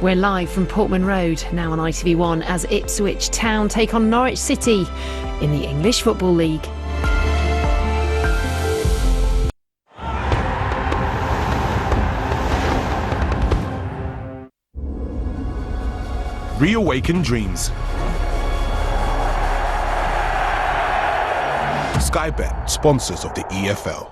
We're live from Portman Road, now on ITV1, as Ipswich Town take on Norwich City in the English Football League. Reawaken dreams. Sky Bet, sponsors of the EFL.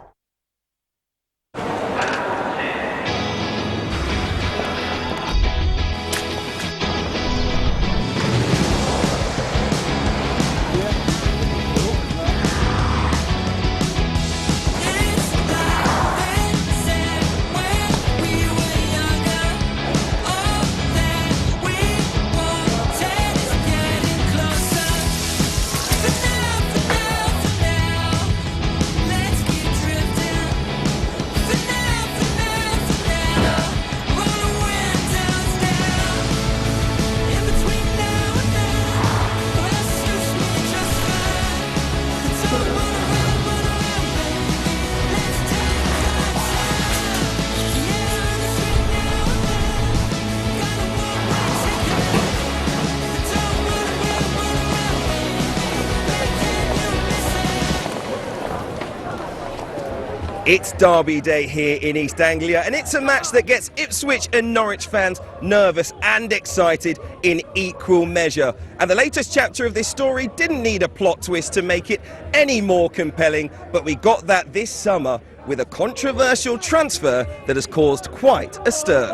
It's Derby Day here in East Anglia, and it's a match that gets Ipswich and Norwich fans nervous and excited in equal measure. And the latest chapter of this story didn't need a plot twist to make it any more compelling, but we got that this summer with a controversial transfer that has caused quite a stir.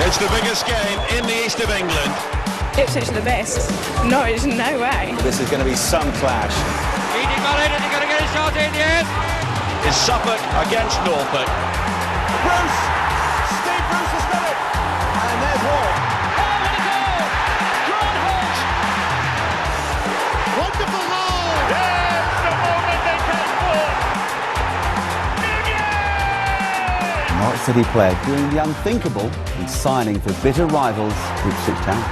It's the biggest game in the east of England. Ipswich are the best. Norwich, no way. This is going to be some clash. He's got it and he's going to get a shot in the end. It's Suffolk against Norfolk. Bruce! Steve Bruce has got it! And there's Wall. Oh, what a goal! John Hodge! Wonderful goal! There's the moment they came for! Norwich City player doing the unthinkable and signing for bitter rivals Ipswich Town.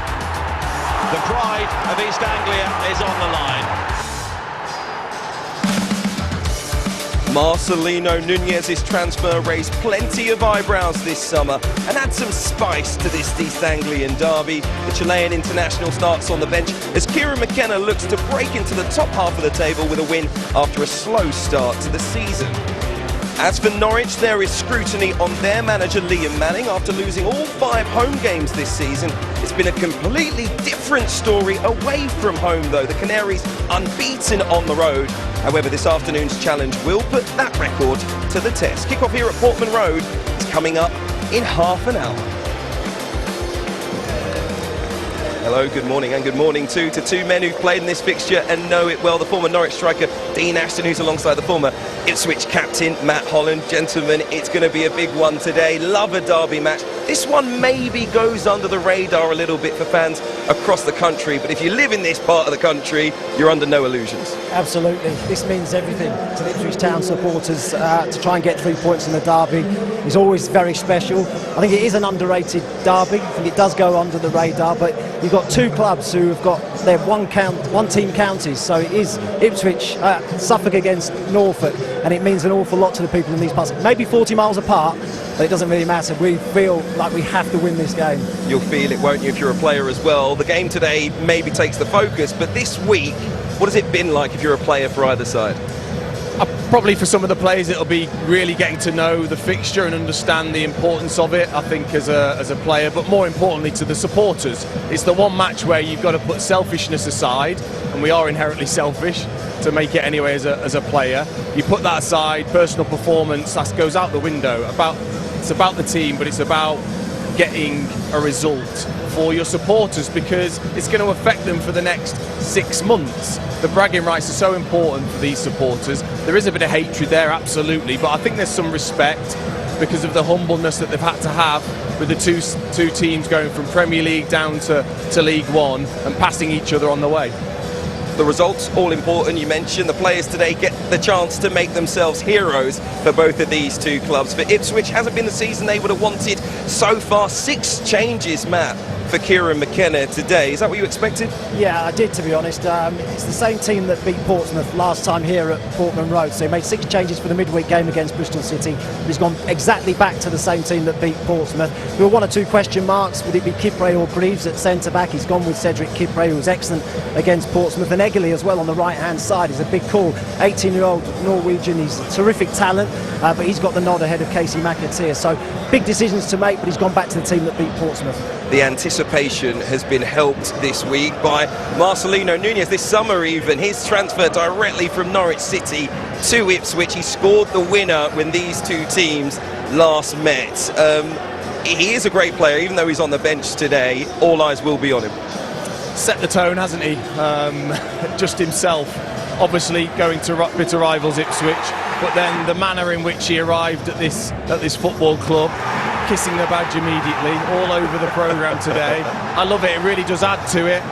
The pride of East Anglia is on the line. Marcelino Nunez's transfer raised plenty of eyebrows this summer and add some spice to this East Anglian derby. The Chilean international starts on the bench as Kieran McKenna looks to break into the top half of the table with a win after a slow start to the season. As for Norwich, there is scrutiny on their manager Liam Manning after losing all 5 home games this season. It's been a completely different story away from home though. The Canaries unbeaten on the road. However, this afternoon's challenge will put that record to the test. Kick-off here at Portman Road is coming up in half an hour. Hello, good morning, and good morning too to two men who've played in this fixture and know it well. The former Norwich striker Dean Ashton, who's alongside the former Ipswich captain Matt Holland. Gentlemen, it's going to be a big one today. Love a derby match. This one maybe goes under the radar a little bit for fans across the country, but if you live in this part of the country, you're under no illusions. Absolutely. This means everything to the Ipswich Town supporters. To try and get 3 points in the derby is always very special. I think it is an underrated derby. I think it does go under the radar, but you've got two clubs who have got their one team counties, so it is Ipswich, Suffolk against Norfolk, and it means an awful lot to the people in these parts. Maybe 40 miles apart, but it doesn't really matter. We feel like we have to win this game. You'll feel it, won't you, if you're a player as well? The game today maybe takes the focus, but this week, what has it been like if you're a player for either side? Probably for some of the players it'll be really getting to know the fixture and understand the importance of it, I think, as a player, but more importantly to the supporters. It's the one match where you've got to put selfishness aside, and we are inherently selfish to make it anyway as a player. You put that aside, personal performance, that goes out the window. It's about the team, but it's about getting a result for your supporters because it's going to affect them for the next 6 months. The bragging rights are so important for these supporters. There is a bit of hatred there, absolutely, but I think there's some respect because of the humbleness that they've had to have with the two teams going from Premier League down to League One and passing each other on the way. The results, all important. You mentioned the players today get the chance to make themselves heroes for both of these two clubs. For Ipswich, hasn't been the season they would have wanted so far. 6 changes, Matt. for Kieran McKenna today. Is that what you expected? Yeah, I did, to be honest. It's the same team that beat Portsmouth last time here at Portman Road, so he made 6 changes for the midweek game against Bristol City. He's gone exactly back to the same team that beat Portsmouth. There were 1 or 2 question marks. Would it be Kipre or Greaves at centre-back? He's gone with Cedric Kipre, who was excellent against Portsmouth, and Eggerly as well on the right-hand side. He's a big call, 18-year-old Norwegian. He's a terrific talent, but he's got the nod ahead of Casey McAteer. So big decisions to make, but he's gone back to the team that beat Portsmouth. The anticipation has been helped this week by Marcelino Núñez this summer even. His transfer directly from Norwich City to Ipswich. He scored the winner when these two teams last met. He is a great player, even though he's on the bench today. All eyes will be on him. Set the tone, hasn't he? Just himself. Obviously going to bitter rivals Ipswich, but then the manner in which he arrived at this football club, kissing the badge immediately, all over the programme today. I love it. It really does add to it.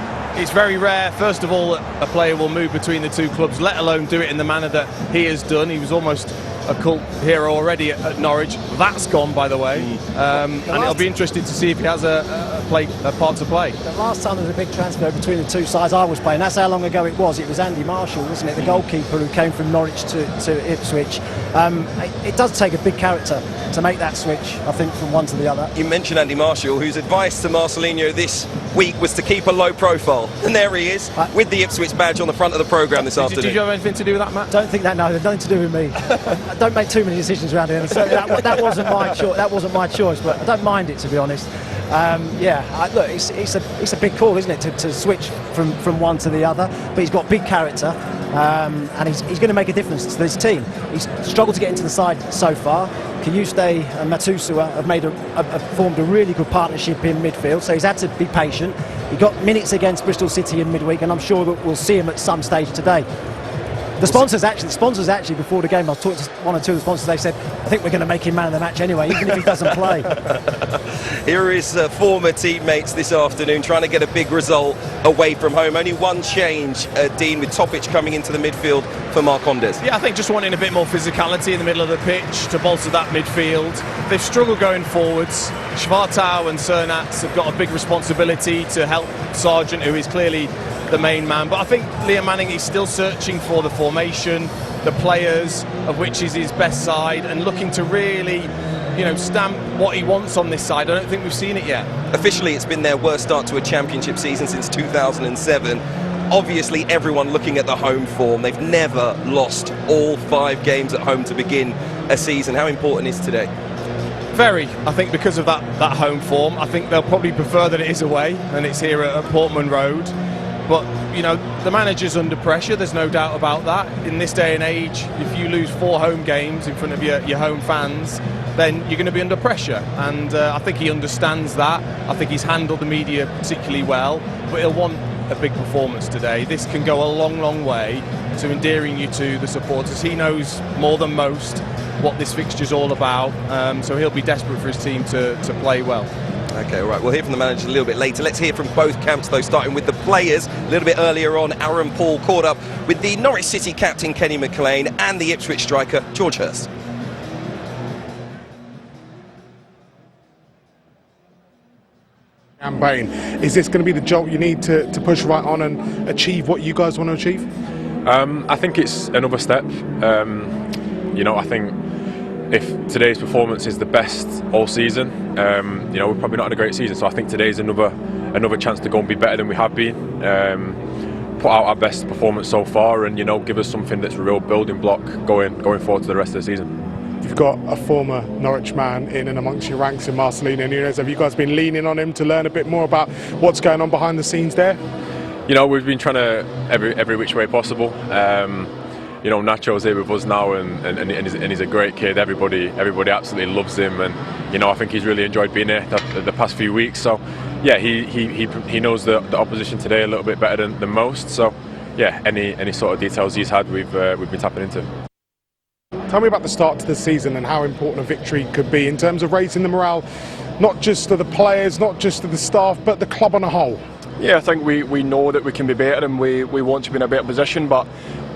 It's very rare, first of all, that a player will move between the two clubs, let alone do it in the manner that he has done. He was almost a cult hero already at Norwich. That's gone, by the way, and it'll be interesting to see if he has a part to play. The last time there was a big transfer between the two sides I was playing, that's how long ago it was. It was Andy Marshall, wasn't it, the goalkeeper who came from Norwich to Ipswich. It does take a big character to make that switch, I think, from one to the other. You mentioned Andy Marshall, whose advice to Marcelino this week was to keep a low profile, and there he is with the Ipswich badge on the front of the programme this afternoon. Did you have anything to do with that, Matt? Don't think that, no, there's nothing to do with me. Don't make too many decisions around here. So that wasn't my choice. That wasn't my choice, but I don't mind it, to be honest. Look, it's a big call, isn't it, to switch from one to the other. But he's got big character, and he's going to make a difference to this team. He's struggled to get into the side so far. Kiyuste and Matusua have formed a really good partnership in midfield, so he's had to be patient. He got minutes against Bristol City in midweek, and I'm sure that we'll see him at some stage today. The sponsors actually before the game, I was talking to 1 or 2 of the sponsors, they said, I think we're going to make him man of the match anyway, even if he doesn't play. Here are his former teammates this afternoon trying to get a big result away from home. Only 1 change, Dean, with Topic coming into the midfield for Marcondes. Yeah, I think just wanting a bit more physicality in the middle of the pitch to bolster that midfield. They've struggled going forwards. Schwartau and Cernats have got a big responsibility to help Sargent, who is clearly the main man, but I think Liam Manning is still searching for the formation, the players, of which is his best side, and looking to really, stamp what he wants on this side. I don't think we've seen it yet. Officially, it's been their worst start to a championship season since 2007. Obviously, everyone looking at the home form. They've never lost all 5 games at home to begin a season. How important is today? Very. I think because of that home form, I think they'll probably prefer that it is away and it's here at Portman Road. But, the manager's under pressure, there's no doubt about that. In this day and age, if you lose 4 home games in front of your home fans, then you're going to be under pressure. And I think he understands that. I think he's handled the media particularly well, but he'll want a big performance today. This can go a long, long way to endearing you to the supporters. He knows more than most what this fixture's all about, so he'll be desperate for his team to play well. Okay, all right, we'll hear from the manager a little bit later. Let's hear from both camps, though, starting with the players. A little bit earlier on, Aaron Paul caught up with the Norwich City captain, Kenny McLean, and the Ipswich striker, George Hurst. Campaign. Is this going to be the jolt you need to push right on and achieve what you guys want to achieve? I think it's another step. I think if today's performance is the best all season, we're probably not had a great season. So I think today's another chance to go and be better than we have been. Put out our best performance so far, and give us something that's a real building block going forward to the rest of the season. You've got a former Norwich man in and amongst your ranks in Marcelino Núñez. Have you guys been leaning on him to learn a bit more about what's going on behind the scenes there? We've been trying to every which way possible. Nacho's here with us now, and he's a great kid. Everybody absolutely loves him, and I think he's really enjoyed being here the past few weeks. So yeah, he knows the opposition today a little bit better than most. So yeah, any sort of details he's had, we've been tapping into. Tell me about the start to the season and how important a victory could be in terms of raising the morale, not just of the players, not just of the staff, but the club on a whole. Yeah, I think we know that we can be better, and we want to be in a better position, but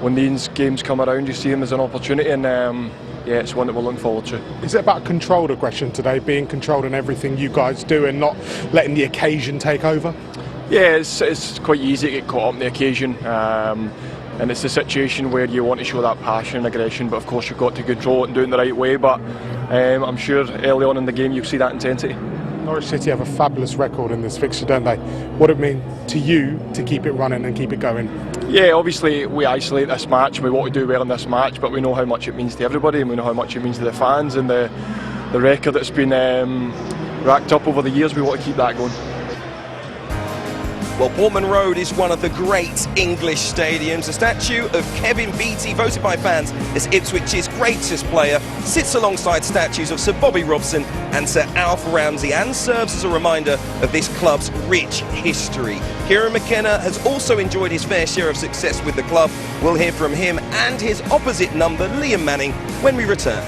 when these games come around, you see them as an opportunity, and yeah, it's one that we're looking forward to. Is it about controlled aggression today, being controlled in everything you guys do and not letting the occasion take over? Yeah, it's quite easy to get caught up in the occasion, and it's a situation where you want to show that passion and aggression, but of course you've got to control it and do it in the right way. But I'm sure early on in the game you'll see that intensity. Norwich City have a fabulous record in this fixture, don't they? What does it mean to you to keep it running and keep it going? Yeah, obviously we isolate this match, we want to do well in this match, but we know how much it means to everybody, and we know how much it means to the fans, and the record that's been racked up over the years, we want to keep that going. Well, Portman Road is one of the great English stadiums. A statue of Kevin Beattie, voted by fans as Ipswich's greatest player, sits alongside statues of Sir Bobby Robson and Sir Alf Ramsey, and serves as a reminder of this club's rich history. Kieran McKenna has also enjoyed his fair share of success with the club. We'll hear from him and his opposite number, Liam Manning, when we return.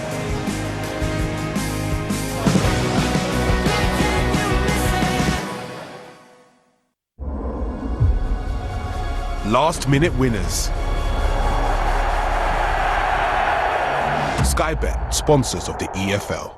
Last-minute winners. Sky Bet, sponsors of the EFL.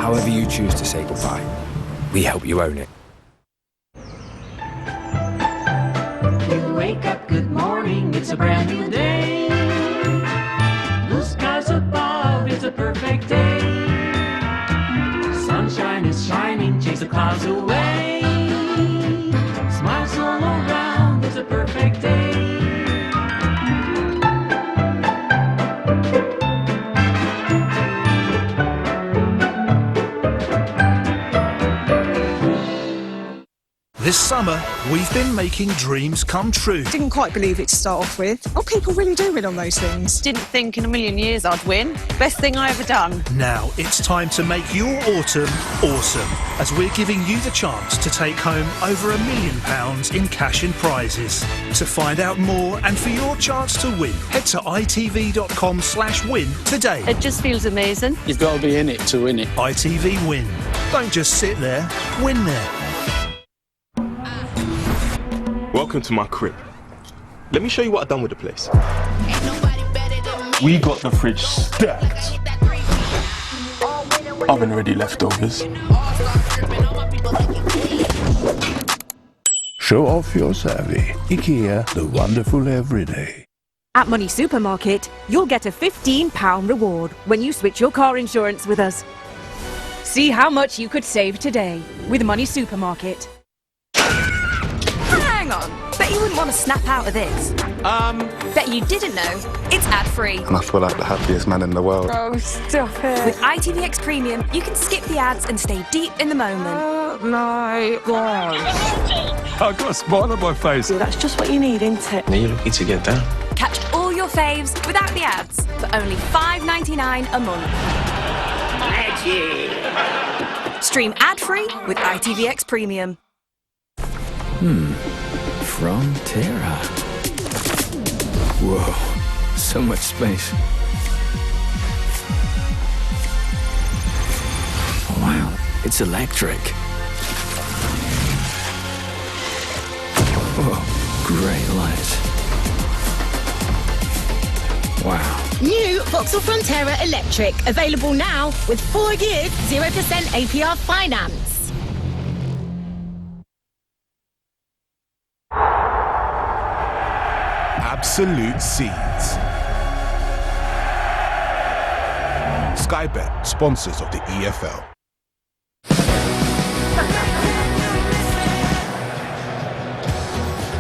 However you choose to say goodbye, we help you own it. You wake up, good morning, it's a brand new day. Blue skies above, it's a perfect day. Sunshine is shining, chase the clouds away. Smiles all around, it's a perfect day. This summer, we've been making dreams come true. Didn't quite believe it to start off with. Oh, people really do win on those things. Didn't think in a million years I'd win. Best thing I ever done. Now it's time to make your autumn awesome, as we're giving you the chance to take home over £1 million in cash and prizes. To find out more and for your chance to win, head to itv.com/win today. It just feels amazing. You've got to be in it to win it. ITV Win. Don't just sit there, win there. Welcome to my crib. Let me show you what I've done with the place. We got the fridge stacked. Oven ready leftovers. Show off your savvy. IKEA, the wonderful everyday. At Money Supermarket, you'll get a £15 reward when you switch your car insurance with us. See how much you could save today with Money Supermarket. Hang on, bet you wouldn't want to snap out of this. Bet you didn't know, it's ad-free. And I feel like the happiest man in the world. Oh, stop it. With ITVX Premium, you can skip the ads and stay deep in the moment. Oh my God. I've got a smile on my face. That's just what you need, isn't it? Are you looking to get down? Catch all your faves without the ads for only $5.99 a month. Magic. Stream ad-free with ITVX Premium. Frontera. Whoa, so much space. Wow, it's electric. Whoa, great lights. Wow. New Vauxhall Frontera Electric, available now with 4 years, 0% APR finance. Absolute Seeds. Sky Bet, sponsors of the EFL.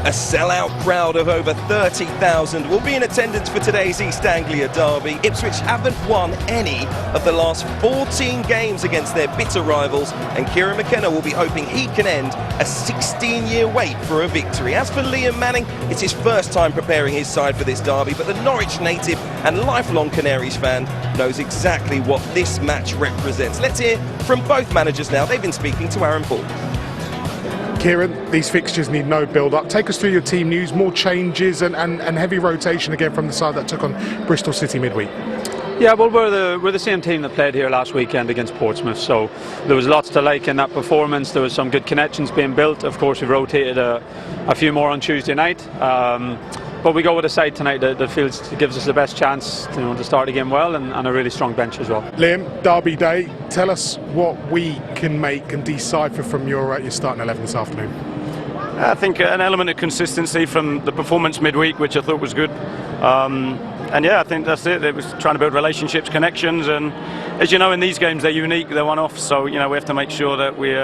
A sellout crowd of over 30,000 will be in attendance for today's East Anglia derby. Ipswich haven't won any of the last 14 games against their bitter rivals, and Kieran McKenna will be hoping he can end a 16-year wait for a victory. As for Liam Manning, it's his first time preparing his side for this derby, but the Norwich native and lifelong Canaries fan knows exactly what this match represents. Let's hear from both managers now. They've been speaking to Aaron Paul. Kieran, these fixtures need no build-up. Take us through your team news, more changes and heavy rotation again from the side that took on Bristol City midweek. Yeah, well, we're the same team that played here last weekend against Portsmouth, so there was lots to like in that performance. There was some good connections being built. Of course, we rotated a few more on Tuesday night. But we go with a side tonight that feels gives us the best chance to start the game well, and a really strong bench as well. Liam, Derby Day, tell us what we can make and decipher from your starting 11 this afternoon. I think an element of consistency from the performance midweek, which I thought was good. And yeah, I think that's it. It was trying to build relationships, connections, and as you know, in these games they're unique, they're one-off. So we have to make sure that we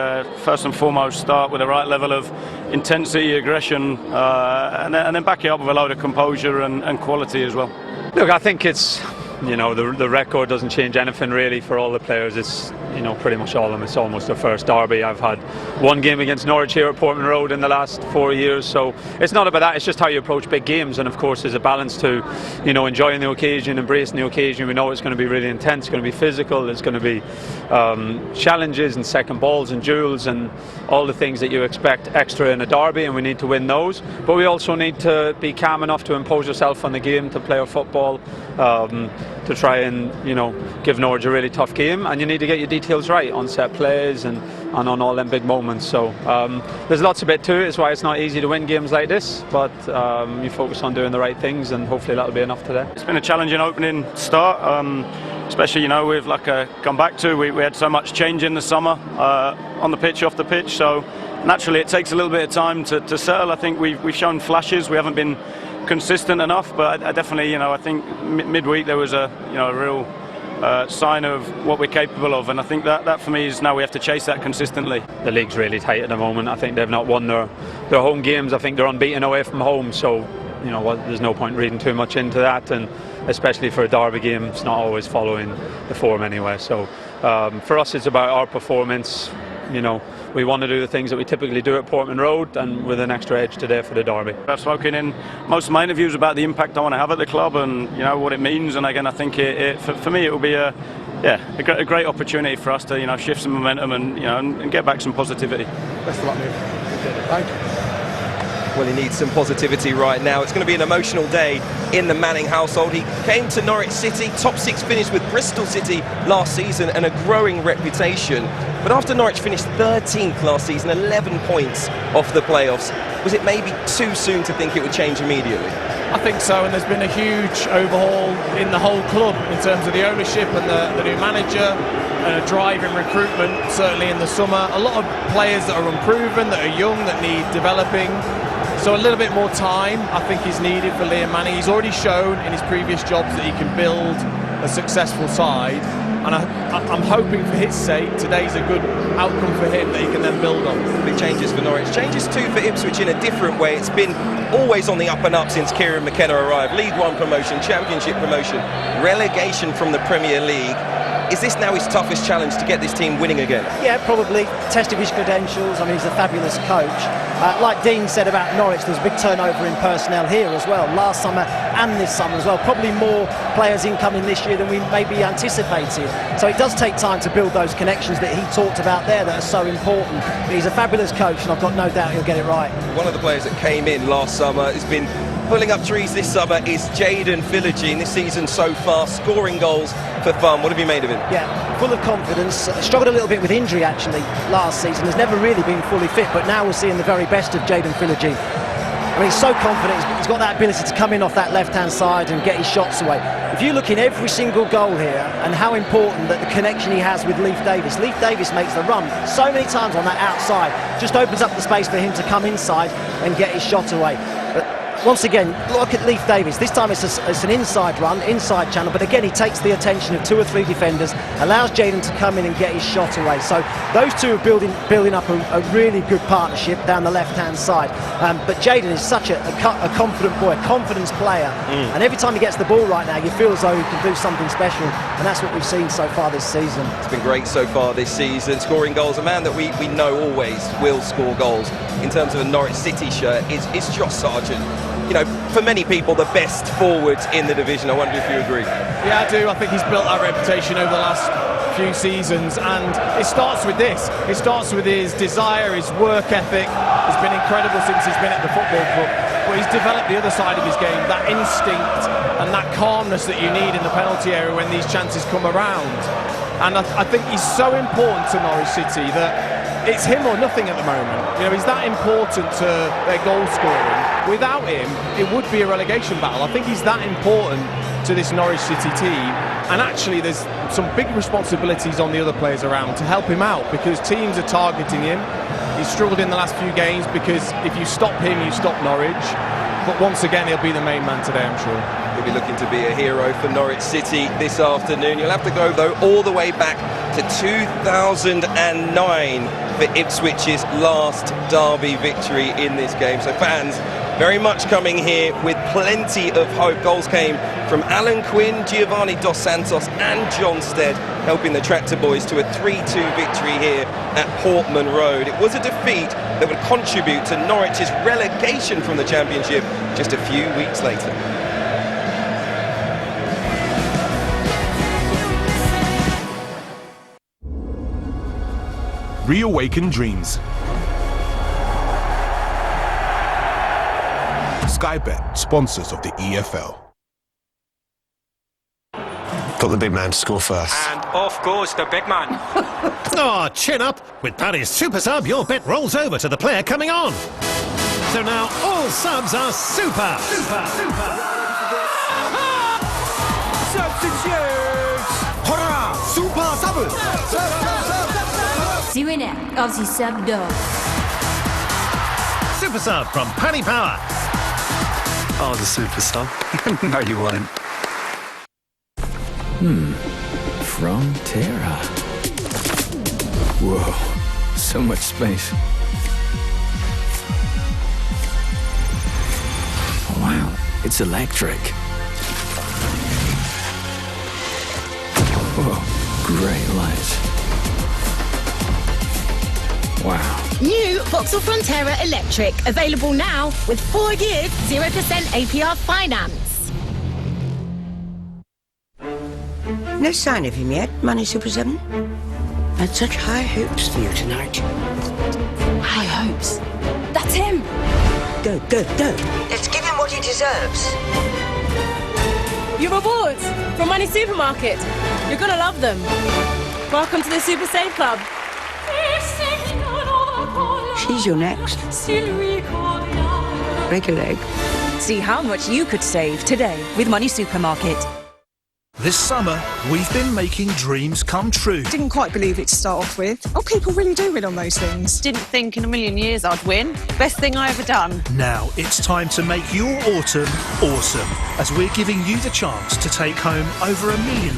first and foremost start with the right level of intensity, aggression, and then back it up with a load of composure and quality as well. Look, I think it's the record doesn't change anything really for all the players. It's pretty much all of them. It's almost their first derby. I've had one game against Norwich here at Portman Road in the last 4 years, so it's not about that. It's just how you approach big games, and of course there's a balance to enjoying the occasion, embracing the occasion. We know it's going to be really intense, it's going to be physical, there's going to be challenges and second balls and duels and all the things that you expect extra in a derby, and we need to win those. But we also need to be calm enough to impose yourself on the game, to play our football, to try and give Norwich a really tough game, and you need to get your details right on set plays and on all them big moments. So there's lots of bit to it. It's why it's not easy to win games like this, but you focus on doing the right things, and hopefully that'll be enough today. It's been a challenging opening start, especially we've come back to we had so much change in the summer on the pitch, off the pitch, so naturally it takes a little bit of time to settle. I think we've shown flashes. We haven't been consistent enough, but I definitely I think midweek there was a real sign of what we're capable of, and I think that for me is now we have to chase that consistently. The league's really tight at the moment. I think they've not won their home games. I think they're unbeaten away from home, so there's no point reading too much into that, and especially for a derby game it's not always following the form anyway. So for us it's about our performance. We want to do the things that we typically do at Portman Road, and with an extra edge today for the derby. I've spoken in most of my interviews about the impact I want to have at the club, and what it means. And again, I think for me it will be a great opportunity for us to shift some momentum and get back some positivity. Best of luck, Liam. Thank you. Well, he needs some positivity right now. It's going to be an emotional day in the Manning household. He came to Norwich City, top six finish with Bristol City last season, and a growing reputation. But after Norwich finished 13th last season, 11 points off the playoffs, was it maybe too soon to think it would change immediately? I think so, and there's been a huge overhaul in the whole club in terms of the ownership and the new manager, and a drive in recruitment, certainly in the summer. A lot of players that are unproven, that are young, that need developing. So a little bit more time, I think, is needed for Liam Manning. He's already shown in his previous jobs that he can build a successful side, and I'm hoping for his sake today's a good outcome for him that he can then build on. Big changes for Norwich. Changes too for Ipswich in a different way. It's been always on the up and up since Kieran McKenna arrived. League One promotion, Championship promotion, relegation from the Premier League. Is this now his toughest challenge to get this team winning again? Yeah, probably. Testing his credentials. I mean, he's a fabulous coach. Like Dean said about Norwich, there's a big turnover in personnel here as well, last summer and this summer as well. Probably more players incoming this year than we maybe anticipated. So it does take time to build those connections that he talked about there that are so important. But he's a fabulous coach, and I've got no doubt he'll get it right. One of the players that came in last summer has been pulling up trees this summer is Jayden Philogene. This season so far, scoring goals for fun. What have you made of him? Yeah, full of confidence. Struggled a little bit with injury actually last season. Has never really been fully fit, but now we're seeing the very best of Jayden Philogene. I mean, he's so confident. He's got that ability to come in off that left-hand side and get his shots away. If you look in every single goal here, and how important that the connection he has with Leif Davis. Leif Davis makes the run so many times on that outside, just opens up the space for him to come inside and get his shot away. But once again, look at Leif Davies. This time it's an inside run, inside channel, but again he takes the attention of 2 or 3 defenders, allows Jaden to come in and get his shot away. So those two are building up a really good partnership down the left-hand side. But Jaden is such a confident boy, a confidence player, and every time he gets the ball right now, you feel as though he can do something special, and that's what we've seen so far this season. It's been great so far this season, scoring goals. A man that we know always will score goals in terms of a Norwich City shirt is Josh Sargent. You know, for many people, the best forwards in the division. I wonder if you agree. Yeah, I do. I think he's built that reputation over the last few seasons, and it starts with this. It starts with his desire, his work ethic. It's been incredible since he's been at the football club, but he's developed the other side of his game, that instinct and that calmness that you need in the penalty area when these chances come around. And I think he's so important to Norwich City that it's him or nothing at the moment. You know, he's that important to their goal scoring. Without him, it would be a relegation battle. I think he's that important to this Norwich City team, and actually there's some big responsibilities on the other players around to help him out, because teams are targeting him. He's struggled in the last few games because if you stop him, you stop Norwich. But once again, he'll be the main man today, I'm sure. He'll be looking to be a hero for Norwich City this afternoon. You'll have to go, though, all the way back to 2009 for Ipswich's last derby victory in this game. So fans very much coming here with plenty of hope. Goals came from Alan Quinn, Giovanni Dos Santos and John Stead, helping the Tractor Boys to a 3-2 victory here at Portman Road. It was a defeat that would contribute to Norwich's relegation from the Championship just a few weeks later. Reawaken dreams. Skybet, sponsors of the EFL. Got the big man to score first. And off goes the big man. Oh, chin up. With Paddy's Super Sub, your bet rolls over to the player coming on. So now all subs are super. Substitutes! Hurrah! Super Sub! C'est winner of the sub dog. Super Sub from Paddy Power. Oh, the Super Sub. No, you won't. Frontera. Whoa, so much space. Wow, it's electric. Whoa, great lights. Wow. New Vauxhall Frontera Electric, available now with 4 years, 0% APR finance. No sign of him yet, Money Super 7. Had such high hopes for you tonight. High hopes. That's him. Go. Let's give him what he deserves. Your rewards from Money Supermarket. You're gonna love them. Welcome to the Super Save Club. She's your next. Break a leg. See how much you could save today with Money Supermarket. This summer, we've been making dreams come true. Didn't quite believe it to start off with. Oh, people really do win on those things. Didn't think in a million years I'd win. Best thing I ever done. Now it's time to make your autumn awesome, as we're giving you the chance to take home over £1 million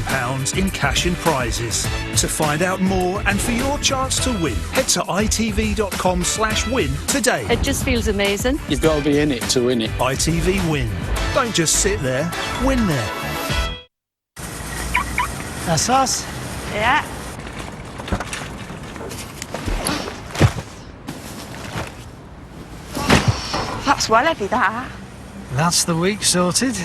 in cash and prizes. To find out more and for your chance to win, head to itv.com/win today. It just feels amazing. You've got to be in it to win it. ITV Win. Don't just sit there, win there. That's us. Yeah. That's well heavy, that. That's the week sorted.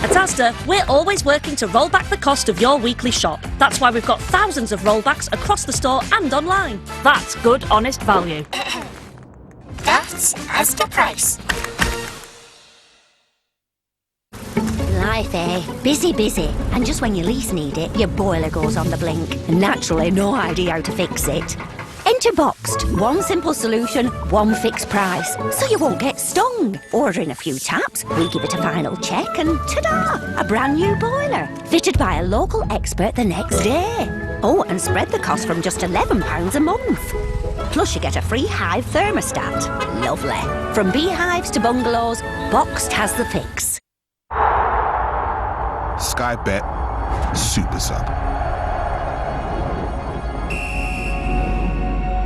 At Asda, we're always working to roll back the cost of your weekly shop. That's why we've got thousands of rollbacks across the store and online. That's good, honest value. That's Asda price. Life, eh? Busy. And just when you least need it, your boiler goes on the blink. And naturally, no idea how to fix it. Enter Boxed. One simple solution, one fixed price. So you won't get stung. Order in a few taps, we give it a final check, and ta-da! A brand new boiler. Fitted by a local expert the next day. Oh, and spread the cost from just £11 a month. Plus, you get a free Hive thermostat. Lovely. From beehives to bungalows, Boxed has the fix. Sky Bet Super Sub.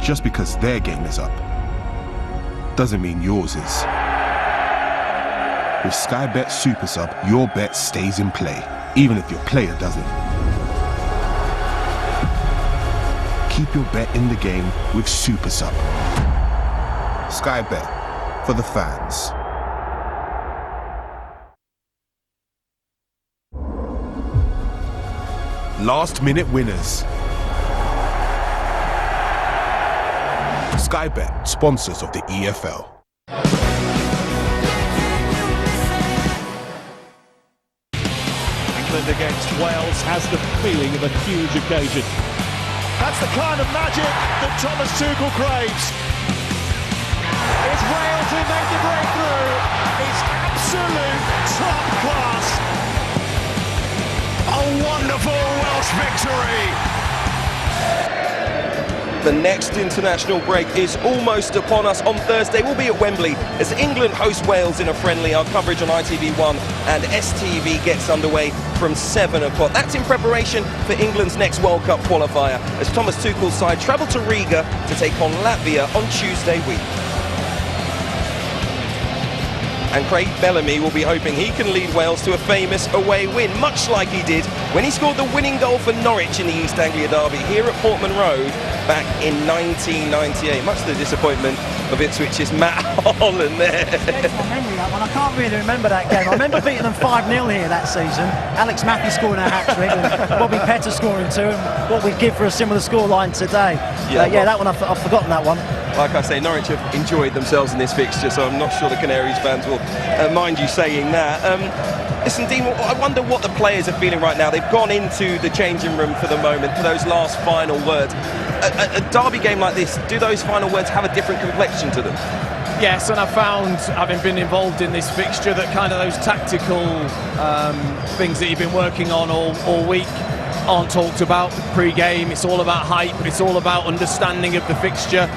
Just because their game is up doesn't mean yours is. With Sky Bet Super Sub, your bet stays in play, even if your player doesn't. Keep your bet in the game with Super Sub. Sky Bet, for the fans. Last minute winners. Sky Bet, sponsors of the EFL. England against Wales has the feeling of a huge occasion. That's the kind of magic that Thomas Tuchel craves. It's Wales who make the breakthrough. It's absolute top class. A wonderful Welsh victory. The next international break is almost upon us. On Thursday, we'll be at Wembley as England host Wales in a friendly. Our coverage on ITV1 and STV gets underway from 7 o'clock. That's in preparation for England's next World Cup qualifier as Thomas Tuchel's side travel to Riga to take on Latvia on Tuesday week. And Craig Bellamy will be hoping he can lead Wales to a famous away win, much like he did when he scored the winning goal for Norwich in the East Anglia derby here at Portman Road back in 1998. Much to the disappointment of Ipswich's Matt Holland there. It's my memory, that one. I can't really remember that game. I remember beating them 5-0 here that season. Alex Mackey scoring a hat-trick and Bobby Petter scoring 2, and what we'd give for a similar scoreline today. That one, I've forgotten that one. Like I say, Norwich have enjoyed themselves in this fixture, so I'm not sure the Canaries fans will mind you saying that. Listen, Dean, I wonder what the players are feeling right now. They've gone into the changing room for the moment, for those last final words. A derby game like this, do those final words have a different complexion to them? Yes, and I found, having been involved in this fixture, that kind of those tactical things that you've been working on all week aren't talked about pre-game. It's all about hype, it's all about understanding of the fixture.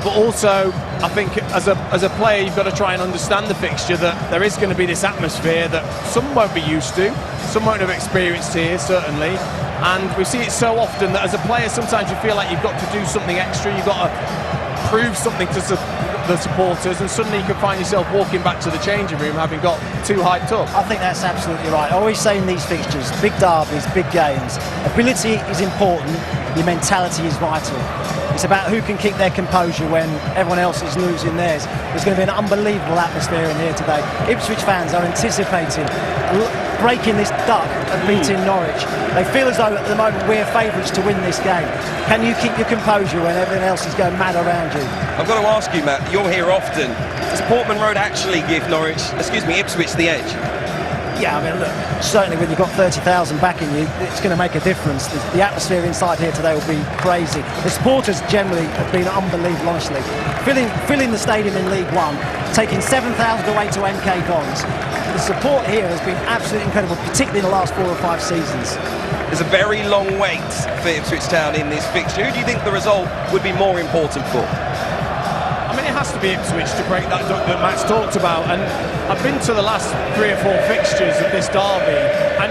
But also, I think as a player, you've got to try and understand the fixture, that there is going to be this atmosphere that some won't be used to, some won't have experienced here, certainly. And we see it so often that as a player, sometimes you feel like you've got to do something extra, you've got to prove something to the supporters, and suddenly you can find yourself walking back to the changing room having got too hyped up. I think that's absolutely right. I always say in these fixtures, big derbies, big games, ability is important, your mentality is vital. It's about who can keep their composure when everyone else is losing theirs. There's going to be an unbelievable atmosphere in here today. Ipswich fans are anticipating breaking this duck and beating Norwich. They feel as though at the moment we're favourites to win this game. Can you keep your composure when everything else is going mad around you? I've got to ask you, Matt, you're here often. Does Portman Road actually give Ipswich the edge? Yeah, I mean, look, certainly when you've got 30,000 backing you, it's going to make a difference. The atmosphere inside here today will be crazy. The supporters generally have been unbelievable, honestly. Filling the stadium in League One, taking 7,000 away to MK Dons. The support here has been absolutely incredible, particularly in the last 4 or 5 seasons. There's a very long wait for Ipswich Town in this fixture. Who do you think the result would be more important for? I mean, it has to be Ipswich to break that duck that Matt's talked about, and I've been to the last 3 or 4 fixtures of this derby, and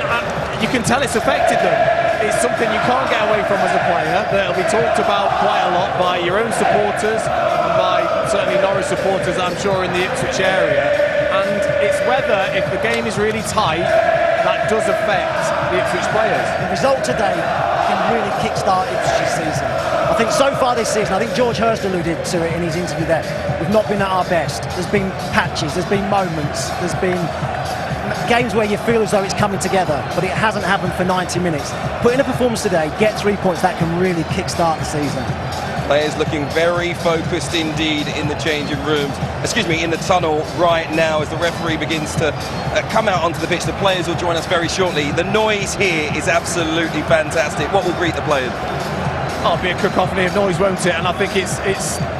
you can tell it's affected them. It's something you can't get away from as a player. That'll be talked about quite a lot by your own supporters and by certainly Norwich supporters, I'm sure, in the Ipswich area. And it's whether, if the game is really tight, that does affect the Ipswich players. The result today can really kickstart Ipswich's season. I think so far this season, I think George Hurst alluded to it in his interview there, we've not been at our best. There's been patches, there's been moments, there's been games where you feel as though it's coming together, but it hasn't happened for 90 minutes. Put in a performance today, get 3 points, that can really kickstart the season. Players looking very focused indeed in the changing rooms, in the tunnel right now as the referee begins to come out onto the pitch. The players will join us very shortly. The noise here is absolutely fantastic. What will greet the players? It'll be a cacophony of noise, won't it? And I think it's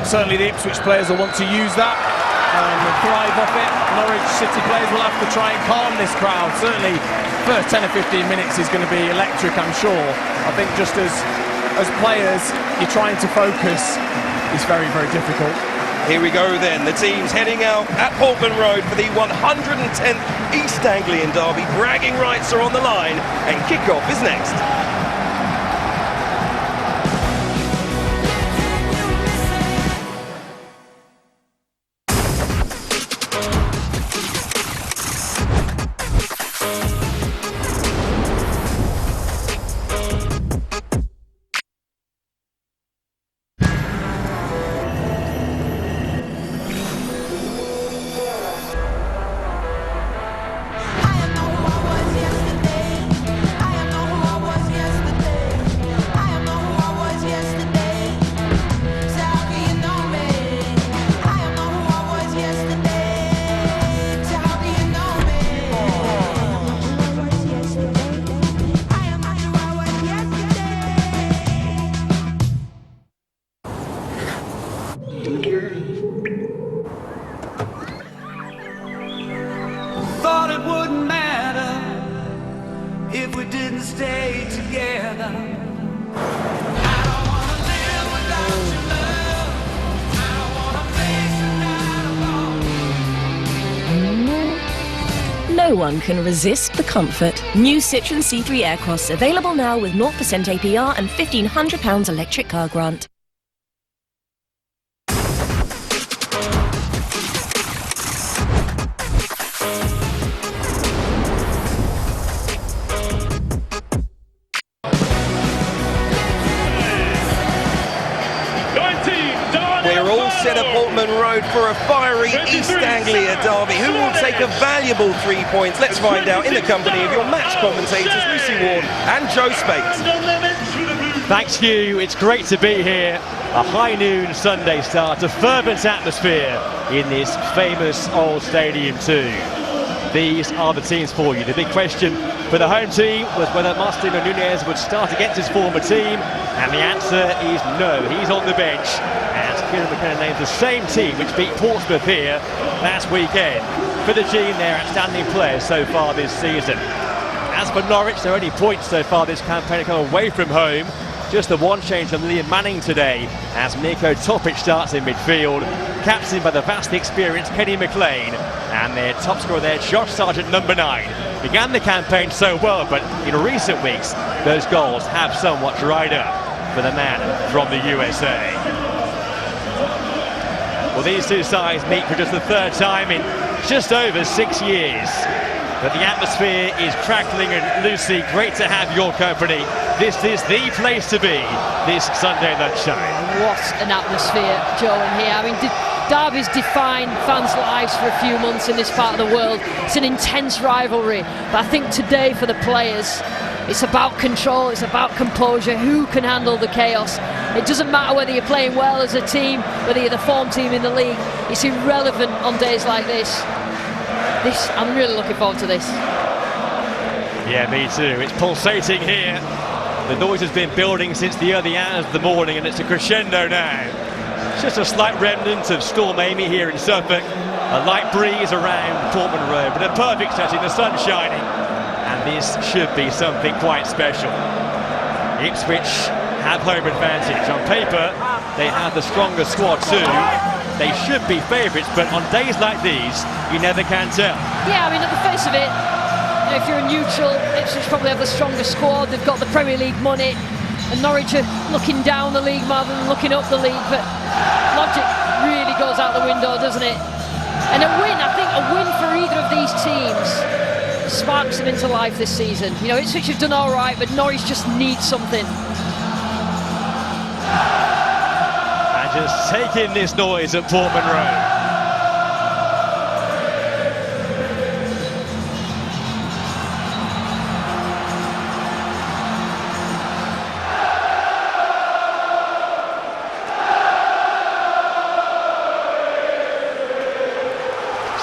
certainly the Ipswich players will want to use that and thrive off it. Norwich City players will have to try and calm this crowd. Certainly, first 10 or 15 minutes is going to be electric, I'm sure. I think just as players, you're trying to focus it's very, very difficult. Here we go then, the team's heading out at Portman Road for the 110th East Anglian Derby. Bragging rights are on the line and kick-off is next. Thought it wouldn't matter if we didn't stay together. I don't wanna live without your love. I don't wanna face the night alone. No one can resist the comfort. New Citroën C3 Aircross, available now with 0% APR and £1,500 electric car grant. We're all set at Portman Road for a fiery East Anglia derby. Who will take a valuable 3 points? Let's find out in the company of your match commentators, Lucy Ward and Joe Spate. Thanks, Hugh. It's great to be here. A high noon Sunday start, a fervent atmosphere in this famous old stadium too. These are the teams for you. The big question for the home team was whether Marcelino Núñez would start against his former team, and the answer is no. He's on the bench, as Kieran McKenna names the same team which beat Portsmouth here last weekend. For the team, they're outstanding players so far this season. As for Norwich, their only points so far this campaign have come away from home. Just the one change from Liam Manning today, as Mirko Topic starts in midfield, captained by the vastly experienced Kenny McLean, and their top scorer there, Josh Sargent, number 9. Began the campaign so well, but in recent weeks, those goals have somewhat dried up for the man from the USA. Well, these two sides meet for just the third time in just over 6 years. But the atmosphere is crackling, and Lucy, great to have your company. This is the place to be this Sunday lunchtime. What an atmosphere, Joe, in here. I mean, derbies define fans' lives for a few months in this part of the world. It's an intense rivalry, but I think today for the players, it's about control, it's about composure. Who can handle the chaos? It doesn't matter whether you're playing well as a team, whether you're the form team in the league. It's irrelevant on days like this. I'm really looking forward to this. Yeah, me too. It's pulsating here. The noise has been building since the early hours of the morning, and it's a crescendo now. It's just a slight remnant of Storm Amy here in Suffolk. A light breeze around Portman Road, but a perfect setting, the sun shining. And this should be something quite special. Ipswich have home advantage. On paper, they have the stronger squad too. They should be favourites, but on days like these, you never can tell. Yeah, I mean, at the face of it, you know, if you're a neutral, Ipswich probably have the stronger squad. They've got the Premier League money, and Norwich are looking down the league rather than looking up the league. But logic really goes out the window, doesn't it? And I think a win for either of these teams sparks them into life this season. You know, Ipswich have done all right, but Norwich just needs something. Just take in this noise at Portman Road.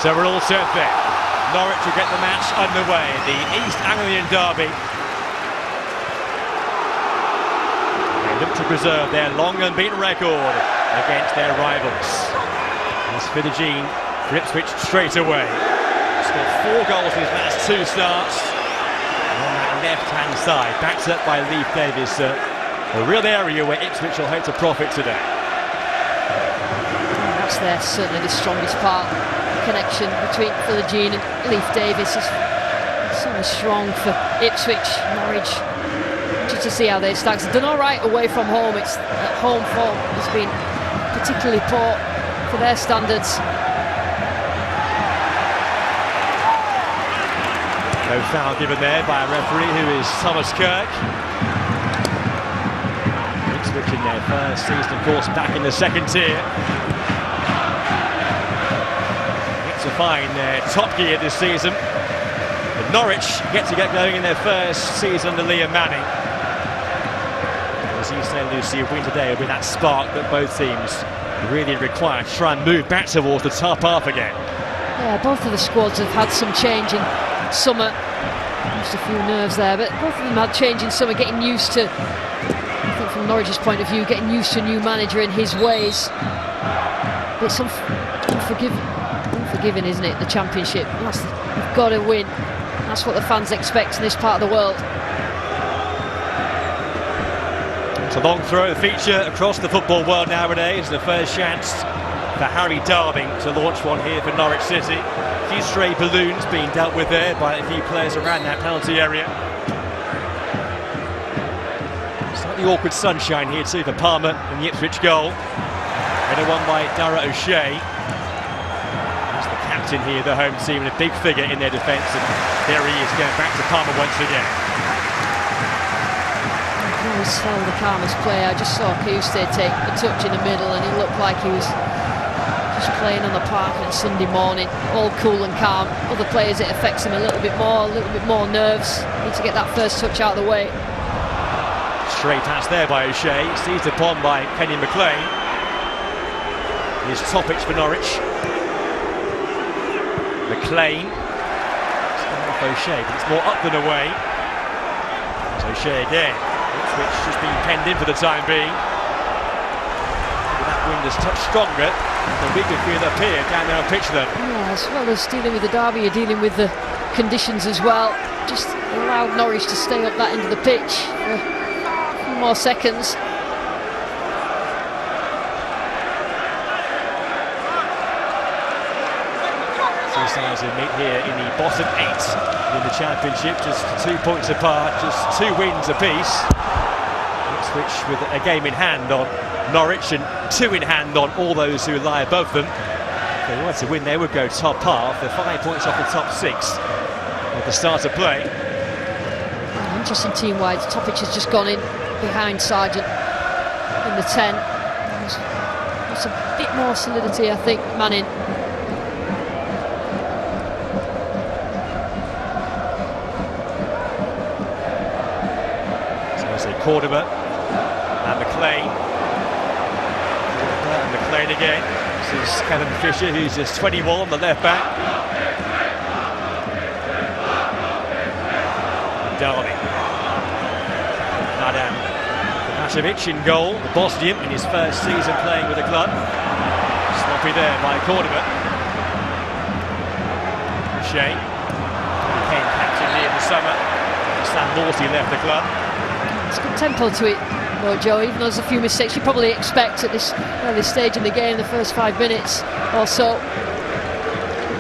So we're all set there. Norwich will get the match underway, the East Anglian derby. They look to preserve their long unbeaten record against their rivals. It's Fidegine for Ipswich straight away. Scored 4 goals in his last 2 starts. And on that left-hand side, backed up by Leif Davis, a real area where Ipswich will hope to profit today. That's certainly the strongest part. Connection between Philogene and Leif Davis is so strong for Ipswich, Norwich. Just to see how they stack. They've done all right away from home. It's at home form has been particularly poor for their standards. No foul given there by a referee who is Thomas Kirk. Ipswich in their first season, of course, back in the second tier. To find their top gear this season. But Norwich get going in their first season under Liam Manning. As you say, Lucy, a win today will be that spark that both teams really require to try and move back towards the top half again. Yeah, both of the squads have had some change in summer. Just a few nerves there, but both of them had change in summer, getting used to, I think from Norwich's point of view, getting used to a new manager and his ways. It's unforgiving, isn't it, the Championship? You've got to win. That's what the fans expect in this part of the world. It's a long throw feature across the football world nowadays. The first chance for Harry Darving to launch one here for Norwich City. A few stray balloons being dealt with there by a few players around that penalty area. Slightly awkward sunshine here too for Palmer and the Ipswich goal. Header won by Dara O'Shea. In here, the home team, and a big figure in their defence, and there he is going back to Palmer once again. I always tell the calmest player. I just saw Kuste take a touch in the middle, and he looked like he was just playing on the park on Sunday morning, all cool and calm. Other players, it affects them a little bit more nerves. Need to get that first touch out of the way. Straight pass there by O'Shea, seized upon by Kenny McLean. Here's Topic for Norwich. McLean, it's off O'Shea, but it's more up than away. It's O'Shea again, which has been penned in for the time being. That wind has touched stronger, the weaker field up here, down there on pitch then. Yeah, as well as dealing with the derby, you're dealing with the conditions as well. Just allowed Norwich to stay up that end of the pitch for a few more seconds. Sides who meet here in the bottom 8 in the Championship, just 2 points apart, just 2 wins apiece. Ipswich with a game in hand on Norwich and 2 in hand on all those who lie above them. If they were to win, they would go top half. They're 5 points off the top 6 at the start of play. Interesting team-wide. Topic has just gone in behind Sargent in the 10. There's a bit more solidity, I think, Manning. Cordoba and McLean. And McLean again. This is Kevin Fisher, who's just 21 on the left back. Darby. Adam Kovacevic in goal, the Bosnian in his first season playing with the club. Sloppy there by Cordoba. Shea. Became captain here in the summer. Sam Morty left the club. It's good tempo to it, though, Joe. Even though there's a few mistakes you probably expect at this early stage in the game, the first 5 minutes or so.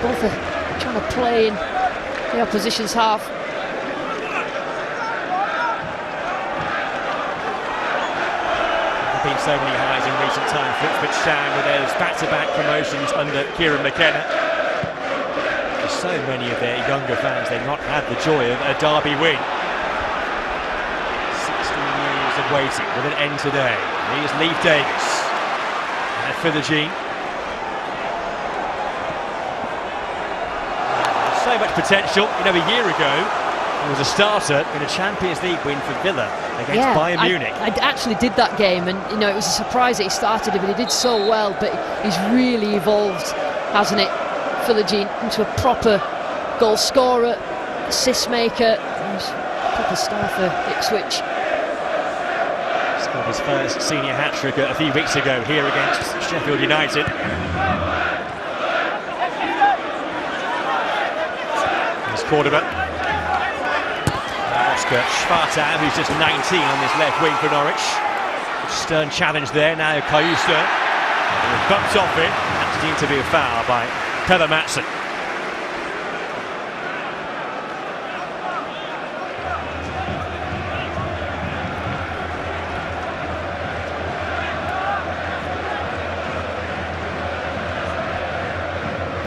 Both are trying to play in the opposition's half. There have been so many highs in recent times for Ipswich Town with those back-to-back promotions under Kieran McKenna. For so many of their younger fans, they've not had the joy of a derby win. Waiting with an end today. Here's Leif Davis and Philogene. So much potential. You know, a year ago he was a starter in a Champions League win for Villa against Bayern Munich. I actually did that game, and you know, it was a surprise that he started it, but he did so well. But he's really evolved, hasn't it, Philogene, into a proper goal scorer, assist maker, and a proper star for Ipswich. Got his first senior hat-trick a few weeks ago here against Sheffield United. Here's Cordoba. Oscar Sparta, who's just 19 on this left wing for Norwich. Stern challenge there, now Cayusta. Bumped off it. That's deemed to be a foul by Pelle Madsen.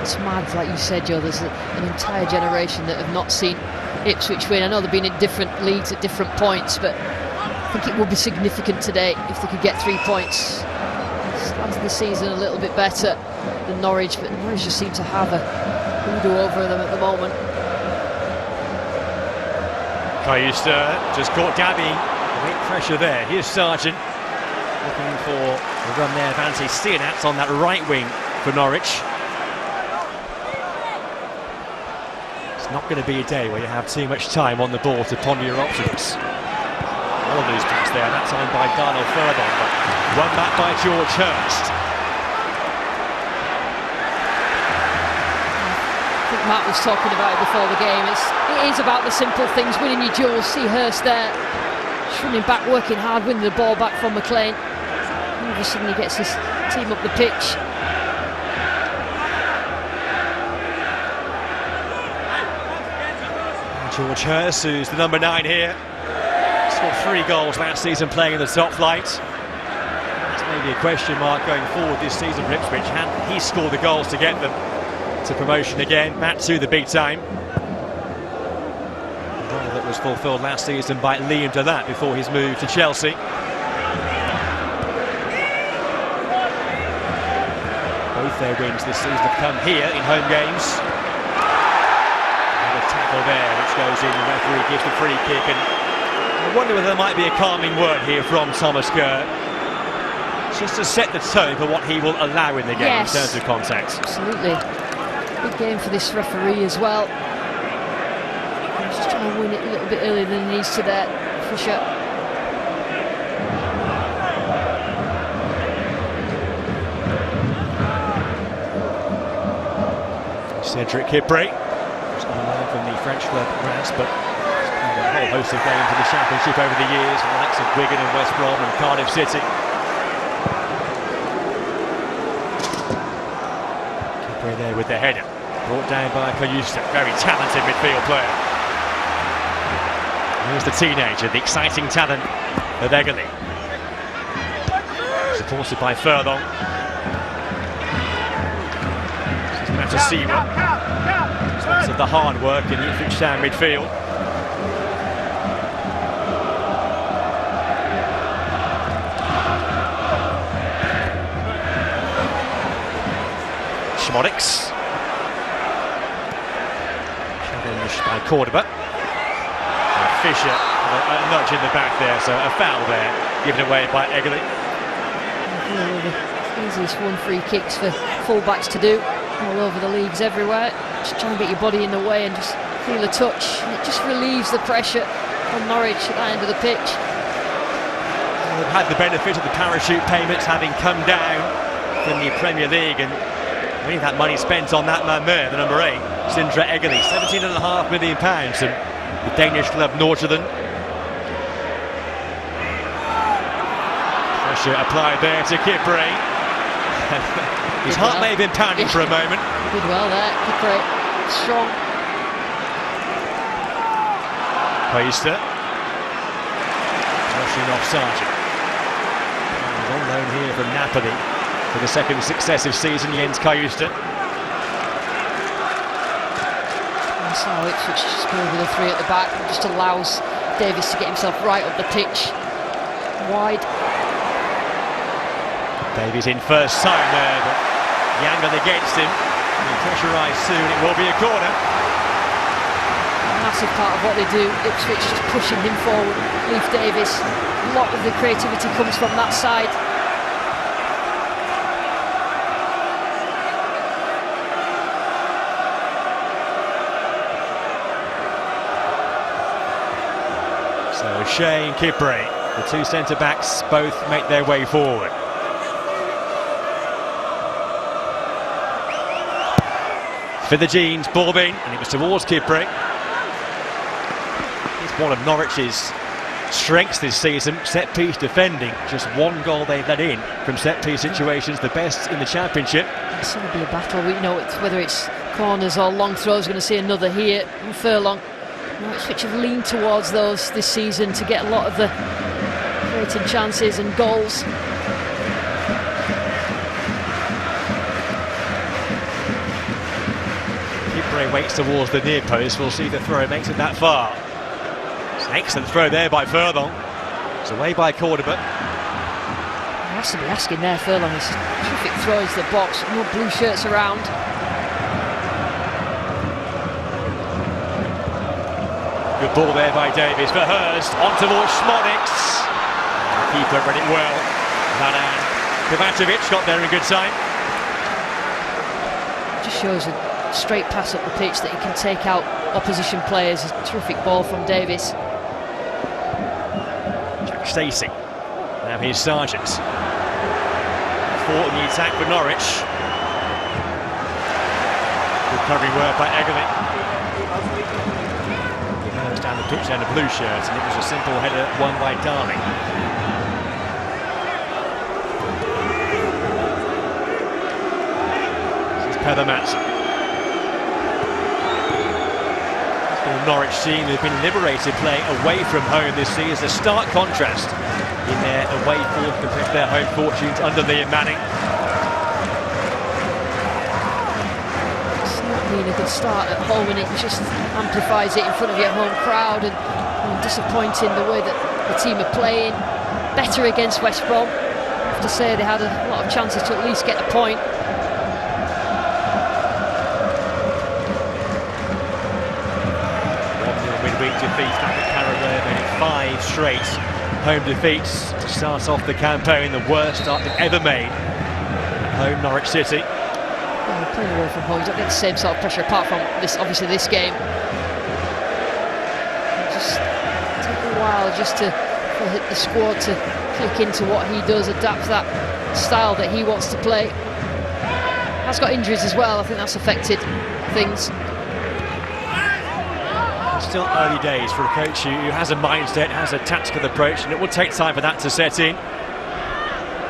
It's mad, like you said, Joe. There's an entire generation that have not seen Ipswich win. I know they've been in different leagues at different points, but I think it would be significant today if they could get 3 points. Started the season a little bit better than Norwich, but Norwich just seem to have a hoodoo over them at the moment. Kayusta just caught Gabby. Great pressure there. Here's Sargent looking for a run there. Vante Stienats on that right wing for Norwich. It's not going to be a day where you have too much time on the ball to ponder your options. All of those pass there, that time by Darnell Furlong, but won back by George Hurst. I think Matt was talking about it before the game. It is about the simple things, winning your duels. See Hurst there, just running back, working hard, winning the ball back from McLean. All of a sudden he gets his team up the pitch. George Hurst, who's the number 9 here, scored 3 goals last season playing in the top flight. That's maybe a question mark going forward this season for Ipswich. Can he score the goals to get them to promotion again, back to the big time? A role that was fulfilled last season by Liam Delat before his move to Chelsea. Both their wins this season have come here in home games. Tackle there, which goes in, the referee gives the free kick, and I wonder whether there might be a calming word here from Thomas Kerr, just to set the tone for what he will allow in the game in terms of contact. Absolutely. Big game for this referee as well. He's just trying to win it a little bit earlier than he needs to there, Fisher. Cedric Kipre. From the French club Reims, but a whole host of games in the Championship over the years, the likes of Wigan and West Brom and Cardiff City. Kipre there with the header, brought down by Kayusta, very talented midfield player. Here's the teenager, the exciting talent of Egerly, supported by Furlong. This is Matasiwa. Lots of the hard work in the Ipswich Town midfield. Schmodix. Challenged by Cordoba. And Fisher, a nudge in the back there, so a foul there, given away by Egerly. The easiest one free kicks for full-backs to do, all over the leagues everywhere. Just try and get your body in the way and just feel a touch. It just relieves the pressure on Norwich at the end of the pitch. They've had the benefit of the parachute payments having come down from the Premier League, and really that money spent on that man there, the number 8, Sindre Egerly, £17.5 million, and the Danish club Nordsjælland. Pressure applied there to Kipre. His heart may have been pounding for a moment. Did well there, Kipre, strong. Kayusta. Rushing off Sargent. He's on loan here from Napoli for the second successive season, Jens Kayusta. That's how Ipswich just go with a 3 at the back. It just allows Davies to get himself right up the pitch. Wide. Davies in first time there, but the angle against him. Pressurised soon, it will be a corner. A massive part of what they do, Ipswich just pushing him forward. Leif Davies, a lot of the creativity comes from that side. So O'Shea and Kipre, the 2 centre-backs, both make their way forward. For the Jeans, Borbin, and it was towards Kipre. He's one of Norwich's strengths this season, set-piece defending. Just one goal they've let in from set-piece situations, the best in the Championship. It's going to be a battle. You know, whether it's corners or long throws, going to see another here. Furlong, Ipswich have leaned towards those this season to get a lot of the creating chances and goals. Kipre waits towards the near post. We'll see if the throw makes it that far. It's an excellent throw there by Furlong. It's away by Cordoba. He has to be asking there, Furlong. It's a terrific throw into the box. No blue shirts around. Good ball there by Davies for Hurst. On towards Schmonix. The keeper read it well. Vanan Kovacevic got there in good time. Just shows a straight pass up the pitch that he can take out opposition players. A terrific ball from Davies. Jack Stacey. Now here's Sargent. Fought in the attack for Norwich. Good covering work by Egerlin. Down the pitch, down the blue shirt, and it was a simple header won by Darling. This is Peather Matson. The Norwich team have been liberated playing away from home this season. A stark contrast in their away form compared to their home fortunes under Liam Manning. Being a good start at home, and it just amplifies it in front of your home crowd, and disappointing the way that the team are playing. Better against West Brom. I have to say they had a lot of chances to at least get a point. 1-0 midweek defeat back at Carrow, made it 5 straight home defeats to start off the campaign, the worst start they've ever made at home Norwich City. Playing away from home, you don't get the same sort of pressure apart from this, obviously this game. Just take a while just for the squad to click into what he does, adapt that style that he wants to play. Has got injuries as well, I think that's affected things. It's still early days for a coach who has a mindset, has a tactical approach, and it will take time for that to set in.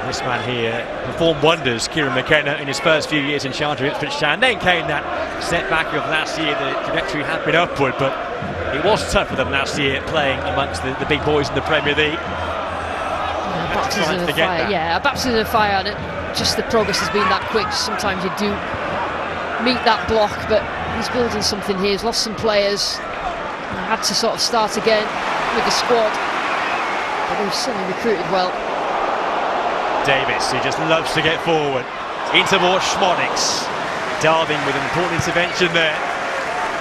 This man here performed wonders, Kieran McKenna, in his first few years in charge of Ipswich Town. Then came that setback of last year. The trajectory had been upward, but it was tough for them last year playing amongst the big boys in the Premier League. Baptism of fire, yeah, a baptism of fire, and just the progress has been that quick. Sometimes you do meet that block, but he's building something here. He's lost some players. Had to sort of start again with the squad, but they've certainly recruited well. Davis, he just loves to get forward. Into more Schmonix. Darling with an important intervention there.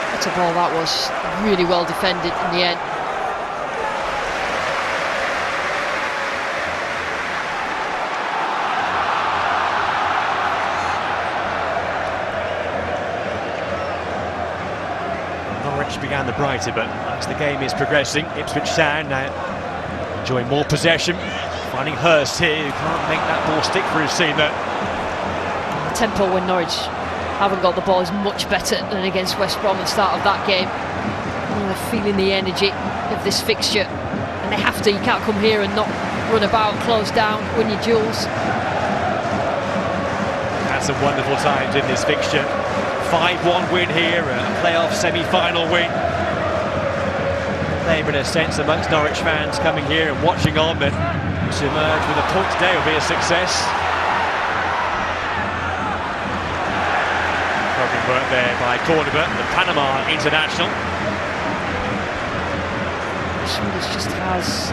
That's a ball that was really well defended in the end. Norwich began the brighter, but as the game is progressing, Ipswich Town now enjoying more possession. Finding Hurst here, who can't make that ball stick for his team though. The tempo when Norwich haven't got the ball is much better than against West Brom at the start of that game. They're feeling the energy of this fixture, and they have to. You can't come here and not run about, close down, win your duels. Had some wonderful times in this fixture. 5-1 win here, a playoff semi-final win. They've been a sense amongst Norwich fans coming here and watching on, but to emerge with a point today will be a success. Covering work there by Cordoba, the Panama international. Schmidt just has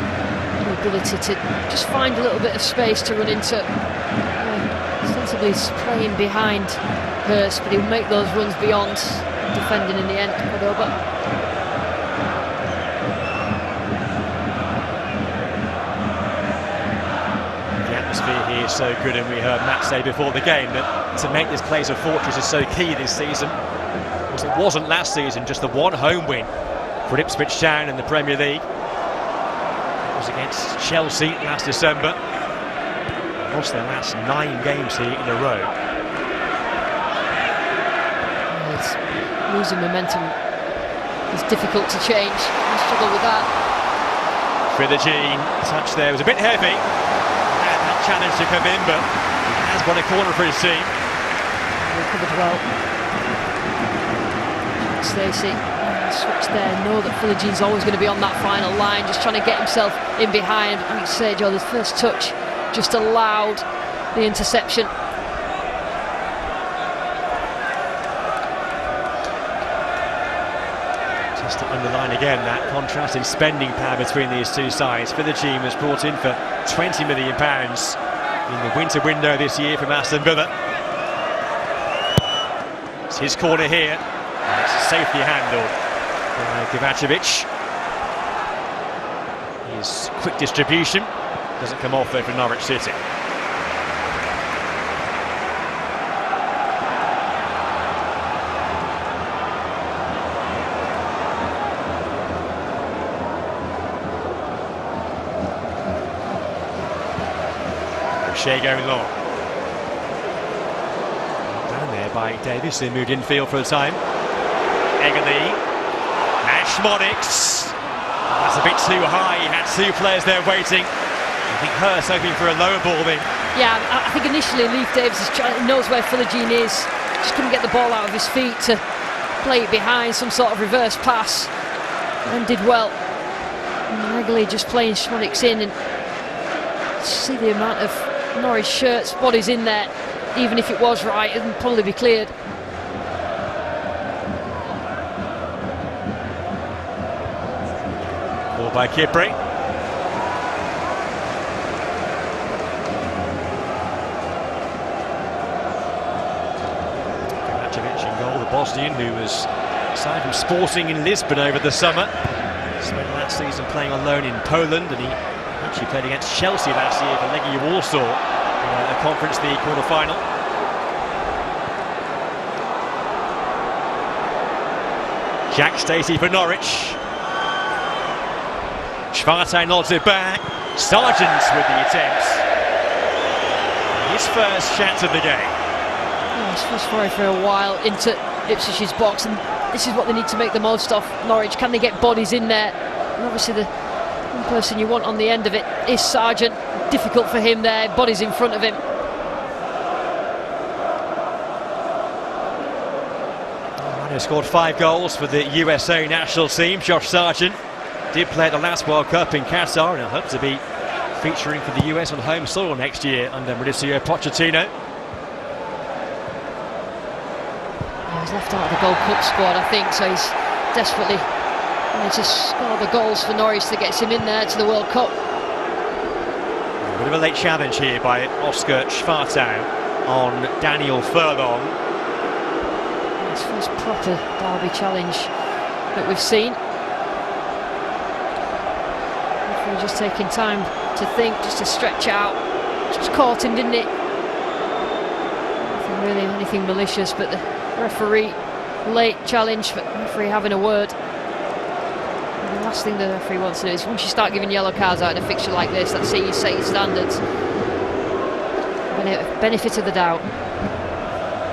the ability to just find a little bit of space to run into. Ostensibly he's playing behind Hurst, but he'll make those runs beyond, defending in the end. Cordoba. Here is so good, and we heard Matt say before the game that to make this place a fortress is so key this season. Because it wasn't last season, just the one home win for Ipswich Town in the Premier League. It was against Chelsea last December. Lost their last 9 games here in a row. It's losing momentum is difficult to change. You struggle with that. Philogene, touch there was a bit heavy. And that challenge to come in, but he has won a corner for his team. Recovered well. Stacey switch there. Know that Philogene's always going to be on that final line, just trying to get himself in behind. Like you say, Joe, the first touch just allowed the interception. Just to underline again that contrast in spending power between these two sides. Philogene was brought in for £20 million in the winter window this year from Aston Villa. It's his corner here. And it's safely handled by Kovacevic. His quick distribution doesn't come off there for Norwich City. Shea going long. Down there by Davis, they moved infield for a time. Eggerly. And Schmodix. That's a bit too high, he had two players there waiting. I think Hurst hoping for a lower ball then. Yeah, I think initially Leif Davis knows where Philogene is. Just couldn't get the ball out of his feet to play it behind, some sort of reverse pass. And did well. And Eggerly just playing Schmodix in, and see the amount of Norwich shirts, bodies in there. Even if it was right, it would probably be cleared. Ball by Kipri. Kovacevic in goal, the Bosnian who was signed from Sporting in Lisbon over the summer. Spent last season playing on loan in Poland, and he actually played against Chelsea last year for Legia Warsaw in a Conference League quarter-final. Jack Stacey for Norwich. Schwarte nods it back. Sargent with the attempt. His first chance of the game. Yeah, he's first for a while into Ipswich's box, and this is what they need to make the most of. Norwich, can they get bodies in there? And obviously the one person you want on the end of it is Sargent. Difficult for him there, bodies in front of him. He scored 5 goals for the USA national team. Josh Sargent did play at the last World Cup in Qatar, and I hope to be featuring for the US on home soil next year under Mauricio Pochettino. Yeah, he's left out of the Gold Cup squad, I think, so he's desperately wanting to score the goals for Norwich that gets him in there to the World Cup. A bit of a late challenge here by Oscar Schwartau on Daniel Furlong. His first proper derby challenge that we've seen. We're just taking time to think, just to stretch out. Just caught him, didn't it? Nothing really, anything malicious, but the referee, late challenge, but the referee having a word. And the last thing the referee wants to do is, once you start giving yellow cards out in a fixture like this, that's it, you set your standards. Benefit of the doubt.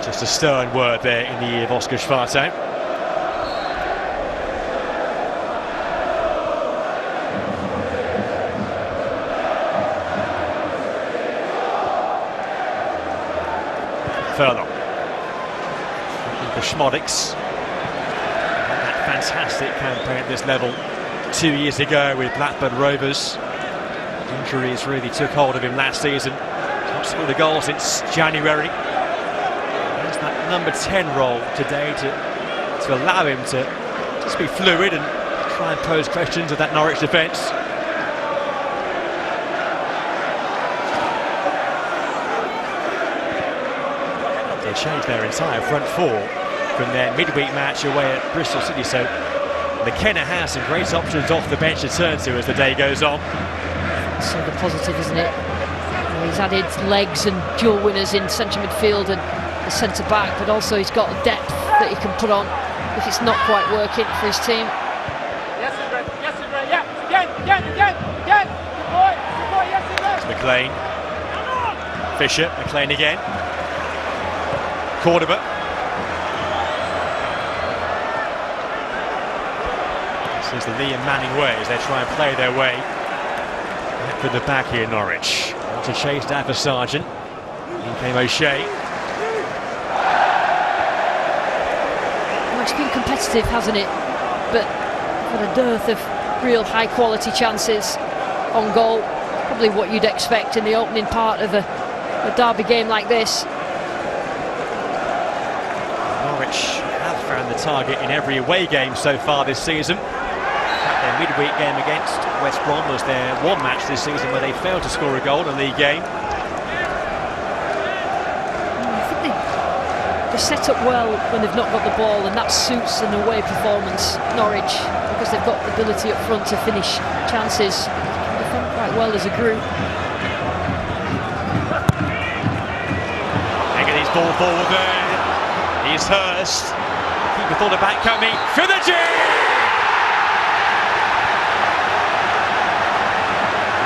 Just a stern word there in the ear of Oscar Schwartau. Furlong. For Schmodix. That fantastic campaign at this level 2 years ago with Blackburn Rovers. Injuries really took hold of him last season. Not scored a goal since January. There's that number 10 role today to allow him to just be fluid and try and pose questions of that Norwich defence. They changed their entire front four from their midweek match away at Bristol City, so McKenna has some great options off the bench to turn to as the day goes on. So the positive, isn't it? He's added legs and dual winners in central midfield and the centre back, but also he's got depth that he can put on if it's not quite working for his team. It's McLean. Fisher, McLean again. Cordoba. This is the Liam Manning way as they try and play their way in the back here, Norwich. To chase down for Sargent. In came O'Shea. Well, it's been competitive, hasn't it? But with a dearth of real high quality chances on goal. Probably what you'd expect in the opening part of a derby game like this. Norwich have found the target in every away game so far this season. Their midweek game against West Brom was their one match this season where they failed to score a goal in a league game. I think they set up well when they've not got the ball, and that suits an away performance, Norwich, because they've got the ability up front to finish chances. They defend quite well as a group. His ball forward there. Here's Hurst. Keeper thought about coming. Finnergy!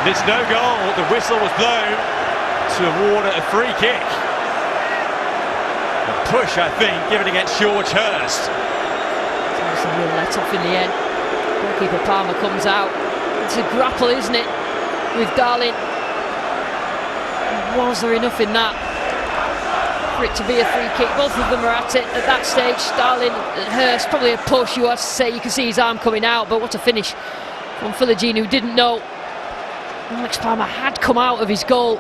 There's no goal. The whistle was blown to award a free kick. A push, I think, given against George Hurst. It's a real let-off in the end. Goalkeeper Palmer comes out. It's a grapple, isn't it, with Darling? Was there enough in that for it to be a free kick? Both of them are at it at that stage. Darling and Hurst, probably a push, you have to say. You can see his arm coming out, but what a finish from Philogene, who didn't know Alex Palmer had come out of his goal.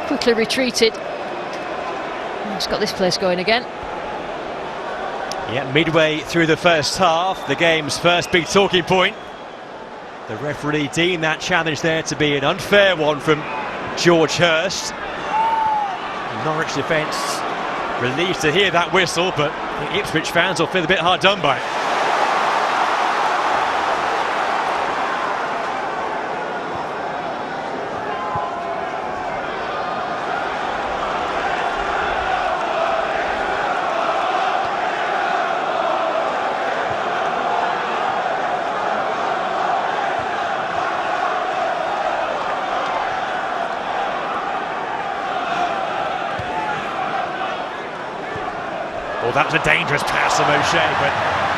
Quickly retreated. He's got this place going again. Yeah, midway through the first half, the game's first big talking point. The referee deemed that challenge there to be an unfair one from George Hurst. The Norwich defence relieved to hear that whistle, but the Ipswich fans will feel a bit hard done by it. Well, that was a dangerous pass from O'Shea, but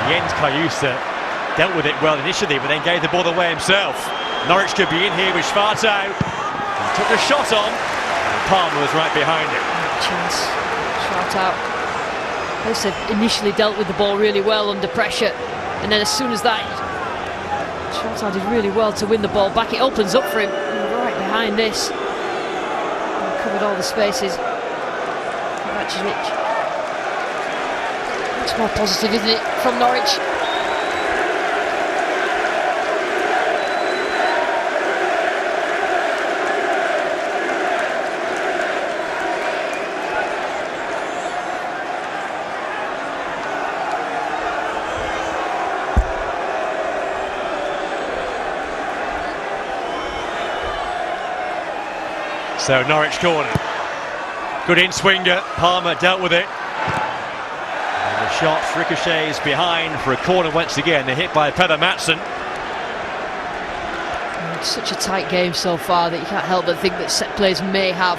Jens Kayusa dealt with it well initially, but then gave the ball away himself. Norwich could be in here with Schwartau. He took a shot on, and Palmer was right behind him. Chance, Schwartau. They said initially dealt with the ball really well under pressure, and then as soon as that, Schwartau did really well to win the ball back. It opens up for him right behind this. He covered all the spaces. Kovacevic. It's more positive, isn't it, from Norwich? So Norwich corner. Good in-swinger. Palmer dealt with it. The shot ricochets behind for a corner once again. They're hit by Peder Madsen. It's such a tight game so far that you can't help but think that set plays may have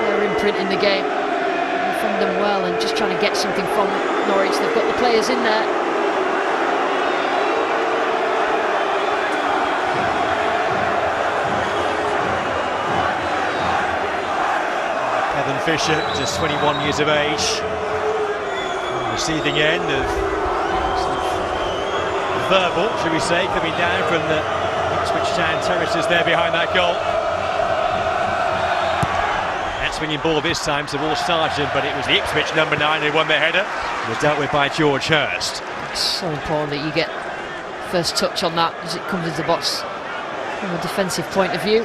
their imprint in the game. They defend them well and just trying to get something from Norwich. They've got the players in there. Kevin Fisher, just 21 years of age. Receiving end of verbal, should we say, coming down from the Ipswich Town terraces there behind that goal. That swinging ball this time towards Sargent, but it was the Ipswich number 9 who won the header. It was dealt with by George Hurst. It's so important that you get first touch on that as it comes into the box from a defensive point of view.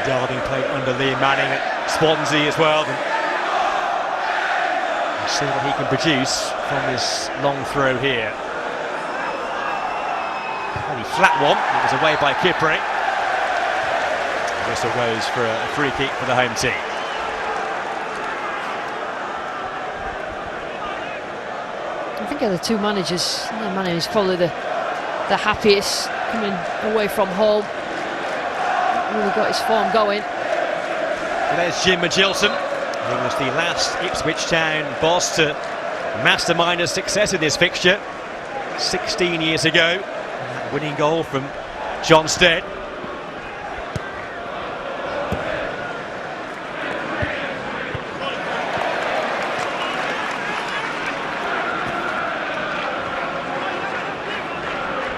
Darling played under Liam Manning at Swansea as well. We'll see what he can produce from this long throw here. Only flat one. It was away by Kipre. Whistle goes for a free kick for the home team. I think of the two managers, Manning is probably the happiest coming away from home. Really got his form going. And there's Jim Magilton. He was the last Ipswich Town boss to mastermind a success in this fixture 16 years ago. That winning goal from John Stead.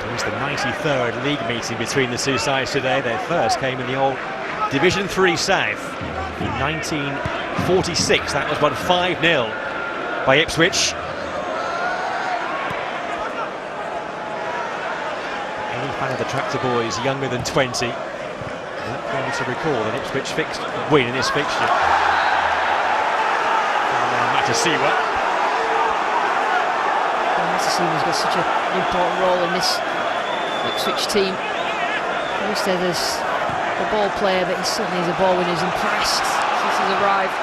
It was the 93rd league meeting between the two sides today. Their first came in the old Division 3 South in 1946. That was won 5-0 by Ipswich. Any fan of the Tractor Boys younger than 20 won't be able to recall an Ipswich win in this fixture. Matasiwa. Matasiwa's got such an important role in this Ipswich team. Obviously there's the ball player, but he certainly is a ball winner. He's impressed since he's arrived.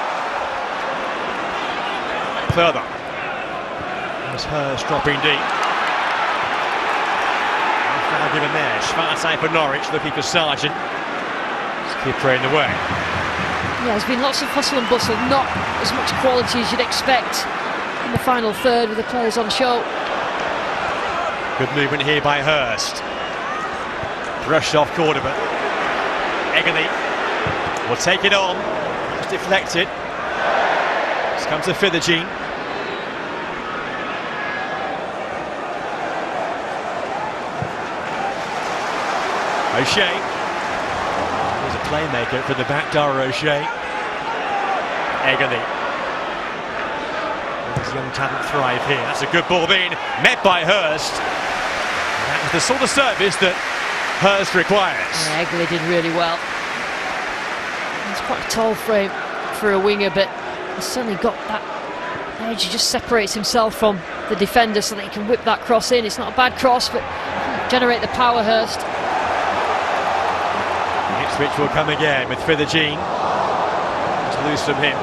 Further. There's Hurst dropping deep. Foul given there. Schwarze for Norwich, looking for Sargent. Skipper in the way. Yeah, there's been lots of hustle and bustle, not as much quality as you'd expect in the final third with the players on show. Good movement here by Hurst. Brushed off Cordoba. Eggerly will take it on. It's deflected. It's come to Fithergene. O'Shea. He's a playmaker for the back, Dara O'Shea. Eggerly. His young talent thrive here. That's a good ball in. Met by Hurst. That was the sort of service that Hurst requires. Yeah, Eggerly did really well. It's quite a tall frame for a winger, but he's certainly got that edge. He just separates himself from the defender so that he can whip that cross in. It's not a bad cross, but generate the power, Hurst. Ipswich will come again with Fithergene. It's loose from him.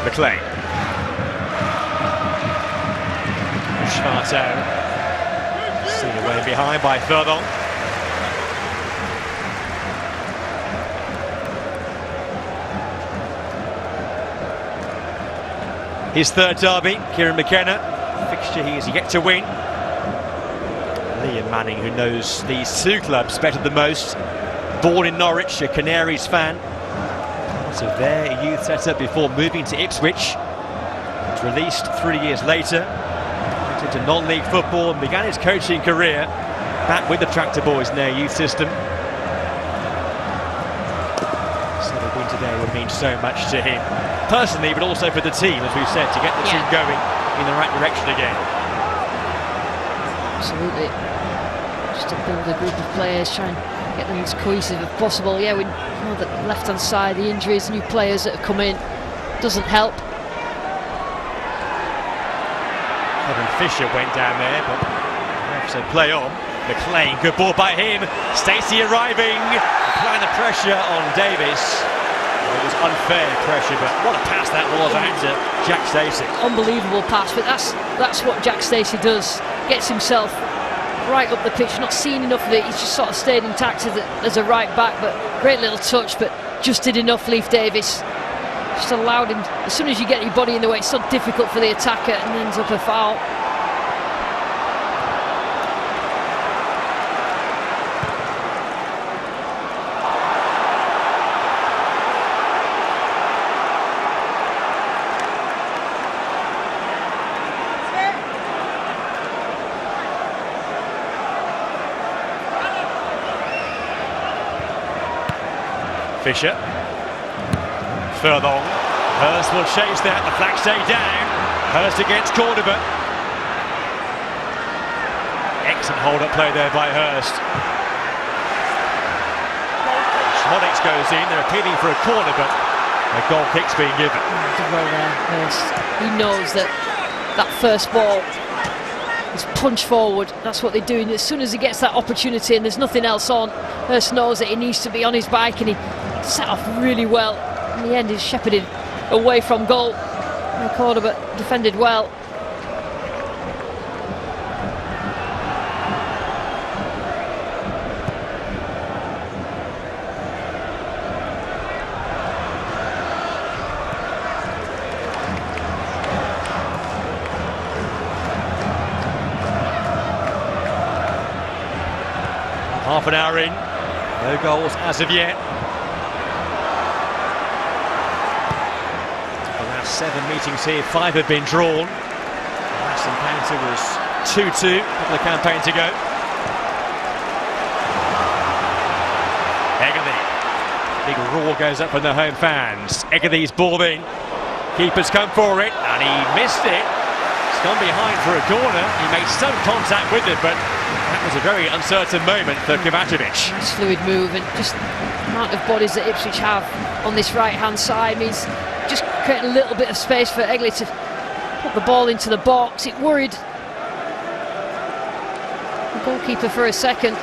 McLean. Schwarze. Seen away behind by Furlong. His third derby, Kieran McKenna. Fixture he is yet to win. Liam Manning, who knows these two clubs better than most. Born in Norwich, a Canaries fan. Part of their youth setup before moving to Ipswich. Was released 3 years later. Went into non-league football and began his coaching career back with the Tractor Boys in their youth system. So the win today would mean so much to him personally, but also for the team, as we've said, to get the team going in the right direction again. Absolutely. Just to build a group of players, try and get them as cohesive as possible. Yeah, we know that left-hand side, the injuries, new players that have come in, doesn't help. Kevin Fisher went down there, but ref said play on. McLean, good ball by him. Stacey arriving, applying the pressure on Davis. It was unfair pressure, but what a pass that was out to Jack Stacey. Unbelievable pass, but that's what Jack Stacey does. Gets himself right up the pitch, not seen enough of it. He's just sort of stayed intact as a right back, but great little touch, but just did enough. Leif Davis just allowed him. As soon as you get your body in the way, it's so difficult for the attacker, and ends up a foul. Fisher. Furlong. Hurst will chase that. The flag stay down. Hurst against Cordoba. Excellent hold-up play there by Hurst. Schmodix goes in. They're appealing for a corner, but a goal kick's being given. Did well there, Hurst. He knows that first ball is punch forward. That's what they're doing. As soon as he gets that opportunity and there's nothing else on, Hurst knows that he needs to be on his bike, and he set off really well. In the end, he's shepherded away from goal. Corner, but defended well. Half an hour in, no goals as of yet. The last 7 meetings here, 5 have been drawn. The last encounter was 2-2 a couple of campaigns ago. Egerly. Big roar goes up from the home fans. Egerly's ball in. Keeper's come for it, and he missed it. It's gone behind for a corner. He made some contact with it, but that was a very uncertain moment for Kovacevic. Nice fluid move, and just the amount of bodies that Ipswich have on this right-hand side means just create a little bit of space for Egerly to put the ball into the box. It worried the goalkeeper for a second.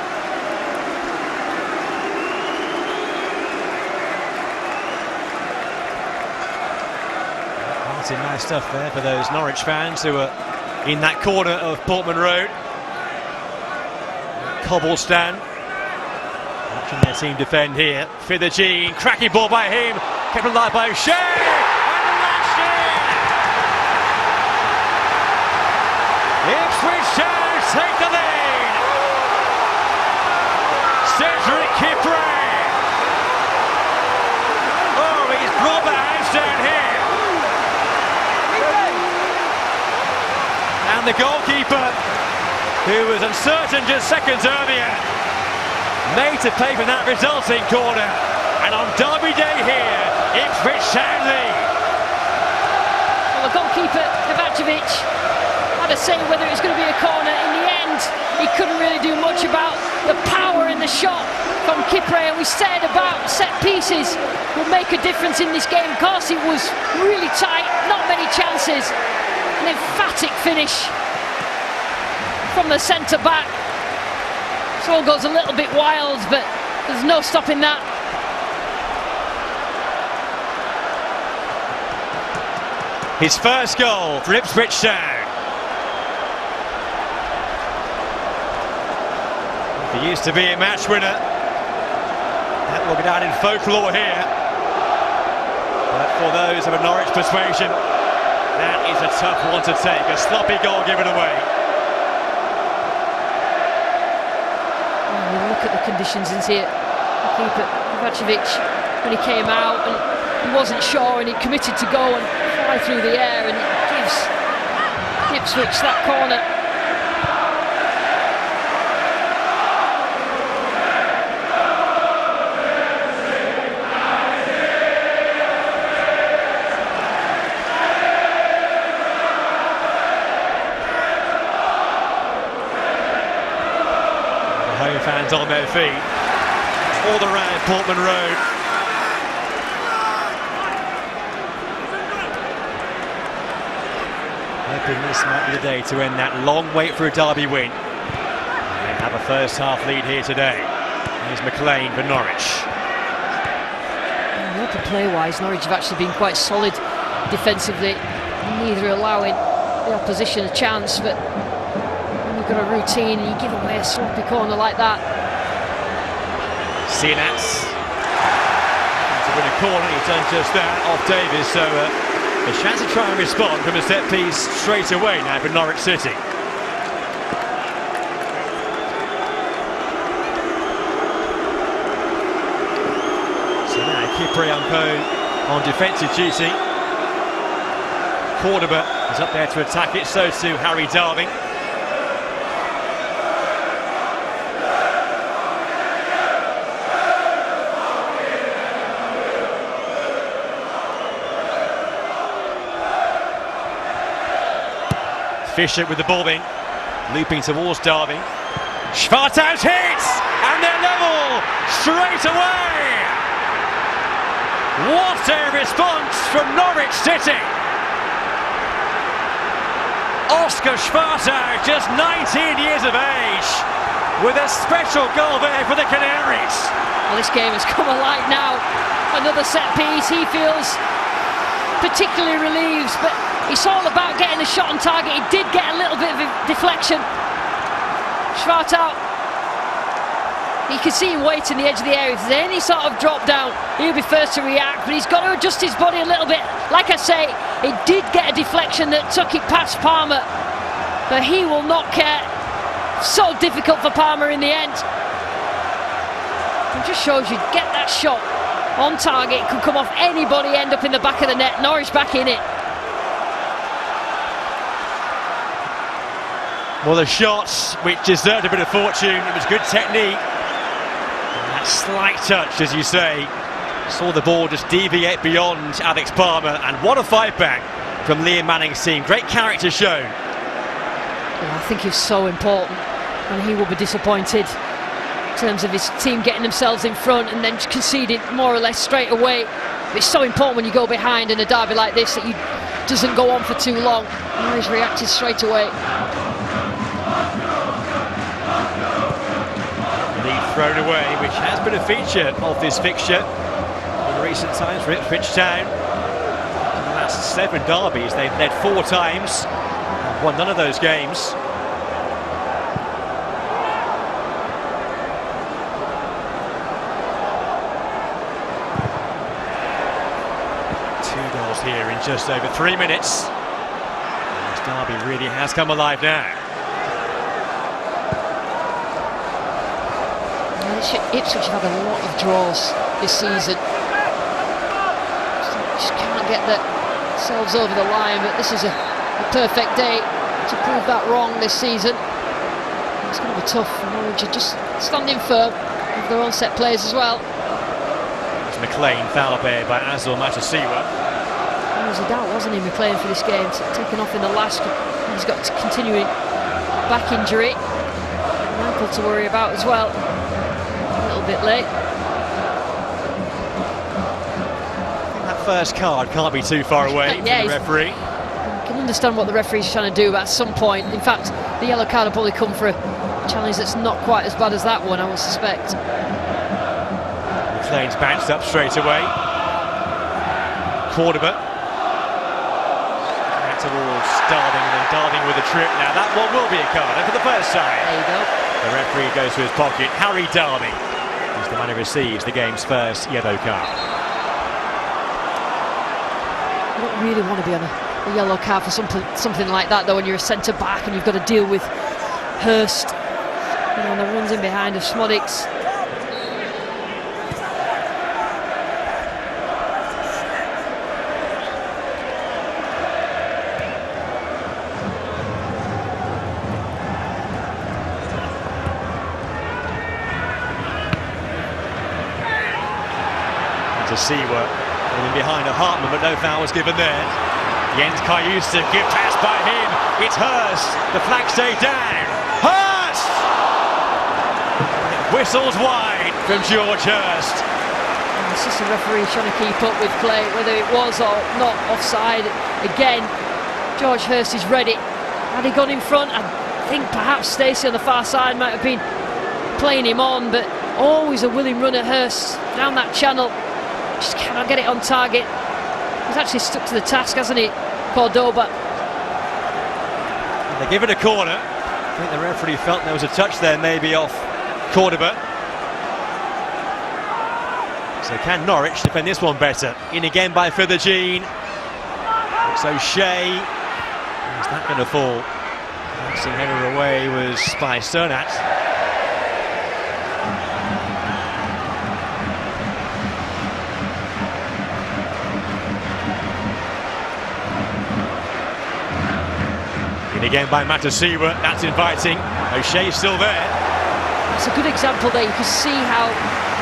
That's nice stuff there for those Norwich fans who are in that corner of Portman Road. Cobble stand. Watching their team defend here. Fithergene, cracking ball by him, kept alive by O'Shea, and lashed in! Ipswich Town take the lead! Cedric Kipre! Oh, he's brought the house down here! And the goalkeeper, who was uncertain just seconds earlier, made to pay for that resulting corner. And on Derby Day here, Ipswich Town lead. Well, the goalkeeper, Kovacevic, had a say whether it was going to be a corner. In the end, he couldn't really do much about the power in the shot from Kipre. And we said about set pieces will make a difference in this game. Of course, it was really tight, not many chances. An emphatic finish from the centre-back. This all goes a little bit wild, but there's no stopping that. His first goal for Ipswich Town. He used to be a match winner. That will go down in folklore here. But for those of a Norwich persuasion, that is a tough one to take. A sloppy goal given away. Look at the conditions in here. The keeper, Kovacevic, when he came out and he wasn't sure and he committed to go and fly through the air, and it gives Ipswich that corner. Home fans on their feet all around Portman Road. Hoping this might be the day to end that long wait for a derby win and have a first half lead here today. Here's McLean for Norwich. Open play-wise, Norwich have actually been quite solid defensively, neither allowing the opposition a chance, but got a routine and you give away a sloppy corner like that. Sinats to win a corner, he's done just that off Davis, so a chance to try and respond from a set piece straight away now for Norwich City. So now Kipre on defensive duty. Cordoba is up there to attack it, so too Harry Darling. Fisher with the ball in, looping towards Derby. Schwartau's hits, and they're level straight away. What a response from Norwich City. Oscar Schwartau, just 19 years of age, with a special goal there for the Canaries. Well, this game has come alive now. Another set piece. He feels particularly relieved, but It's all about getting the shot on target. He did get a little bit of a deflection. Schwartau, you can see him waiting the edge of the area. If there's any sort of drop down, he'll be first to react, but he's got to adjust his body a little bit. Like I say, it did get a deflection that took it past Palmer, but he will not care. So difficult for Palmer in the end. It just shows you, get that shot on target, could come off anybody, end up in the back of the net. Norwich back in it. Well, the shots, which deserved a bit of fortune, it was good technique. And that slight touch, as you say, saw the ball just deviate beyond Alex Palmer, and what a fight back from Liam Manning's team. Great character shown. Yeah, I think it's so important, and he will be disappointed in terms of his team getting themselves in front and then conceding more or less straight away. But it's so important when you go behind in a derby like this that you doesn't go on for too long. Now he's reacted straight away. Lead thrown away, which has been a feature of this fixture in recent times for Ipswich Town. In the last 7 derbies, they've led 4 times and won none of those games. Here in just over 3 minutes. This derby really has come alive now. Ipswich have had a lot of draws this season. Just can't get themselves over the line, but this is a perfect day to prove that wrong this season. It's going to be tough for Norwich, just standing firm with their own set plays as well. It's McLean, foul there by Azul Matasiwa. There was a doubt, wasn't he, McLean, for this game, taken off in the last. He's got continuing back injury, an ankle to worry about as well. A little bit late. I think that first card can't be too far away from the referee. You can understand what the referee's trying to do, but at some point, in fact, the yellow card will probably come for a challenge that's not quite as bad as that one, I would suspect. McLean's bounced up straight away. Cordoba towards Darling, and then Darling with a trip. Now that one will be a card, and for the first time. There you go. The referee goes to his pocket. Harry Darby is the man who receives the game's first yellow card. You don't really want to be on a yellow card for something like that, though, when you're a centre back and you've got to deal with Hurst, and the runs in behind of Smodics. Siwa in behind a Hartman, but no foul was given there. Jens Kajusek, give pass by him. It's Hurst. The flag stay down. Hurst! Whistles wide from George Hurst. And the assistant referee trying to keep up with play, whether it was or not offside. Again, George Hurst is ready. Had he gone in front, I think perhaps Stacey on the far side might have been playing him on, but always a willing run at Hurst down that channel. Just cannot get it on target. He's actually stuck to the task, hasn't he, Cordoba? They give it a corner. I think the referee felt there was a touch there, maybe off Cordoba. So can Norwich defend this one better? In again by Fithergene. It's O'Shea. Is that going to fall? Passing header away was by Cernat. And again by Matasiwa, that's inviting. O'Shea's still there. It's a good example there. You can see how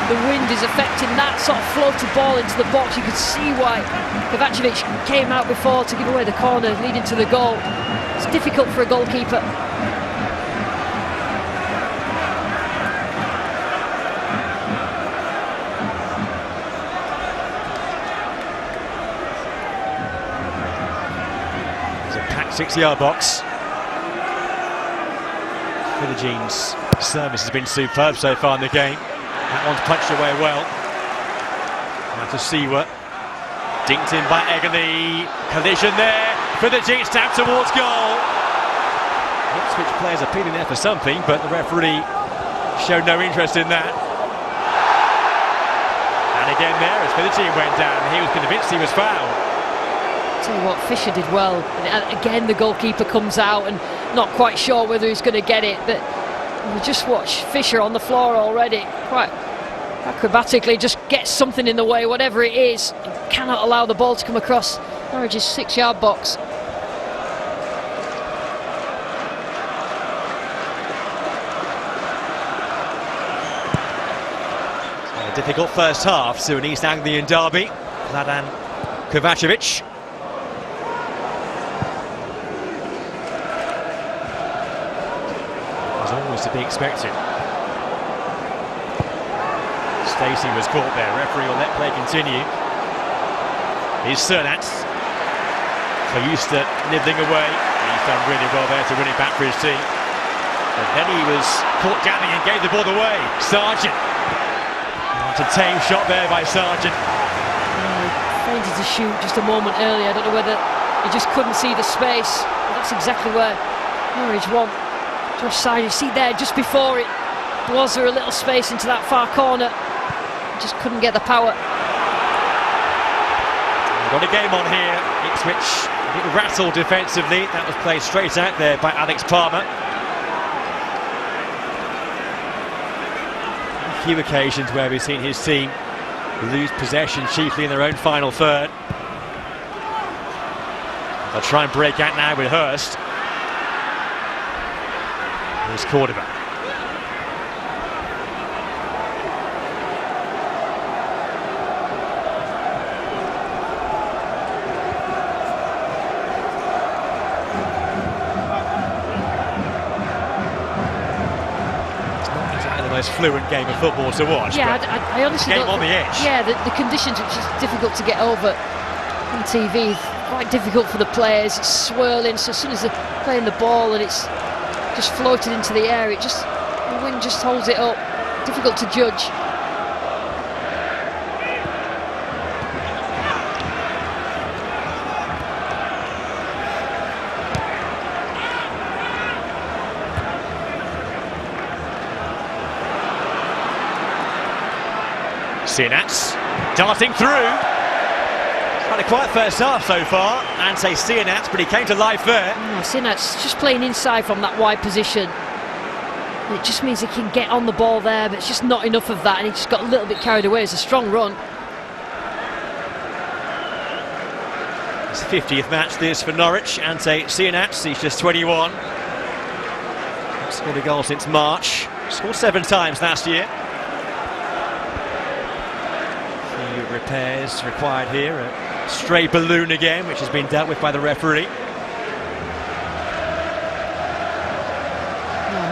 the wind is affecting that sort of floated ball into the box. You can see why Kovacevic came out before to give away the corner leading to the goal. It's difficult for a goalkeeper. It's a packed 6-yard box. Fithergene's service has been superb so far in the game. That one's punched away well. Matasiwa dinked in by Egony. Collision there. for the G stab towards goal. Ipswich players appealing there for something, but the referee showed no interest in that. And again there, as Fidgetine went down, he was convinced he was fouled. Tell you what, Fisher did well. And again, the goalkeeper comes out and not quite sure whether he's going to get it, but you just watch Fisher on the floor already, quite acrobatically, just gets something in the way, whatever it is, and cannot allow the ball to come across Norwich's 6-yard box. A difficult first half to an East Anglian derby. Vladan Kovacevic. Was always to be expected. Stacey was caught there. Referee will let play continue. Here's Cernat. Kayusta nibbling away. He's done really well there to win it back for his team. But then he was caught jamming and gave the ball away. Sargent. It's a tame shot there by Sargent. Fainted to shoot just a moment earlier. I don't know whether he just couldn't see the space. But that's exactly where Norwich want. Josh Side, you see there just before it. Was there a little space into that far corner? Just couldn't get the power. Got a game on here. Ipswich a bit rattled defensively. That was played straight out there by Alex Palmer. A few occasions where we've seen his team lose possession, chiefly in their own final third. They'll try and break out now with Hurst. Here's Cordoba. Most fluent game of football to watch. Yeah, I honestly game don't on the edge. Yeah, the conditions are just difficult to get over on TV. Quite difficult for the players. It's swirling, so as soon as they're playing the ball and it's just floated into the air, it just, the wind just holds it up. Difficult to judge. Cernat darting through. Had a quiet first half so far. Ante Cernat, but he came to life there. Cernat's just playing inside from that wide position. It just means he can get on the ball there, but it's just not enough of that, and he just got a little bit carried away. It's a strong run. His 50th match this for Norwich. Ante Cernat, he's just 21. Not scored a goal since March. Scored 7 times last year. Repairs required here. A stray balloon again, which has been dealt with by the referee.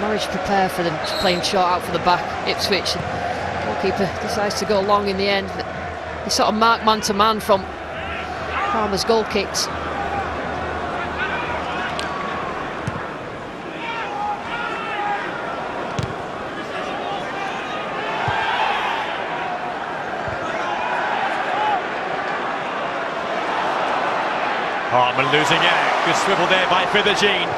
Norwich prepare for them playing short out for the back. Ipswich, goalkeeper decides to go long in the end. They sort of mark man to man from Palmer's goal kicks. Hartman losing out. Good swivel there by Fidgetine.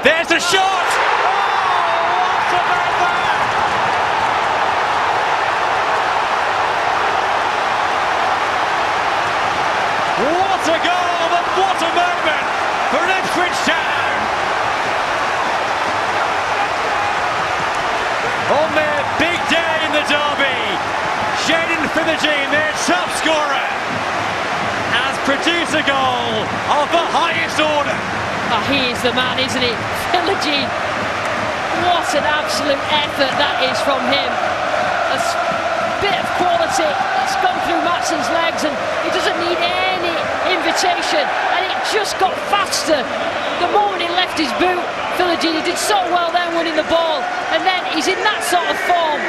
There's a shot! Oh, what about that? What a goal and what a moment for Ipswich Town! On their big day in the derby, Jaden Fidgetine, their top scorer, has produced a goal of the highest order. Oh, he is the man, isn't he? Fidgetine. What an absolute effort that is from him. A bit of quality. It's gone through Matson's legs and he doesn't need any invitation. And it just got faster. The moment he left his boot, Fidgetine, he did so well then winning the ball. And then he's in that sort of form.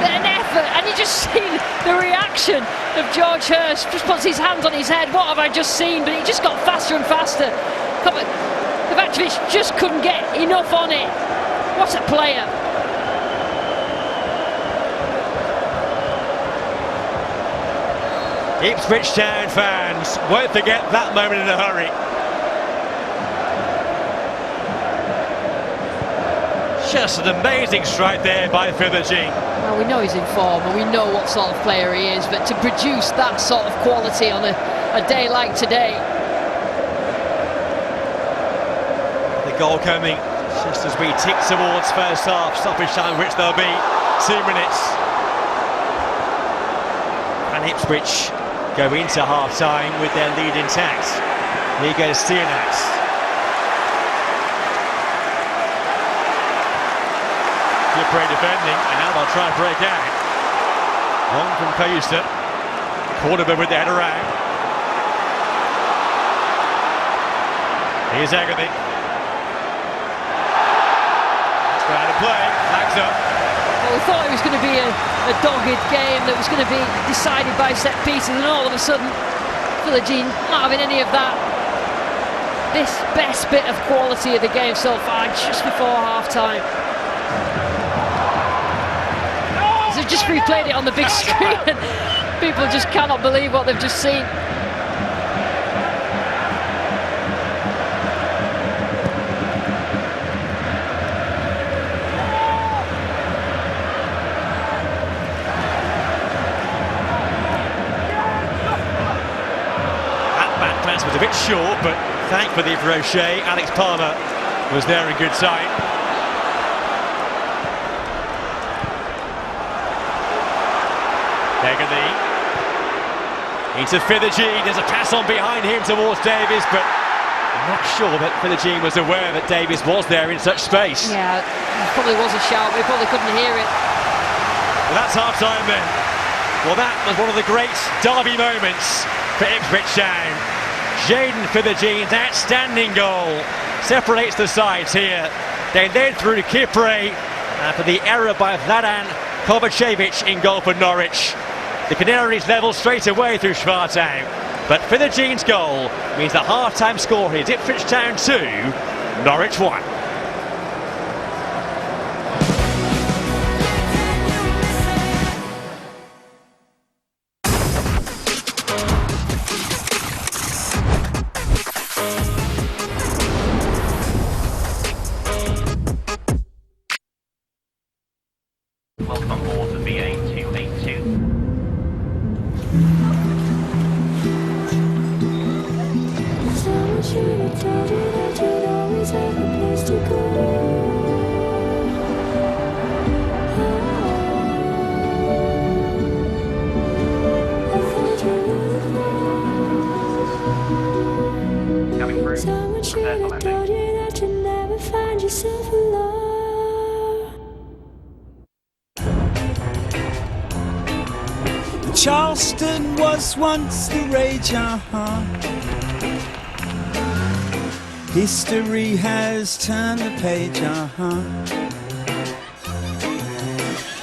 An effort, and you just seen the reaction of George Hurst. Just puts his hand on his head. What have I just seen? But he just got faster and faster. Kovacevic just couldn't get enough on it. What a player! Ipswich Town fans won't forget that moment in a hurry. Just an amazing strike there by Fithergee. Well, we know he's in form and we know what sort of player he is, but to produce that sort of quality on a day like today. The goal coming just as we tick towards first half stoppage time, which there'll be 2 minutes. And Ipswich go into half-time with their lead intact. Here goes Stiernax. Kipre defending, and now they'll try and break out. Long from Coaster. Cordoba with the head around. Here's Agathy. Out of play, flags up. Well, we thought it was going to be a dogged game that was going to be decided by set pieces, and all of a sudden, Fithergee not having any of that. This best bit of quality of the game so far, just before half-time. So just replayed it on the big screen, and people just cannot believe what they've just seen. Was a bit short, but thankfully for O'Shea, Alex Palmer was there in good time. Begany into Fithergee. There's a pass on behind him towards Davies, but I'm not sure that Fithergee was aware that Davies was there in such space. Yeah, it probably was a shout, but he probably couldn't hear it. Well, that's half-time then. Well, that was one of the great derby moments for Ipswich Town. Jaden Fithergee's outstanding goal separates the sides here. They then through to Kipre for the error by Vladan Kovacevic in goal for Norwich. The Canaries level straight away through Schwartau, but Fithergee's goal means the half-time score is Ipswich Town 2, Norwich 1. Welcome on board the VA282. Coming through. Prepare for landing. Charleston was once the rage, History has turned the page,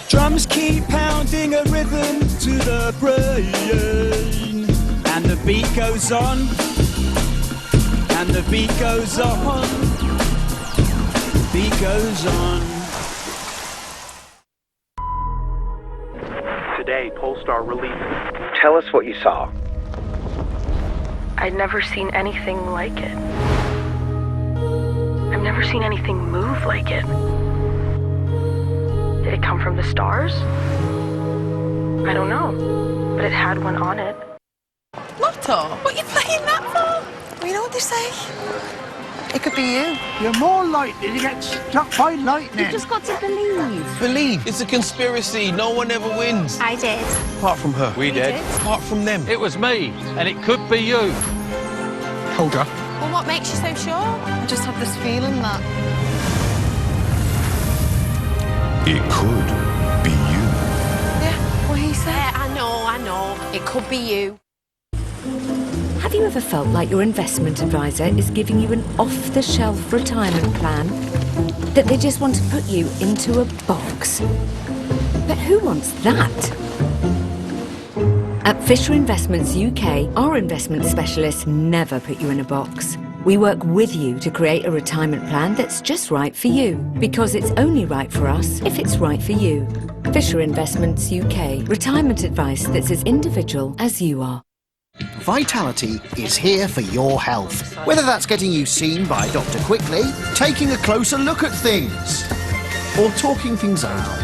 Drums keep pounding a rhythm to the brain, and the beat goes on, and the beat goes on, the beat goes on. Today, Polestar released. Tell us what you saw. I'd never seen anything like it. I've never seen anything move like it. Did it come from the stars? I don't know, but it had one on it. Lotto? What are you playing that for? Well, you know what they say? It could be you. You're more likely to get struck by lightning. You've just got to believe. Believe. It's a conspiracy. No one ever wins. I did. Apart from her. We did. Apart from them. It was me, and it could be you. Hold her. Well, what makes you so sure? I just have this feeling that... It could be you. Yeah, what he said. Yeah, I know. It could be you. Have you ever felt like your investment advisor is giving you an off-the-shelf retirement plan? That they just want to put you into a box? But who wants that? At Fisher Investments UK, our investment specialists never put you in a box. We work with you to create a retirement plan that's just right for you, because it's only right for us if it's right for you. Fisher Investments UK, retirement advice that's as individual as you are. Vitality is here for your health. Whether that's getting you seen by Dr. Quickly, taking a closer look at things, or talking things over.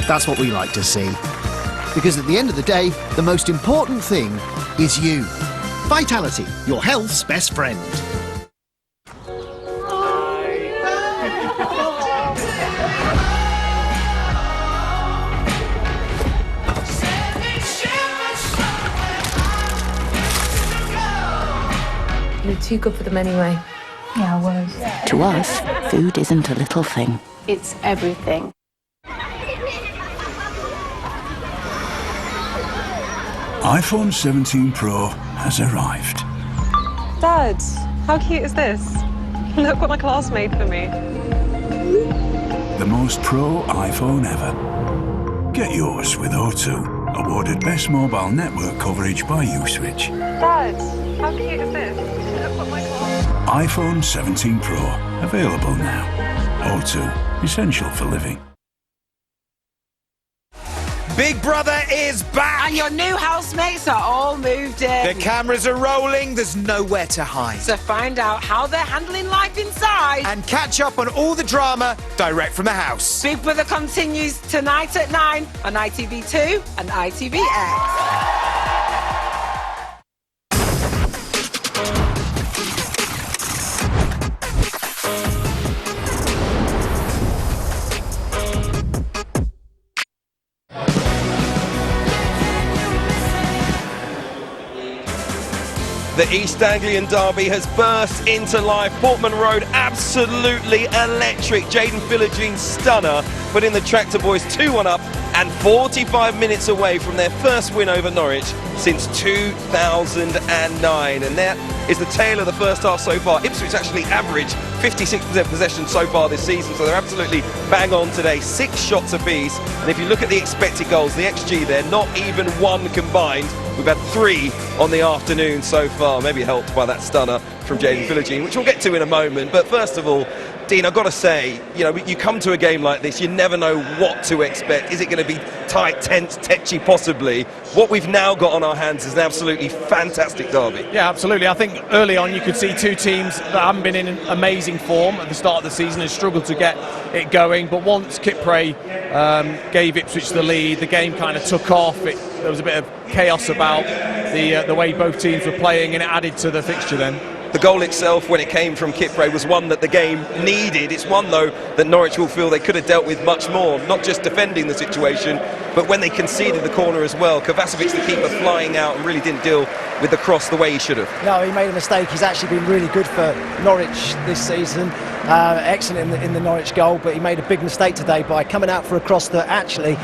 That's what we like to see. Because at the end of the day, the most important thing is you. Vitality, your health's best friend. You're too good for them anyway. Yeah, I was. To us, food isn't a little thing. It's everything. iPhone 17 Pro has arrived. Dad, how cute is this? Look what my class made for me. The most pro iPhone ever. Get yours with O2, awarded Best Mobile Network Coverage by Ipswich. Dad, how cute is this? Look what my class... iPhone 17 Pro, available now. O2, essential for living. Big Brother is back! And your new housemates are all moved in. The cameras are rolling, there's nowhere to hide. So find out how they're handling life inside. And catch up on all the drama direct from the house. Big Brother continues tonight at 9 on ITV2 and ITVX. The East Anglian derby has burst into life. Portman Road absolutely electric. Jaden Philogene stunner, putting the Tractor Boys 2-1 up and 45 minutes away from their first win over Norwich since 2009. And that is the tale of the first half so far. Ipswich actually averaged 56% possession so far this season, so they're absolutely bang on today. 6 shots apiece, and if you look at the expected goals, the XG there, not even one combined. We've had 3 on the afternoon so far, maybe helped by that stunner from Jaden Philogene, which we'll get to in a moment. But first of all, Dean, I've got to say, you know, you come to a game like this, you never know what to expect. Is it going to be tight, tense, tetchy, possibly? What we've now got on our hands is an absolutely fantastic derby. Yeah, absolutely. I think early on you could see two teams that haven't been in amazing form at the start of the season and struggled to get it going. But once Kipre gave Ipswich the lead, the game kind of took off. There was a bit of chaos about the way both teams were playing, and it added to the fixture then. The goal itself, when it came from Kipre, was one that the game needed. It's one, though, that Norwich will feel they could have dealt with much more, not just defending the situation, but when they conceded the corner as well. Kovacevic, the keeper, flying out and really didn't deal with the cross the way he should have. No, he made a mistake. He's actually been really good for Norwich this season. Excellent in the Norwich goal, but he made a big mistake today by coming out for a cross that actually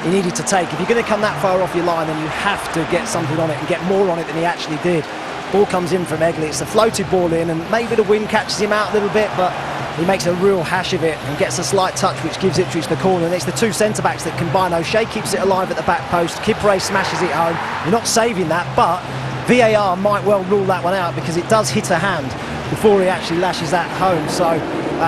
he needed to take. If you're going to come that far off your line, then you have to get something on it and get more on it than he actually did. Ball comes in from Egley, it's a floated ball in, and maybe the wind catches him out a little bit, but he makes a real hash of it and gets a slight touch which gives Ipswich the corner. And it's the two centre-backs that combine. O'Shea keeps it alive at the back post, Kipre smashes it home. You're not saving that, but VAR might well rule that one out because it does hit a hand before he actually lashes that home. So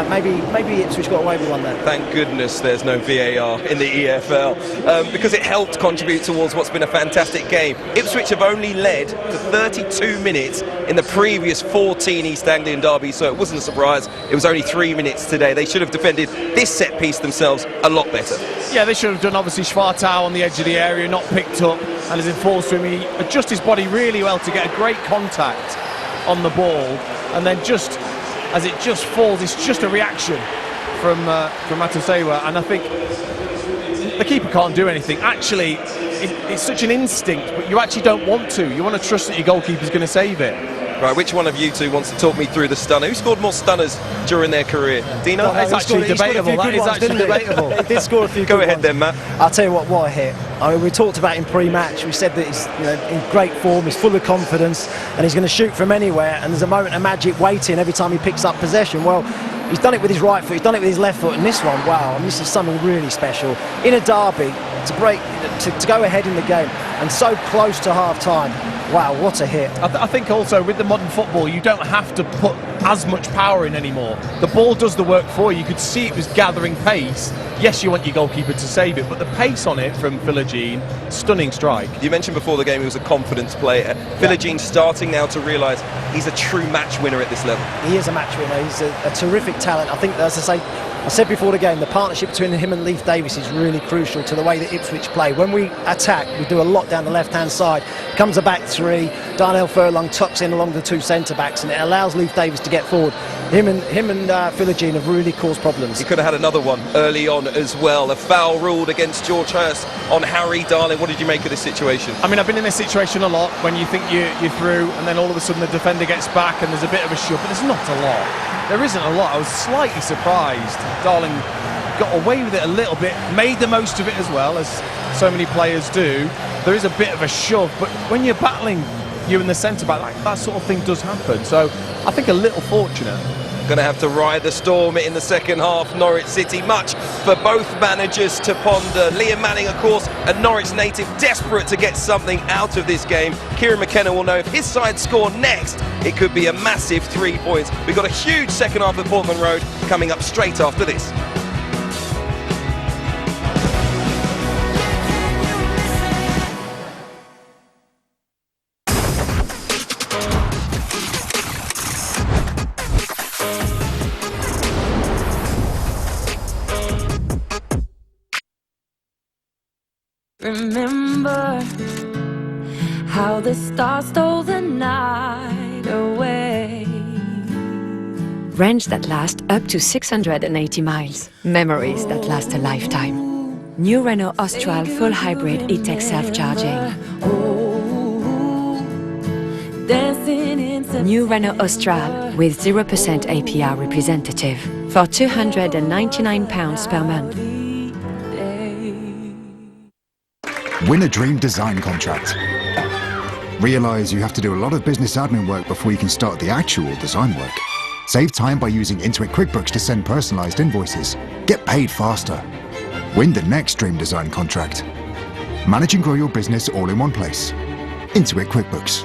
maybe Ipswich got away with one there. Thank goodness there's no VAR in the EFL because it helped contribute towards what's been a fantastic game. Ipswich have only led for 32 minutes in the previous 14 East Anglian derbies, so it wasn't a surprise. It was only 3 minutes today. They should have defended this set piece themselves a lot better. Yeah, they should have done, obviously, Schwartau on the edge of the area, not picked up, and as it falls to him, he adjusts his body really well to get a great contact on the ball, and then just as it just falls, it's just a reaction from Matasewa, and I think the keeper can't do anything. Actually, it's such an instinct, but you actually don't want to. You want to trust that your goalkeeper's going to save it. Right, which one of you two wants to talk me through the stunner? Who scored more stunners during their career? Dino? No, it's actually debatable. That is actually debatable. He did score a few Go good ahead ones. then, Matt. I'll tell you what a hit. I mean, we talked about him pre-match. We said that he's in great form, he's full of confidence, and he's going to shoot from anywhere, and there's a moment of magic waiting every time he picks up possession. Well, he's done it with his right foot, he's done it with his left foot, and this one, wow, and this is something really special. In a derby, to go ahead in the game, and so close to half-time. Wow, what a hit. I think also with the modern football, you don't have to put as much power in anymore. The ball does the work for you. You could see it was gathering pace. Yes, you want your goalkeeper to save it, but the pace on it from Philogene, stunning strike. You mentioned before the game he was a confidence player. Philogene starting now to realise he's a true match winner at this level. He is a match winner. He's a terrific talent. I think, as I say, I said before the game, the partnership between him and Leif Davis is really crucial to the way that Ipswich play. When we attack, we do a lot down the left-hand side. Comes a back three, Darnell Furlong tucks in along the two centre-backs, and it allows Leif Davis to get forward. Him and Philogene have really caused problems. He could have had another one early on as well. A foul ruled against George Hurst on Harry Darling. What did you make of this situation? I mean, I've been in this situation a lot when you think you're through and then all of a sudden the defender gets back and there's a bit of a shove, but there's not a lot. There isn't a lot. I was slightly surprised. Darling got away with it a little bit, made the most of it as well, as so many players do. There is a bit of a shove, but when you're battling you and the centre-back, that sort of thing does happen. So I think a little fortunate. Going to have to ride the storm in the second half. Norwich City, much for both managers to ponder. Liam Manning, of course, a Norwich native, desperate to get something out of this game. Kieran McKenna will know if his side score next, it could be a massive 3 points. We've got a huge second half at Portman Road coming up straight after this. Remember how the stars stole the night away. Range that lasts up to 680 miles. Memories that last a lifetime. New Renault Austral full hybrid E-Tech self-charging. New Renault Austral with 0% APR representative for £299 per month. Win a dream design contract. Realise you have to do a lot of business admin work before you can start the actual design work. Save time by using Intuit QuickBooks to send personalised invoices. Get paid faster. Win the next dream design contract. Manage and grow your business all in one place. Intuit QuickBooks.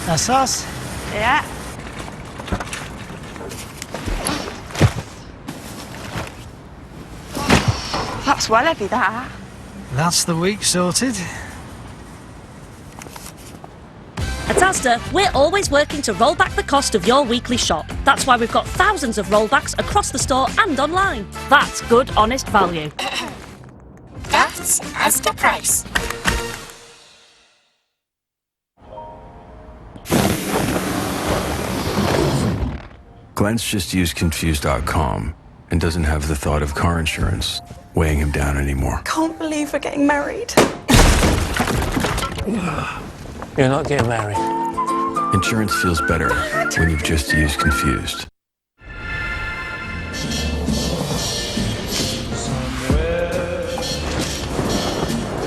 That's us. Yeah. That's well heavy, that. That's the week sorted. At Asda, we're always working to roll back the cost of your weekly shop. That's why we've got thousands of rollbacks across the store and online. That's good, honest value. That's Asda price. Glenn's just used Confused.com and doesn't have the thought of car insurance weighing him down anymore. Can't believe we're getting married. You're not getting married. Insurance feels better when you've just used Confused.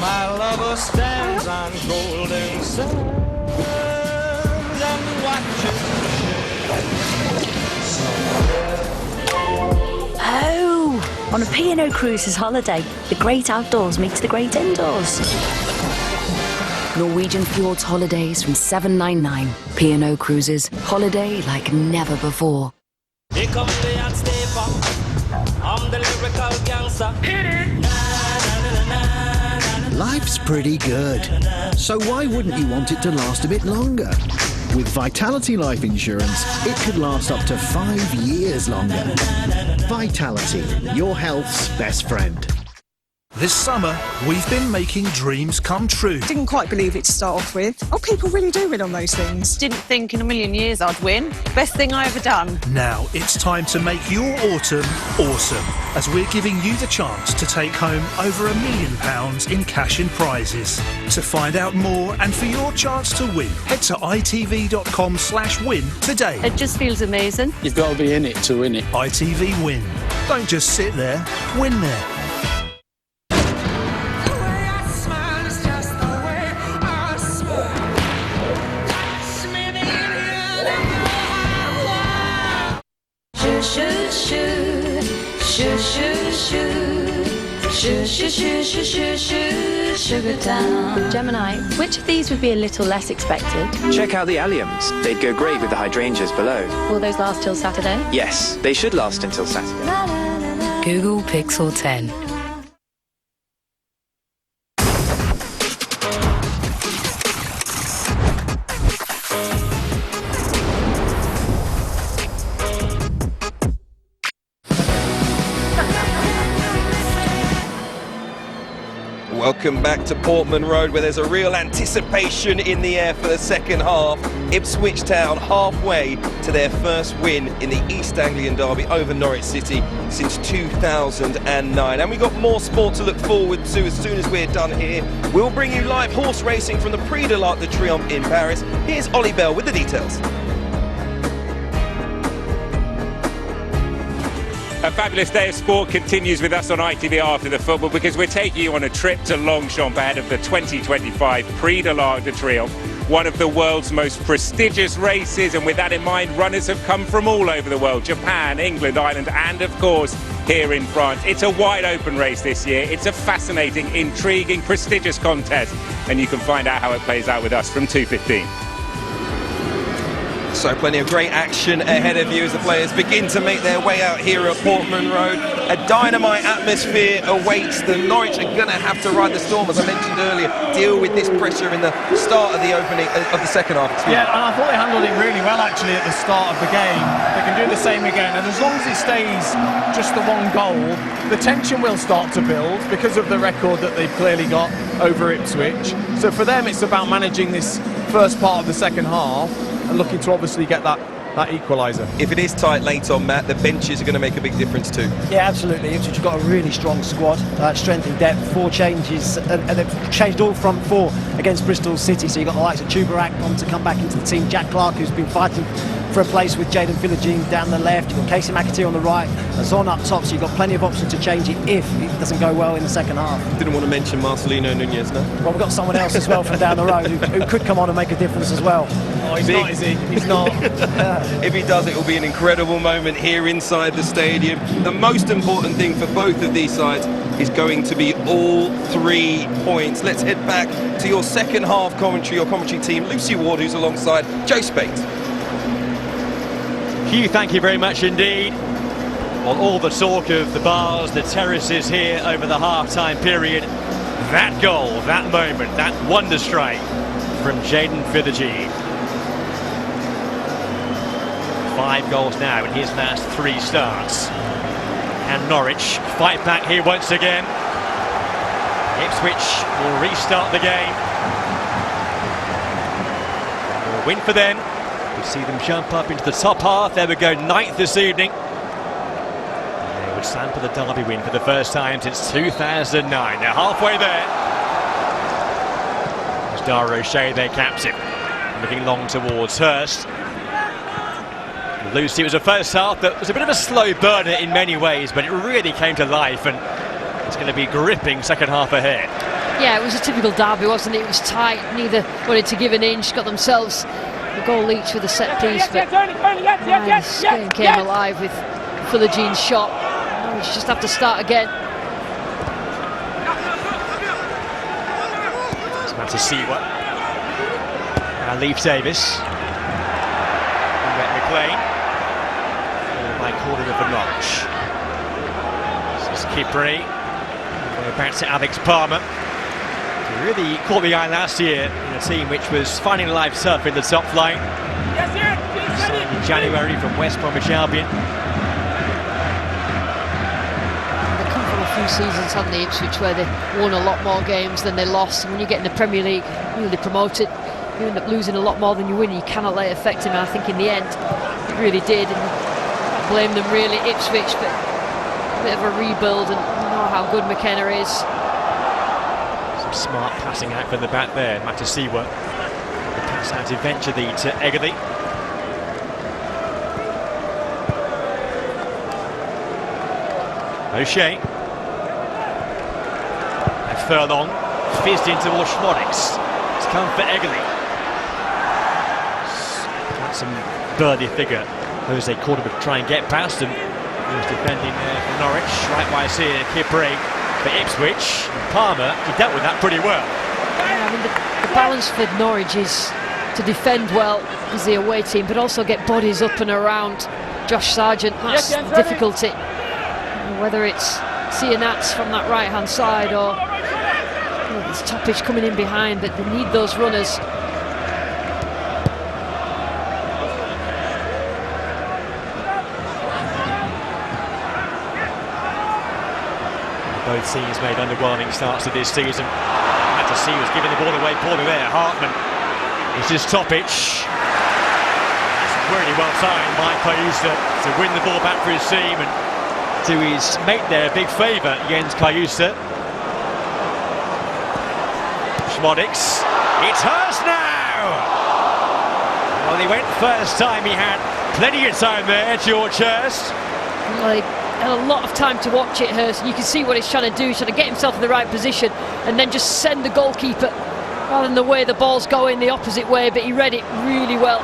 My lover stands on golden sands and watches. Oh, on a P&O Cruises holiday, the great outdoors meets the great indoors. Norwegian Fjords holidays from $799. P&O Cruises, holiday like never before. Here comes the hot stepper. I'm the lyrical gangster. Hit it. Life's pretty good, so why wouldn't you want it to last a bit longer? With Vitality Life Insurance, it could last up to 5 years longer. Vitality, your health's best friend. This summer, we've been making dreams come true. Didn't quite believe it to start off with. Oh, people really do win on those things. Didn't think in a million years I'd win. Best thing I ever done. Now it's time to make your autumn awesome, as we're giving you the chance to take home over £1 million in cash and prizes. To find out more and for your chance to win, head to itv.com/win today. It just feels amazing. You've got to be in it to win it. ITV Win. Don't just sit there, win there. Sugar Town. Gemini, which of these would be a little less expected? Check out the alliums. They'd go great with the hydrangeas below. Will those last till Saturday? Yes, they should last until Saturday. Google Pixel 10. Welcome back to Portman Road, where there's a real anticipation in the air for the second half. Ipswich Town halfway to their first win in the East Anglian Derby over Norwich City since 2009. And we've got more sport to look forward to as soon as we're done here. We'll bring you live horse racing from the Prix de l'Arc de Triomphe in Paris. Here's Ollie Bell with the details. A fabulous day of sport continues with us on ITV after the football, because we're taking you on a trip to Longchamp ahead of the 2025 Prix de l'Arc de Triomphe, one of the world's most prestigious races. And with that in mind, runners have come from all over the world: Japan, England, Ireland, and of course here in France. It's a wide open race this year. It's a fascinating, intriguing, prestigious contest, and you can find out how it plays out with us from 2:15. So plenty of great action ahead of you as the players begin to make their way out here at Portman Road. A dynamite atmosphere awaits them. Norwich are going to have to ride the storm, as I mentioned earlier, deal with this pressure in the start of the opening of the second half. Yeah, and I thought they handled it really well actually at the start of the game. They can do the same again, and as long as it stays just the one goal, the tension will start to build because of the record that they've clearly got over Ipswich. So for them, it's about managing this first part of the second half and looking to obviously get that equaliser. If it is tight late on, Matt, the benches are going to make a big difference too. Yeah, absolutely. Ipswich have got a really strong squad, strength in depth, 4 changes, and they've changed all front 4 against Bristol City. So you've got the likes of Tubarak on to come back into the team, Jack Clark, who's been fighting for a place with Jaden Philogene down the left. You've got Casey McAteer on the right, Zon up top, so you've got plenty of options to change it if it doesn't go well in the second half. Didn't want to mention Marcelino Nunez, no? Well, we've got someone else as well from down the road who could come on and make a difference as well. Oh, he's not, is he? He's not. If he does, it will be an incredible moment here inside the stadium. The most important thing for both of these sides is going to be all 3 points. Let's head back to your second half commentary, your commentary team, Lucy Ward, who's alongside Joe Spate. Hugh, thank you very much indeed. Well, all the talk of the bars, the terraces here over the half-time period, that goal, that moment, that wonder strike from Jaden Philogene. 5 goals now in his last 3 starts. And Norwich fight back here once again. Ipswich will restart the game. A win for them. We see them jump up into the top half. There we go, 9th this evening. And they would sample the derby win for the first time since 2009. They're halfway there. There's Dara O'Shea, their captain, looking long towards Hurst. Lucy, it was a first half that was a bit of a slow burner in many ways, but it really came to life, and it's going to be gripping second half ahead. Yeah, it was a typical derby, wasn't it? It was tight, neither wanted to give an inch, got themselves a goal each with a set piece, but this game came alive with Philogene's shot. We just have to start again. It's Matty Seawer. And Leif Davis. And Rhett McLean. By quarter of a notch. This is Kipri. We're back to Alex Palmer. He really caught the eye last year in a team which was finding life tough in the top flight. Signed in January from West Bromwich Albion. They come from a few seasons, haven't they, Ipswich, where they won a lot more games than they lost. And when you get in the Premier League, newly promoted, you end up losing a lot more than you win. You cannot let it affect him, and I think in the end it really did. And I blame them really, Ipswich, but a bit of a rebuild, and you know how good McKenna is. Some smart passing out from the back there. Matasiwa. The pass out eventually to Eggerly. O'Shea. And Furlong fizzed in towards Schmorix. It's come for Eggerly. Some birdie figure. Jose Cordoba to try and get past him. He was defending there for Norwich. Right wise here, Kipre for Ipswich. And Palmer, he dealt with that pretty well. Yeah, I mean, the balance for Norwich is to defend well as the away team, but also get bodies up and around Josh Sargent. That's the difficulty. Whether it's Cianats from that right-hand side or it's Topic coming in behind, but they need those runners. Both teams made underwhelming starts to this season. Had to see was giving the ball away poorly there. Hartman. This is Topic. That's really well timed by Kayusa to win the ball back for his team and do his mate there a big favour, Jens Kayusa. Schmodix. It's Hurst now! Well, he went first time, he had plenty of time there, George Hurst. Well, he had a lot of time to watch it, Hurst, and you can see what he's trying to do. He's trying to get himself in the right position and then just send the goalkeeper rather than the way the ball's going the opposite way, but he read it really well.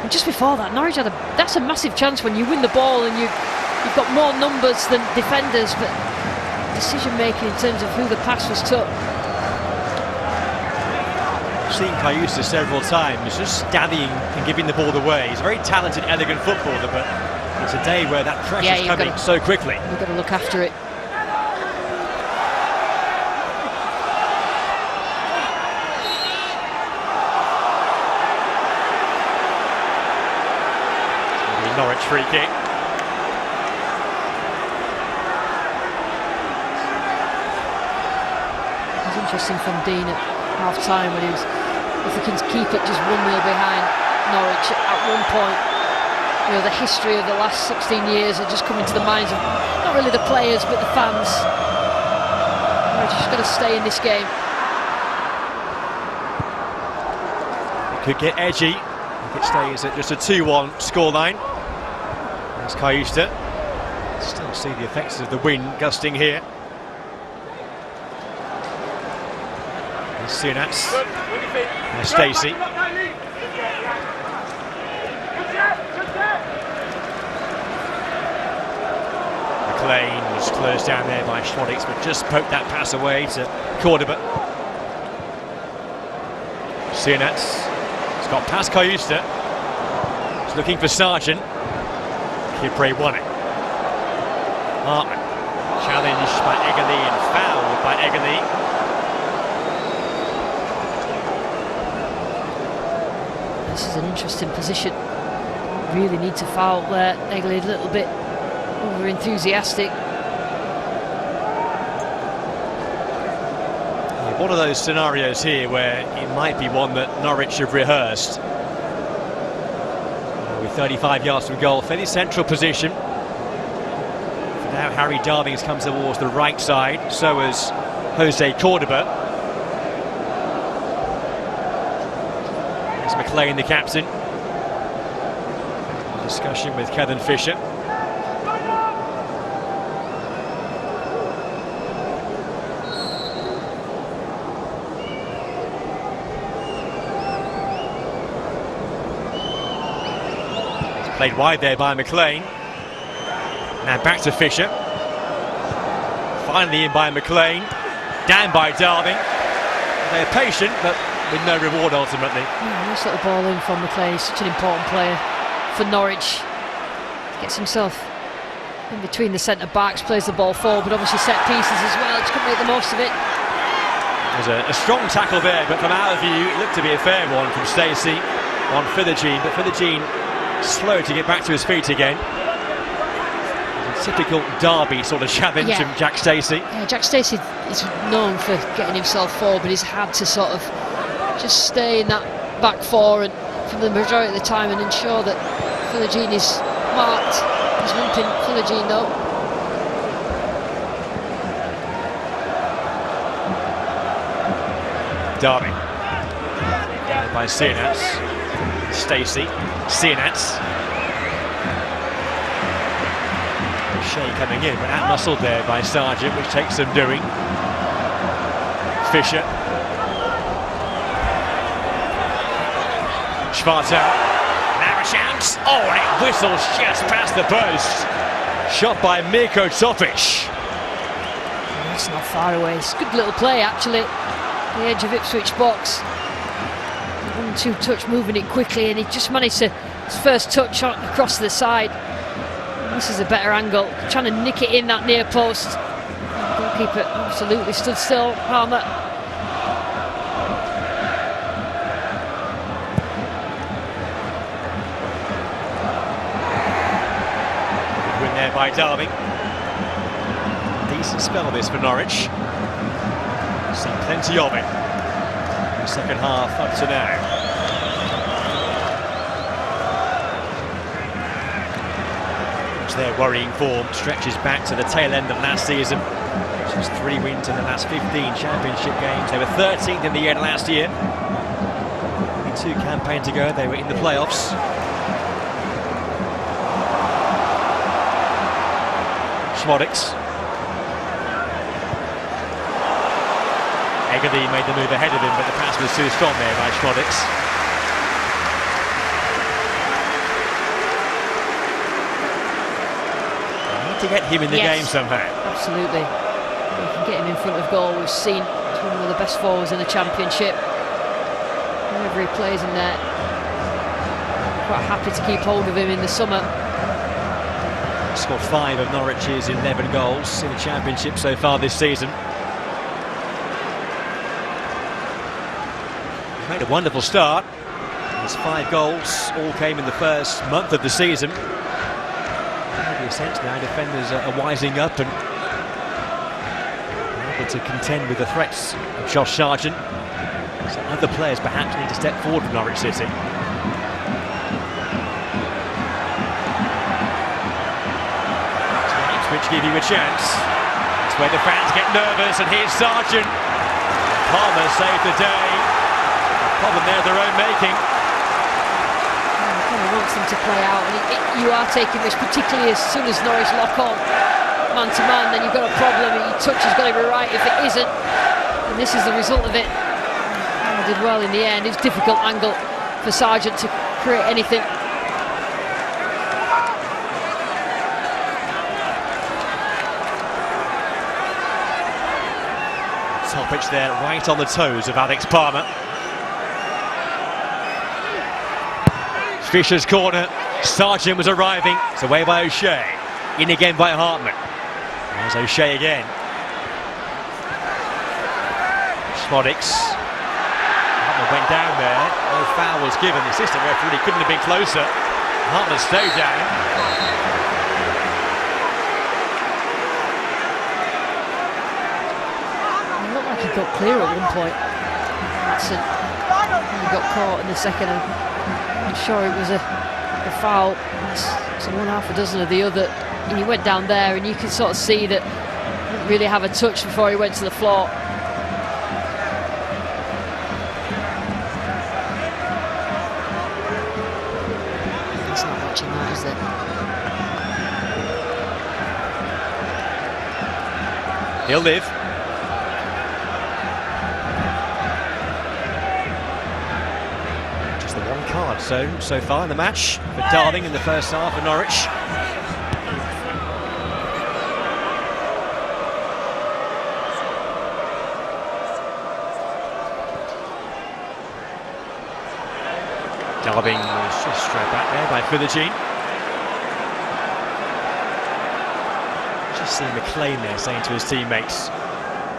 And just before that, Norwich had that's a massive chance when you win the ball and you've got more numbers than defenders, but decision making in terms of who the pass was to. I've seen Kayusa several times just standing and giving the ball away. He's a very talented, elegant footballer, but it's a day where that pressure's coming so quickly. You've got to look after it. Norwich free kick. It was interesting from Dean at half-time when he was, if he can keep it just 1-0 behind Norwich at one point. You know, the history of the last 16 years are just coming to the minds of not really the players but the fans. Norwich just got to stay in this game. It could get edgy if it stays at just a 2-1 scoreline. There's Kayusa. Still see the effects of the wind gusting here. There's Sunats. There's Stacey. McLean was closed down there by Schmodix, but just poked that pass away to Cordoba. Sunats. He's got past Kayusa. He's looking for Sargent. Kipre won it. Hartman challenged by Eggerly and fouled by Eggerly. This is an interesting position. Really need to foul there. Eggerly a little bit over enthusiastic. Yeah, one of those scenarios here where it might be one that Norwich have rehearsed. With 35 yards from goal, fairly central position. For now, Harry Darvings comes towards the right side, so has Jose Cordoba. There's McLean, the captain. Discussion with Kevin Fisher. Played wide there by McLean. Now back to Fisher. Finally in by McLean. Down by Darving. They're patient, but with no reward ultimately. Yeah, nice little ball in from McLean. He's such an important player for Norwich. Gets himself in between the centre backs, plays the ball forward, but obviously set pieces as well. Just couldn't make the most of it. There's a strong tackle there, but from our view, it looked to be a fair one from Stacey on Philogene, but Philogene slow to get back to his feet again. It's a typical Derby sort of challenge from Jack Stacey. Yeah, Jack Stacey is known for getting himself forward, but he's had to sort of just stay in that back four and for the majority of the time and ensure that Philogene is marked. He's limping Philogene though. Derby. Down by Sunats. Stacey. Sunats. Shea coming in, but out-muscled there by Sargent, which takes some doing. Fisher. Schwarzer. Now a chance. Oh, and it whistles just past the post. Shot by Mirko Topic. It's not far away. It's a good little play actually. The edge of Ipswich box. 1-2 touch, moving it quickly, and he just managed to his first touch across the side. This is a better angle, trying to nick it in that near post. The goalkeeper absolutely stood still. Palmer. Win there by Darby. Easy spell this for Norwich. Seen plenty of it in the second half up to now. Their worrying form stretches back to the tail end of last season. Just 3 wins in the last 15 championship games. They were 13th in the end last year. Only 2 campaigns ago, they were in the playoffs. Schmodix. Egerly made the move ahead of him, but the pass was too strong there by Schmodix. To get him in the game somehow. Absolutely. We can get him in front of goal. We've seen he's one of the best forwards in the championship. Whenever he plays in there, quite happy to keep hold of him in the summer. Scored 5 of Norwich's 11 goals in the championship so far this season. He made a wonderful start. His 5 goals all came in the first month of the season. The sense now defenders are wising up and able to contend with the threats of Josh Sargent. So other players perhaps need to step forward for Norwich City. Ipswich give you a chance. That's where the fans get nervous, and here's Sargent. Palmer saved the day. Problem there of their own making. Wants them to play out, and you are taking this, particularly as soon as Norwich lock on man to man, then you've got a problem. Your touch has got to be right. If it isn't, and this is the result of it. Palmer did well in the end. It's a difficult angle for Sargent to create anything. Topic there, right on the toes of Alex Palmer. Fisher's corner. Sargent was arriving. It's away by O'Shea. In again by Hartman. There's O'Shea again. Schmodix. Hartman went down there. No foul was given. The assistant referee couldn't have been closer. Hartman stayed down. It looked like he got clear at one point. Matson. He got caught in the second. I'm sure it was a foul. It's one half a dozen of the other. And he went down there, and you can sort of see that he didn't really have a touch before he went to the floor. There's not much in that, is there? He'll live. Card so far in the match for Darling in the first half of Norwich. Darling was just straight back there by Fithergene. Just seeing McLean there saying to his teammates,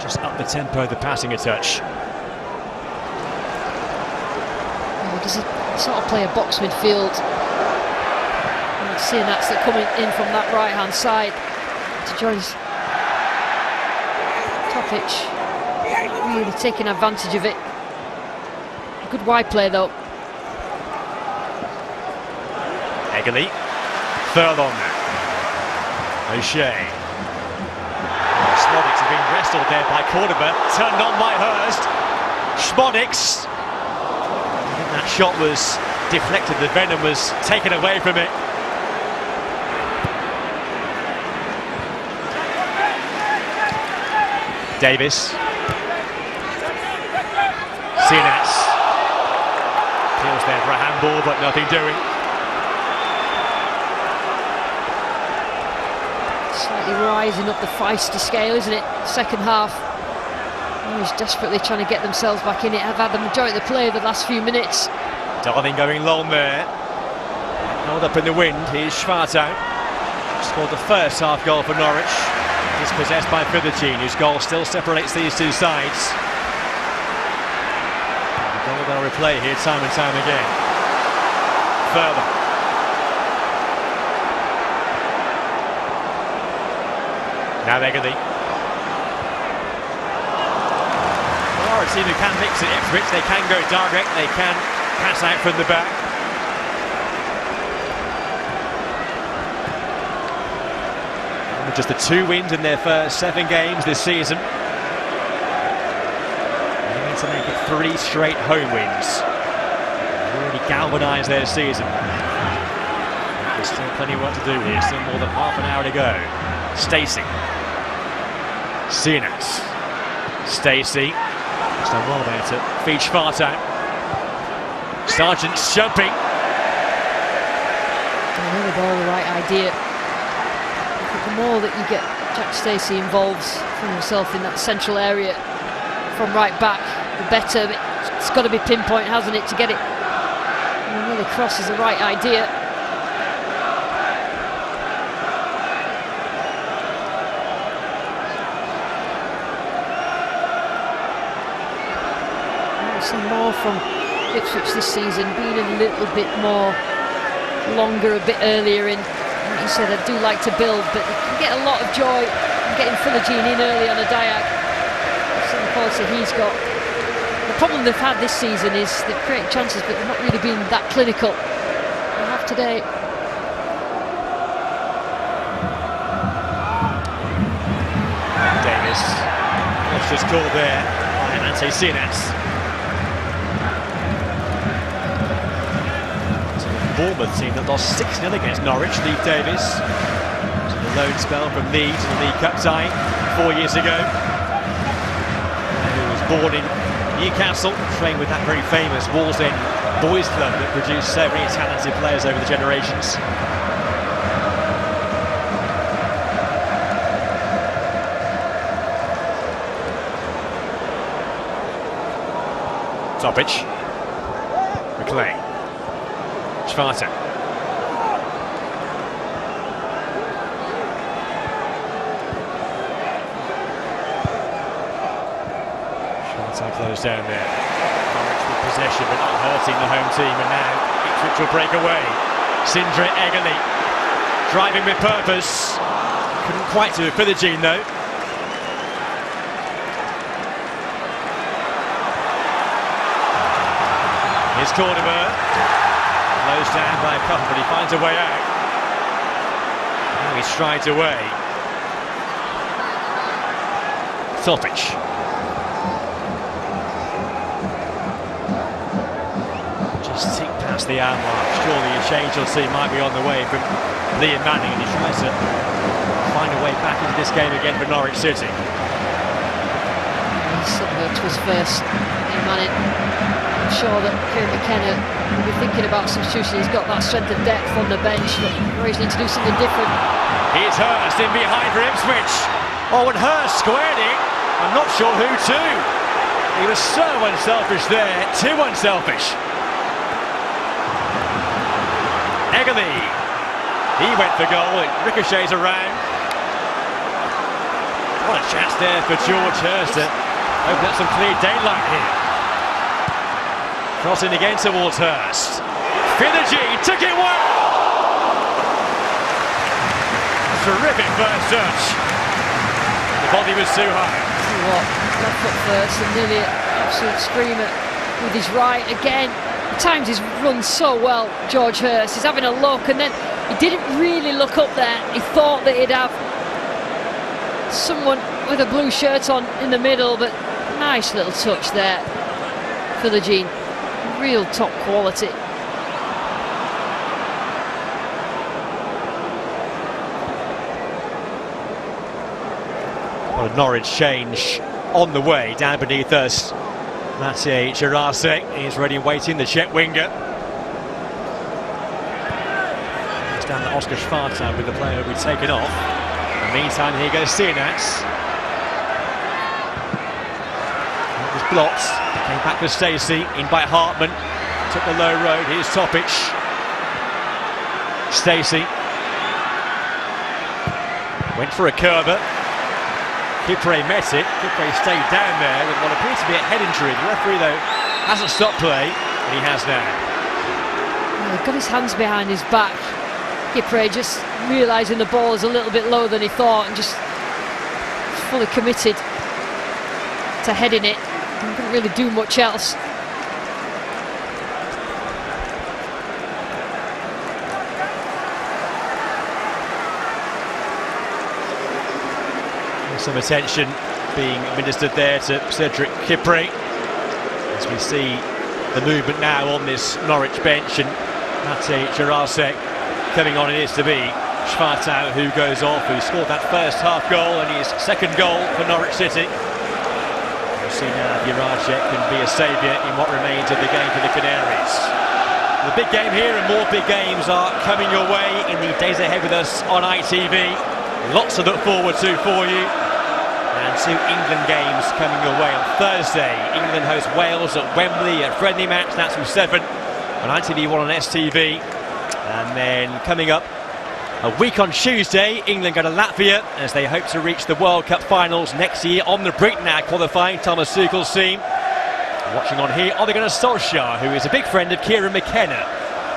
just up the tempo of the passing a touch. Does he sort of play a box midfield? And seeing that's coming in from that right hand side to join Topic, really taking advantage of it. Good wide play though. Egerly, Furlong now. O'Shea. Schmodix has been wrestled there by Cordoba, turned on by Hurst. Schmodix. That shot was deflected, the venom was taken away from it. Davis. Sinats. Appeals there for a handball, but nothing doing. Slightly rising up the feisty scale, isn't it? Second half. He's desperately trying to get themselves back in it. Have had the majority of the play the last few minutes. Darling going long there. Held up in the wind. Here's Schwartau. Scored the first half goal for Norwich. Dispossessed by Fithergene, whose goal still separates these two sides. The goal they'll replay here time and time again. Further. Now Egerly. are a team who can mix it, Ipswich. They can go direct, they can pass out from the back. And with just the 2 wins in their first 7 games this season, they need to make it 3 straight home wins. Really galvanise their season. There's still plenty of work to do here, still more than half an hour to go. Stacey. Sinas. Stacey. Just done well there to feed Sparta. Sargent's jumping. Another ball, the right idea. The more that you get Jack Stacey involved from himself in that central area from right back, the better. It's got to be pinpoint, hasn't it, to get it. And another cross is the right idea. Some more from Ipswich this season, being a little bit more longer, a bit earlier in. Like you said, I do like to build, but you can get a lot of joy from getting Philogene in early on a diag. That's the quality he's got. The problem they've had this season is they've created chances, but they've not really been that clinical. They have today. Davis. What's just called there by Ante Sinas. Bournemouth team that lost 6-0 against Norwich. Lee Davis, a loan spell from Leeds in the League Cup tie 4 years ago. And he was born in Newcastle, trained with that very famous Wallsend boys club that produced so many talented players over the generations. Topic. McLean. Sparta. Sparta closed down there. Norwich with possession but not hurting the home team, and now Ipswich will break away. Sindre Eggerly driving with purpose. Couldn't quite do it for the Gene though. Here's Cordoba. Closed down by a couple, but he finds a way out. Now he strides away. Topic. Just tick past the hour mark. Surely a change or two might be on the way from Liam Manning, and he tries to find a way back into this game again for Norwich City. He's similar to his first, Liam Manning. I'm sure that Kieran McKenna will be thinking about substitution. He's got that strength and depth on the bench, but Norwich need to do something different. Here's Hurst in behind for Ipswich. Oh, and Hurst squared it. I'm not sure who to. He was so unselfish there, too unselfish. Eggerly. He went for goal, it ricochets around. What a chance there for George Hurst to open up some clear daylight here. Crossing again towards Hurst. Philogene took it well! Terrific first touch. The body was too high. See what, left foot first and nearly an absolute screamer with his right again. At times he's run so well, George Hurst. He's having a look and then he didn't really look up there. He thought that he'd have someone with a blue shirt on in the middle, but nice little touch there. Philogene. Real top quality. Well, a Norwich change on the way down beneath us. Matej Girasek is ready and waiting, the Czech winger. It's down to Oscar Sparta with the player who'll be taken off. In the meantime, here goes Sinas. It was blocked. Came back to Stacey, in by Hartman. Took the low road, here's Topic. Stacey. Went for a curver. Kipre met it. Kipre stayed down there with what appears to be a head injury. The referee, though, hasn't stopped play, and he has now. Well, he's got his hands behind his back. Kipre just realising the ball is a little bit lower than he thought and just fully committed to heading it. He couldn't really do much else. Some attention being administered there to Cedric Kipre as we see the movement now on this Norwich bench, and Mate Jarasek coming on. It is to be Schwartau who goes off, who scored that first half goal and his second goal for Norwich City. We'll see now if Jarasek can be a saviour in what remains of the game for the Canaries. The big game here, and more big games are coming your way in the days ahead with us on ITV. Lots to look forward to for you. And 2 England games coming your way on Thursday. England host Wales at Wembley, a friendly match. That's from 7 on ITV1 on STV. And then coming up a week on Tuesday, England go to Latvia as they hope to reach the World Cup finals next year on the brink now, qualifying Thomas Tuchel's team. Watching on here, Ole Gunnar Solskjaer, who is a big friend of Kieran McKenna,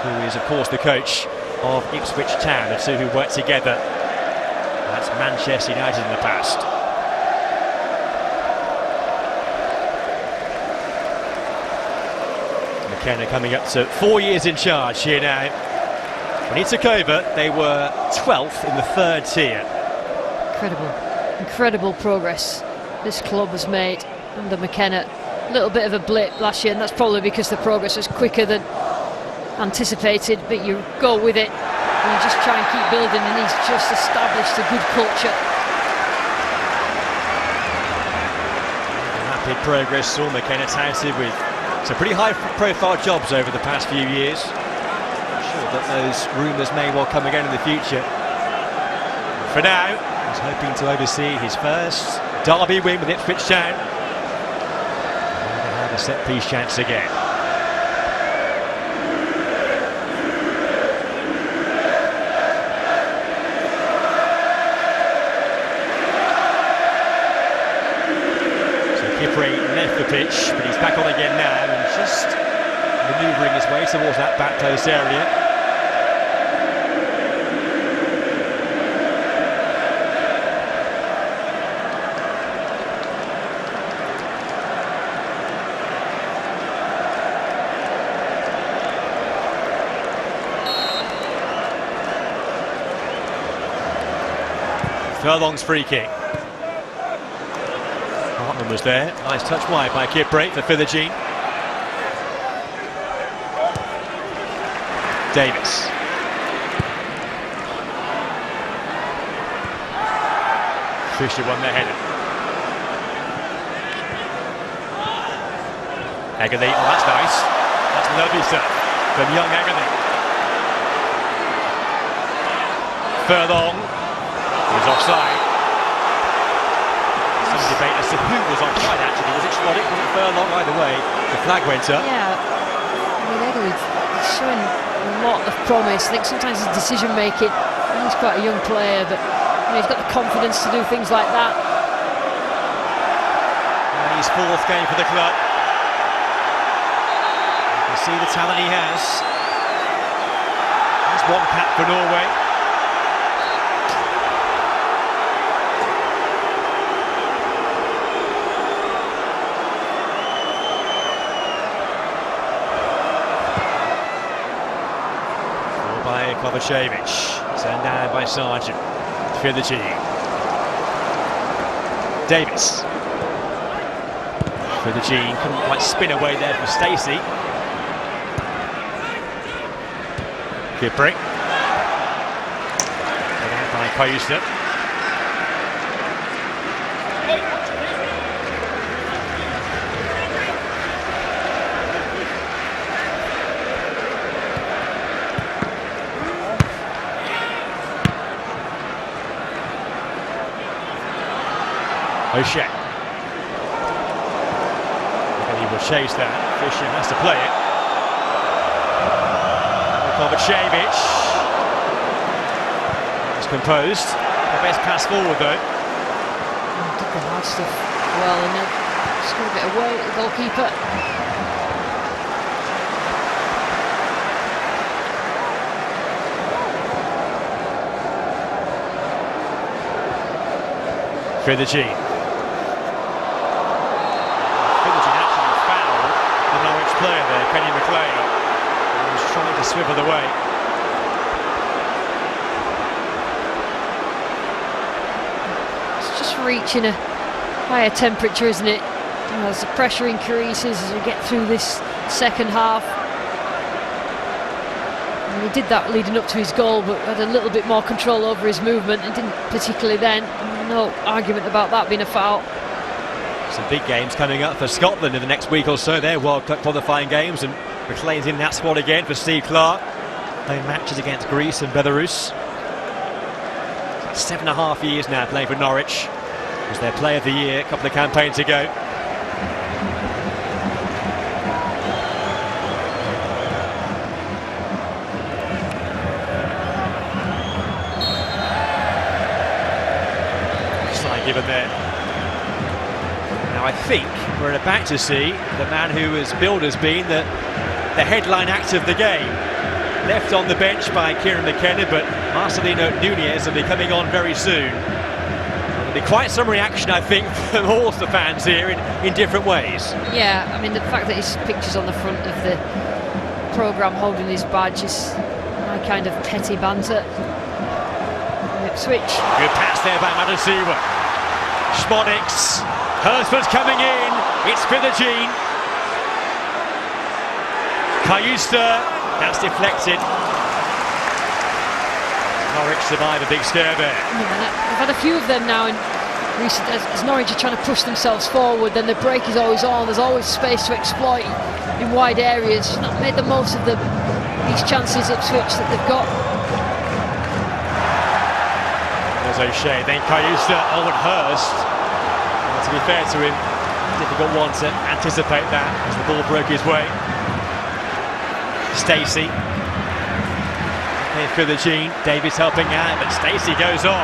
who is of course the coach of Ipswich Town, the two who worked together at Manchester United in the past. McKenna coming up to 4 years in charge here now. When he took over, they were 12th in the 3rd tier. Incredible progress this club has made under McKenna. A little bit of a blip last year, and that's probably because the progress was quicker than anticipated, but you go with it and you just try and keep building, and he's just established a good culture. Rapid progress saw McKenna touted with some pretty high profile jobs over the past few years. I'm sure that those rumours may well come again in the future. For now, he's hoping to oversee his first derby win with Ipswich Town. And they have a set piece chance again. So Kipre left the pitch, but he's back on again now and just manoeuvring his way towards that back post area. Furlong's free kick. Hartman was there. Nice touch wide by Kipre for Philogene. Davis. Fisher won their header. Agathe, oh that's nice. That's lovely stuff from young Agathe. Furlong. Was offside. Some debate as to who was offside actually. Was it Schwaddick? Was it Furlong? Either way, the flag went up. Yeah, I mean, Egerle's showing a lot of promise. I think sometimes his decision making, he's quite a young player, but you know, he's got the confidence to do things like that. And his 4th game for the club. You can see the talent he has. There's 1 cap for Norway. Kovacevic, turned down by Sargent. Philogene. Davis. Philogene couldn't quite spin away there from Stacey. Kipre. Put out by Costa. O'Shea. And he will chase that. Fisher has to play it. Kovacevic. It's composed. The best pass forward though. Did the hard stuff well, and then just got a bit away at the goalkeeper. Philogene. Kenny McLean. He was trying to swivel away. It's just reaching a higher temperature, isn't it? As the pressure increases as we get through this second half. And he did that leading up to his goal, but had a little bit more control over his movement and didn't particularly then. No argument about that being a foul. Some big games coming up for Scotland in the next week or so. They're World Cup qualifying games, and McLean's in that squad again for Steve Clarke. Playing matches against Greece and Belarus. 7.5 years now playing for Norwich. Was their player of the year a couple of campaigns ago. Slide given there. Now I think we're about to see the man who has billed as being the headline act of the game. Left on the bench by Kieran McKenna, but Marcelino Nunez will be coming on very soon. There'll be quite some reaction, I think, from all the fans here in different ways. Yeah, I mean, the fact that his picture's on the front of the programme holding his badge is my kind of petty banter. Ipswich. Good pass there by Madasiwa. Schmonix. Hurstman's coming in. It's Fithergene. Cayusta. That's deflected. Norwich survive a big scare there. Yeah, we've had a few of them now in recent, as Norwich are trying to push themselves forward, then the break is always on, there's always space to exploit in wide areas. She's not made the most of these chances Ipswich that they've got. There's O'Shea, then Cayusta, Owen Hurst. Well, to be fair to him, difficult one to anticipate that as the ball broke his way. Stacey. Here for the Gene. Davis helping out, but Stacey goes on.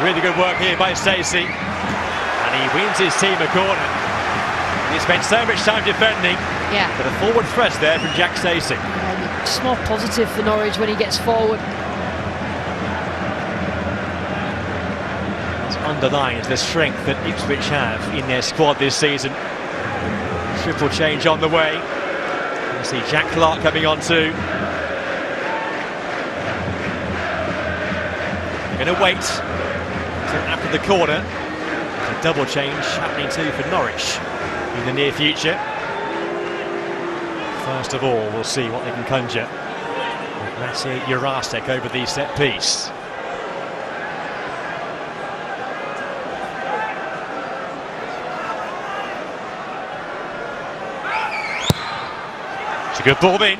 Really good work here by Stacey. And he wins his team a corner. He spent so much time defending. Yeah. But a forward thrust there from Jack Stacey. Yeah, it's more positive for Norwich when he gets forward. This underlines the strength that Ipswich have in their squad this season. Triple change on the way. You see Jack Clarke coming on too. They're going to wait until after the corner. There's a double change happening too for Norwich in the near future. First of all, we'll see what they can conjure. Maciej Jurasek over the set piece. It's a good ball in.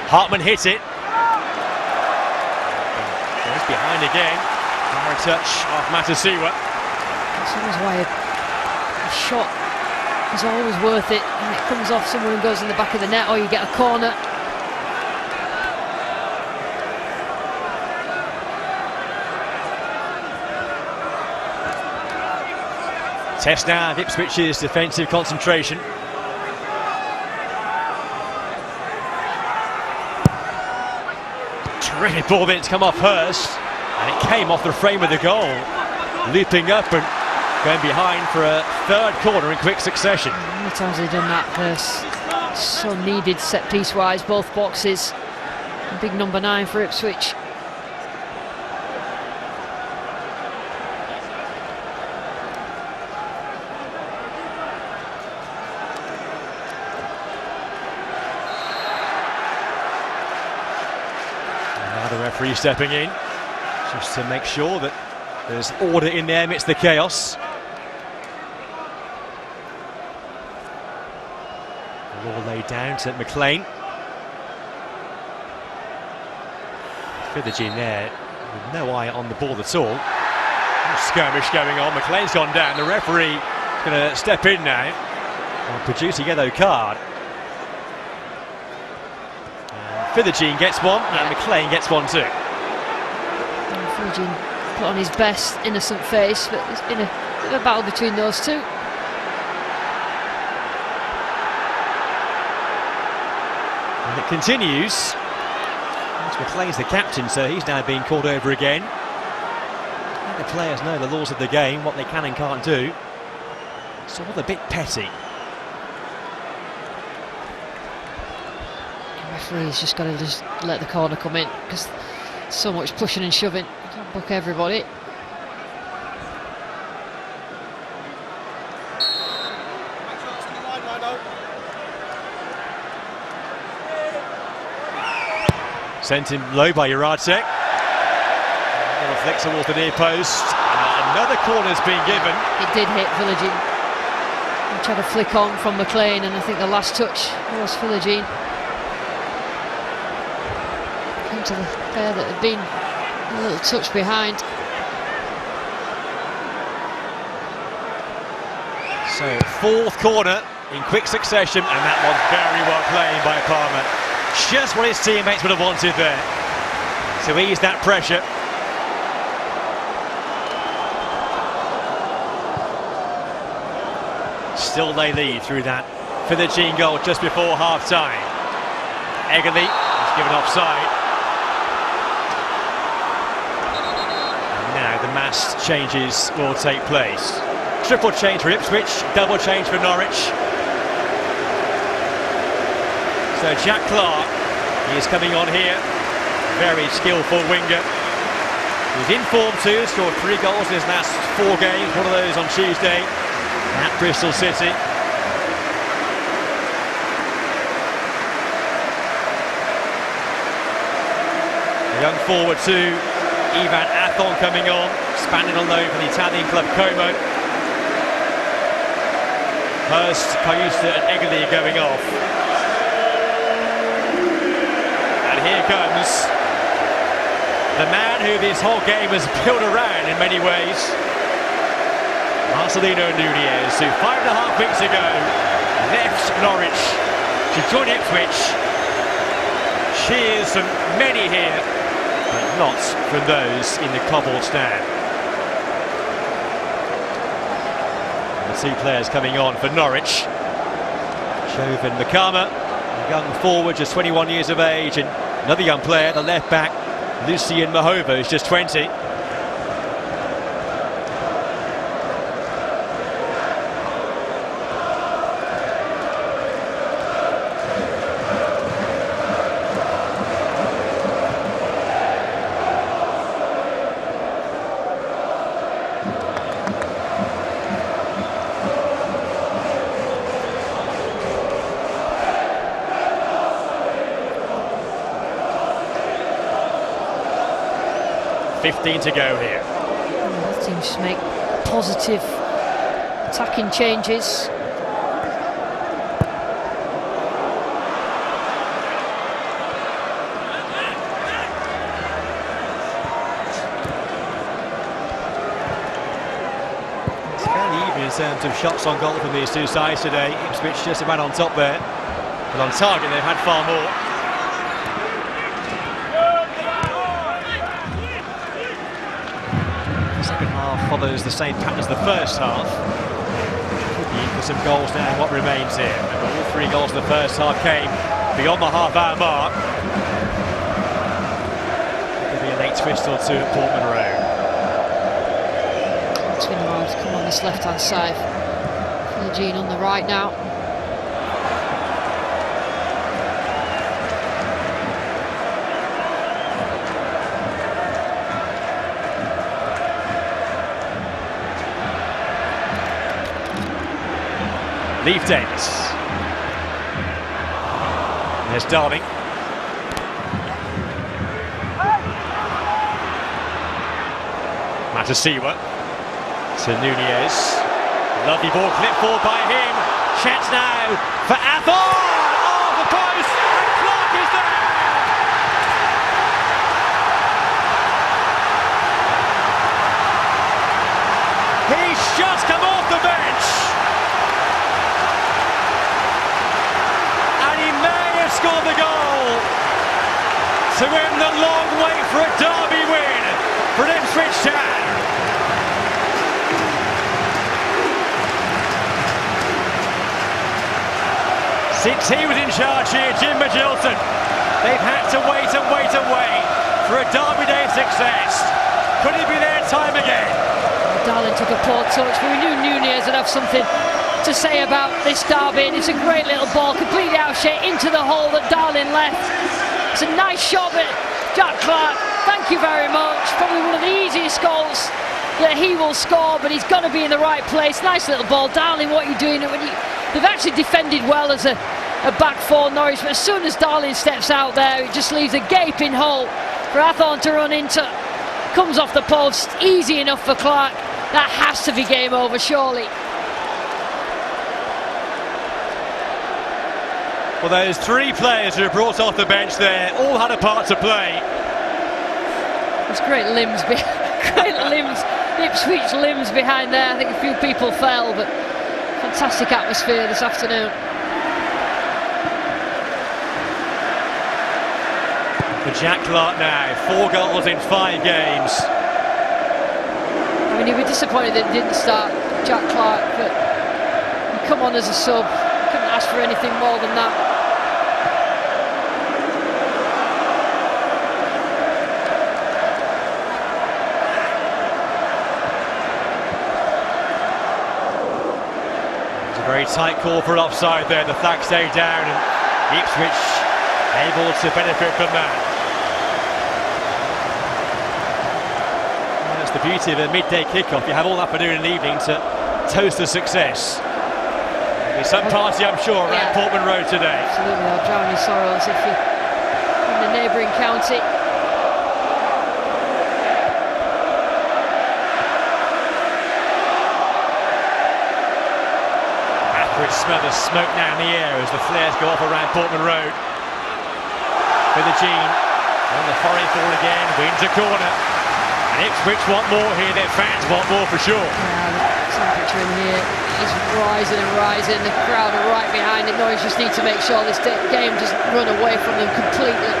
Hartman hit it. Goes behind again. Power touch off Matasiwa. That's always why a shot is always worth it. And it comes off somewhere and goes in the back of the net, or you get a corner. Test now of Ipswich's defensive concentration. Terrific ball then to come off Hurst, and it came off the frame of the goal, looping up and going behind for a third corner in quick succession. How many times have they done that, Hurst? So needed set piece wise, both boxes. A big number 9 for Ipswich. The referee stepping in just to make sure that there's order in there amidst the chaos. The ball laid down to McLean. Fithergene there with no eye on the ball at all. No skirmish going on. McLean's gone down. The referee is going to step in now and produce a yellow card. Fithergene gets one, and McLean gets one too. Fithergene put on his best innocent face, but there's been a bit of a battle between those two. And it continues. McLean's the captain, so he's now being called over again. The players know the laws of the game, what they can and can't do. It's all a bit petty. referee's just got to just let the corner come in, because so much pushing and shoving. You can't book everybody. Sent him low by Juracek. Little flicks towards the near post. And another corner's been given. It did hit Philogene. He tried to flick on from McLean, and I think the last touch was Philogene. Came to the pair that had been a little touch behind. So, fourth corner in quick succession, and that one's very well played by Palmer. Just what his teammates would have wanted there, to ease that pressure. Still they lead through that Philogene goal just before half-time. Eggerly is given offside. And now the mass changes will take place. Triple change for Ipswich, double change for Norwich. So Jack Clark, he is coming on here, very skillful winger. He's in form too, scored 3 goals in his last 4 games, one of those on Tuesday at Bristol City. A young forward too, Ivan Athon coming on, expanded on loan from the Italian club Como. Hurst, Cayusta and Eggerly going off. Here comes the man who this whole game has built around in many ways, Marcelino Núñez, who 5.5 weeks ago left Norwich to join Ipswich. Cheers from many here, but not from those in the cobbled stand. And the 2 players coming on for Norwich, Chauvin Makama, a young forward, just 21 years of age, and another young player, the left back, Lucien Mahova, who's just 20. .15 to go here. Both teams make positive attacking changes. It's fairly even in terms of shots on goal from these 2 sides today. Ipswich just about on top there, but on target they've had far more. Follows the same pattern as the first half. Could be for some goals now in what remains here. Remember, all 3 goals in the first half came beyond the half-hour mark. Could be a late twist or 2 at Portman Road. Twinrod come on this left-hand side. Philogene on the right now. Leif Davis. There's Darling. Matasiwa to Núñez. Lovely ball clipped forward by him. Chance now for Athon. Oh, the post! And Clark is there! He's just come off the bench. Scored the goal to end the long wait for a derby win for Ipswich Town. Since he was in charge here, Jim Magilton, they've had to wait and wait and wait for a derby day success. Could it be their time again? Darling took a poor touch, but we knew Núñez would have something to say about this derby. And it's a great little ball, completely out of shape, into the hole that Darling left. It's a nice shot, but Jack Clark, thank you very much. Probably one of the easiest goals that he will score, but he's got to be in the right place. Nice little ball. Darling, what are you doing? They've actually defended well as a back four, Norwich, but as soon as Darling steps out there, it just leaves a gaping hole for Athorn to run into. Comes off the post, easy enough for Clark. That has to be game over, surely. Well, those three players who were brought off the bench there all had a part to play. There's great limbs, great limbs, Ipswich limbs behind there. I think a few people fell, but fantastic atmosphere this afternoon. For Jack Clark now, 4 goals in 5 games. I mean, he'd be disappointed that he didn't start, Jack Clark, but he come on as a sub. Couldn't ask for anything more than that. Very tight call for offside there. The flag stayed down, and Ipswich able to benefit from that. And that's the beauty of a midday kickoff. You have all afternoon and evening to toast the success. There'll be some party, I'm sure, around Portman Road today. Absolutely, I'll drown your sorrows if you're in the neighbouring county. Smothers smoke now in the air as the flares go off around Portman Road. Jean on the foreign ball again, wins a corner. And Ipswich want more here, their fans want more for sure. Yeah, the temperature in here is rising and rising. The crowd are right behind it. Norwich just need to make sure this game doesn't run away from them completely.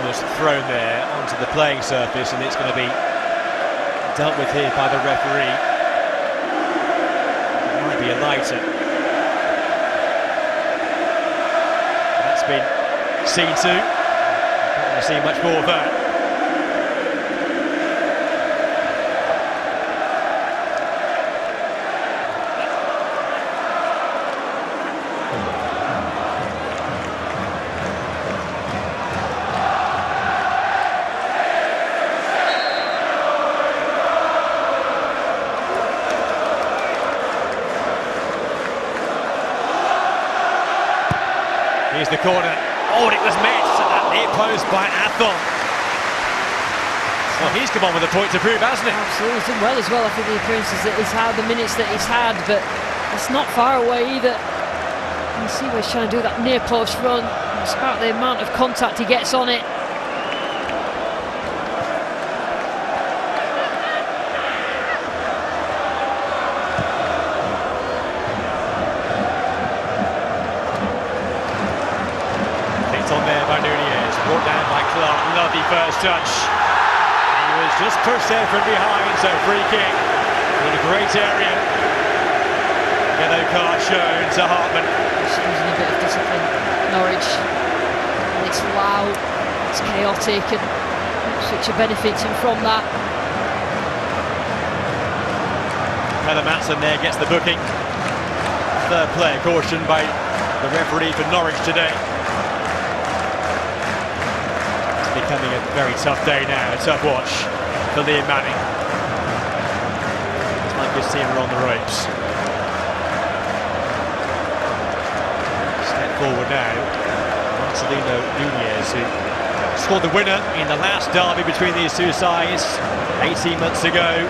Was thrown there onto the playing surface, and it's going to be dealt with here by the referee. It might be a lighter. That's been seen to. Not going to see much more of that. Here's the corner. Oh, and it was met at that near post by Athorn. Well, he's come on with a point to prove, hasn't he? Absolutely, he's done well as well. I think the appearances that he's had, the minutes that he's had, but it's not far away either. You see where he's trying to do that near post run. It's about the amount of contact he gets on it. Brought down by Clark, lovely first touch. He was just pushed there from behind, so free kick in a great area. Yellow card shown to Hartman. Just using a bit of discipline, Norwich. And it's loud, it's chaotic, and Ipswich are benefiting from that. Heather Matson there gets the booking. Third player cautioned by the referee for Norwich today. Becoming a very tough day now, a tough watch for Liam Manning. It's like his team are on the ropes. Step forward now, Marcelino Nunez, who scored the winner in the last derby between these two sides 18 months ago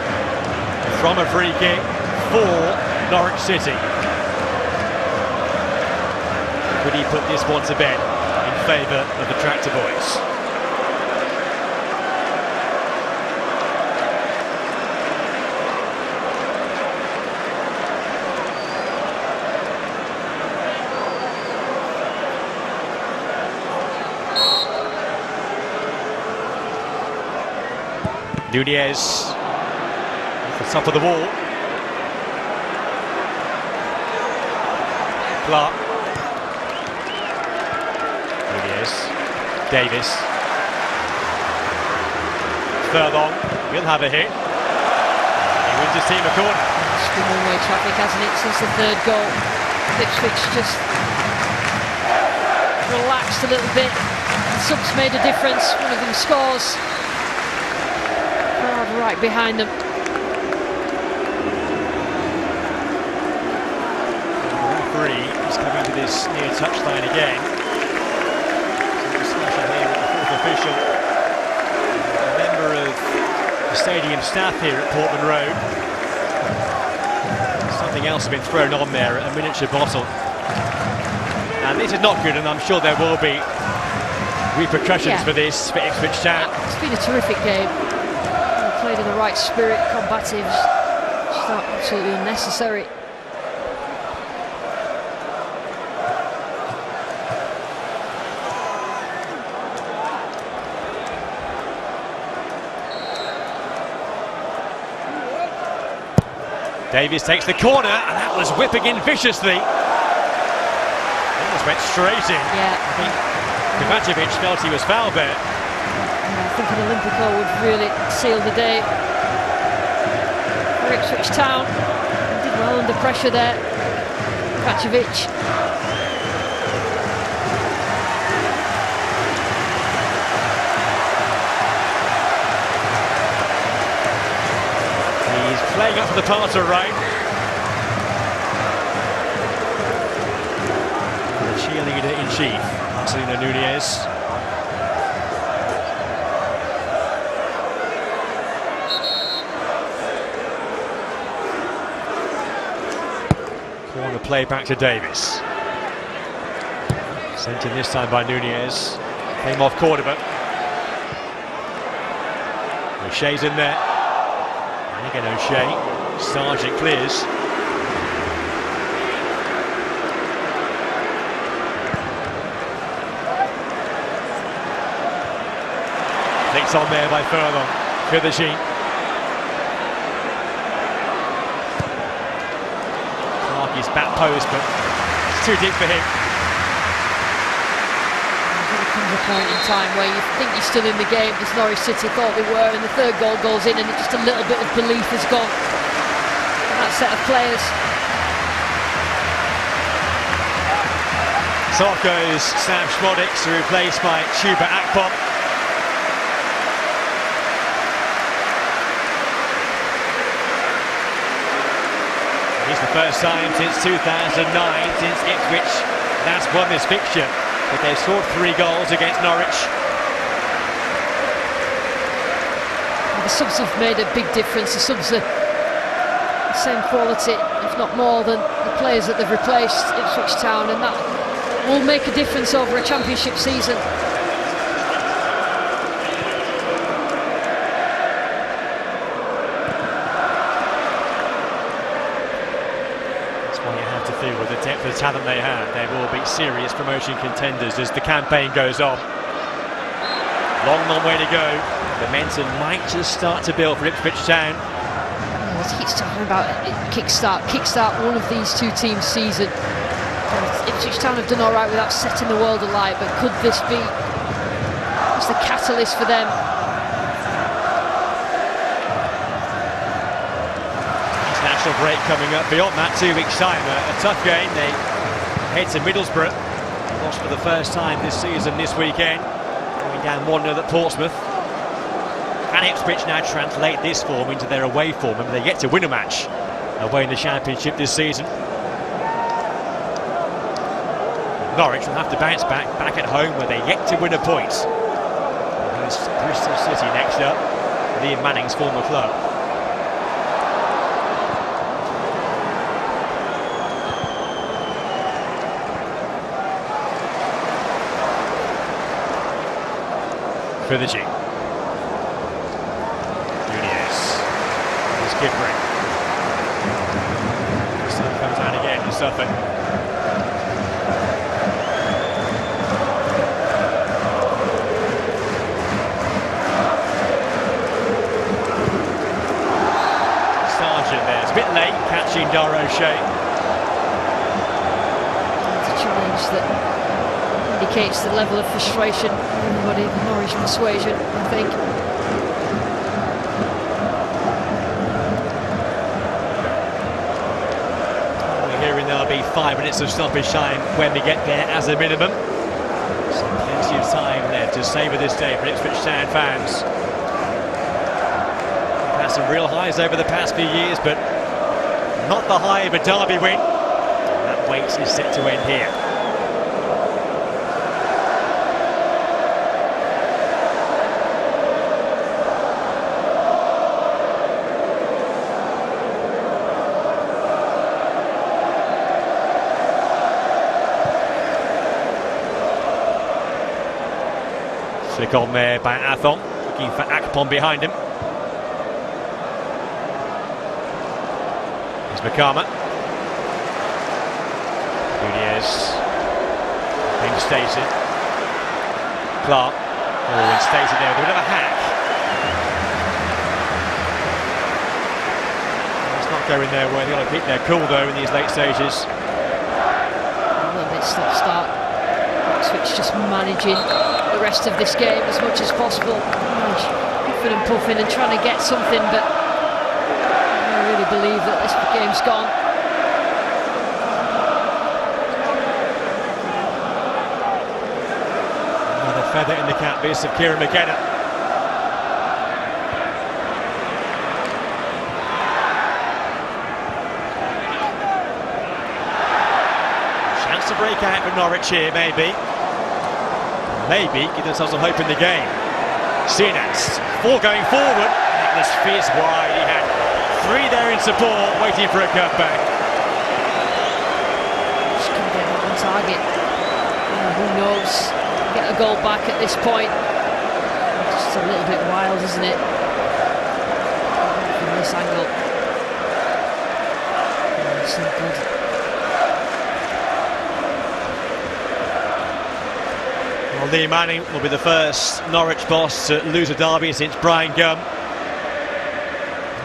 from a free kick for Norwich City. Could he put this one to bed in favour of the Tractor Boys? Nunez off the top of the wall. Clark Davis. Furlong will have a hit. He wins his team a corner. It's been one-way traffic, hasn't it, since the third goal. Ipswich just relaxed a little bit. The subs made a difference. One of them scores. Crowd right behind them. The referee is coming to this near touchline again. Discussion here with the fourth official. A member of the stadium staff here at Portman Road. Something else has been thrown on there, a miniature bottle. And this is not good, and I'm sure there will be repercussions for this for Ipswich Town. It's been a terrific game. We played in the right spirit, combative. Just absolutely unnecessary. Davies takes the corner, and that was whipping in viciously. Almost went straight in. Yeah. I think Kovacevic felt he was fouled there. I think an Olympico would really seal the day for Ipswich Town. He did well under pressure there. Kovacevic. Playing up to the Parter right. The cheerleader in chief, Marcelino Nunez. Corner play back to Davis. Sent in this time by Nunez. Came off Cordoba. O'Shea's in there. And again O'Shea. Sargent clears. Flicks on there by Furlong. Fiddersheen. Clark is back post, but it's too deep for him. There comes a point in time where you think you're still in the game, as Norwich City thought they were, and the third goal goes in, and just a little bit of belief has gone in that set of players. So off goes Sam Schmodix, replaced by Chuba Akpom. It's the first time since 2009 since Ipswich last won this fixture, but they've scored 3 goals against Norwich. The subs have made a big difference. The subs are the same quality, if not more, than the players that they've replaced Ipswich Town, and that will make a difference over a championship season. That's why you have to feel with the depth of talent they have, they will be serious promotion contenders as the campaign goes on. Long way to go. Momentum might just start to build for Ipswich Town. He keeps talking about kickstart one of these two teams' season. And Ipswich Town have done all right without setting the world alight, but could this be just the catalyst for them? International break coming up. Beyond that, 2 weeks' time, a tough game. They head to Middlesbrough. Lost for the first time this season this weekend. Going down 1-0 at Portsmouth. Can Ipswich now translate this form into their away form? And they yet to win a match away in the Championship this season. Norwich will have to bounce back at home where they yet to win a point. Here's Bristol City next up, Liam Manning's former club. Fiddersheen. Skippering. The sun comes down again to Suffolk. Sargent there. It's a bit late catching O'Shea. It's a challenge that indicates the level of frustration everybody in Norwich persuasion, I think. We're hearing there'll be 5 minutes of stoppage time when we get there as a minimum. So plenty of time left to savour this day for Ipswich Town fans. We've had some real highs over the past few years, but not the high of a derby win. That wait is set to end here. Flick on there by Athon, looking for Akpom behind him. Here's Makama. Nunez. Being Stacey. Clark. Oh, and Stacey there with a bit of a hack. It's not going their way. They've got to keep their cool though in these late stages. A little bit stop-start. Ipswich just managing the rest of this game as much as possible. Puffing and puffing and trying to get something, but I really believe that this game's gone. Another feather in the cap is of Kieran McKenna. Chance to break out for Norwich here, maybe. Maybe give themselves a hope in the game. Sinats, 4 going forward. Nicholas Fierce wide. He had 3 there in support, waiting for a cutback. Just couldn't get on target. Who knows? Get a goal back at this point. Just a little bit wild, isn't it? From this angle. Oh, so good. Well, Lee Manning will be the first Norwich boss to lose a derby since Brian Gunn.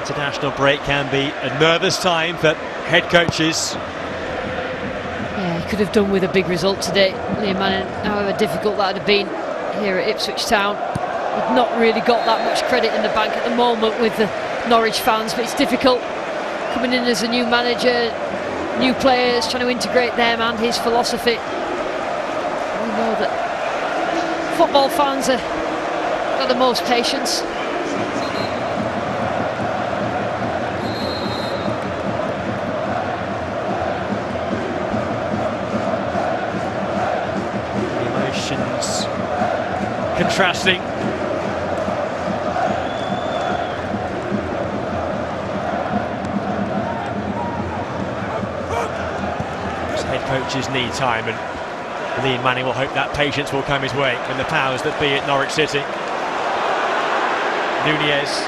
International break can be a nervous time for head coaches. Yeah, he could have done with a big result today, Liam Manning, however difficult that would have been here at Ipswich Town. He's not really got that much credit in the bank at the moment with the Norwich fans, but it's difficult coming in as a new manager, new players, trying to integrate them and his philosophy. We know that football fans are got the most patience. Emotions contrasting. Head coaches need time, and Lee Manning will hope that patience will come his way when the powers that be at Norwich City. Nunez.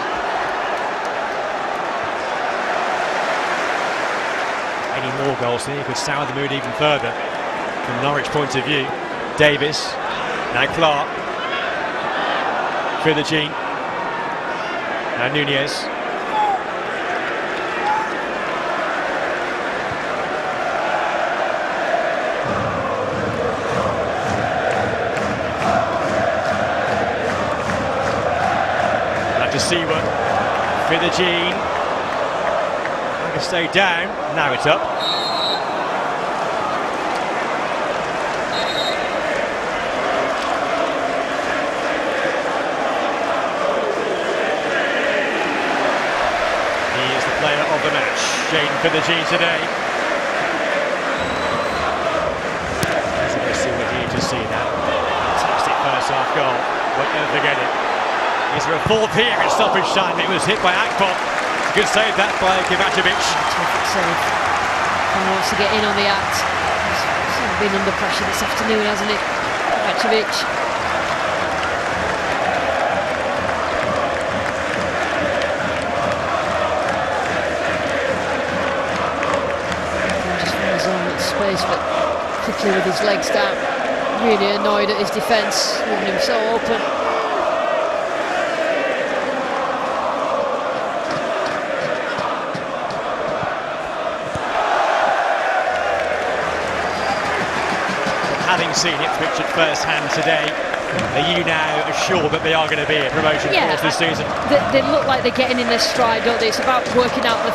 Any more goals here could sour the mood even further from Norwich point of view. Davis, now Clark. Fithergene. Now Nunez. To Seawer, Fithergene, going to stay down, now it's up. He is the player of the match, Jaden Fithergene today. Seawer here to see that. Fantastic first half goal, won't never forget it. Is there a fourth here in stoppage time? It was hit by Akpom. It's a good save that by Kovacevic. Terrific save. He wants to get in on the act. He's been under pressure this afternoon, hasn't he? Kovacevic. Just from his own little space, but quickly with his legs down. Really annoyed at his defence, leaving him so open. seen Ipswich at first hand today, are you now assured that they are going to be a promotion force this season? They look like they're getting in their stride, don't they? It's about working out the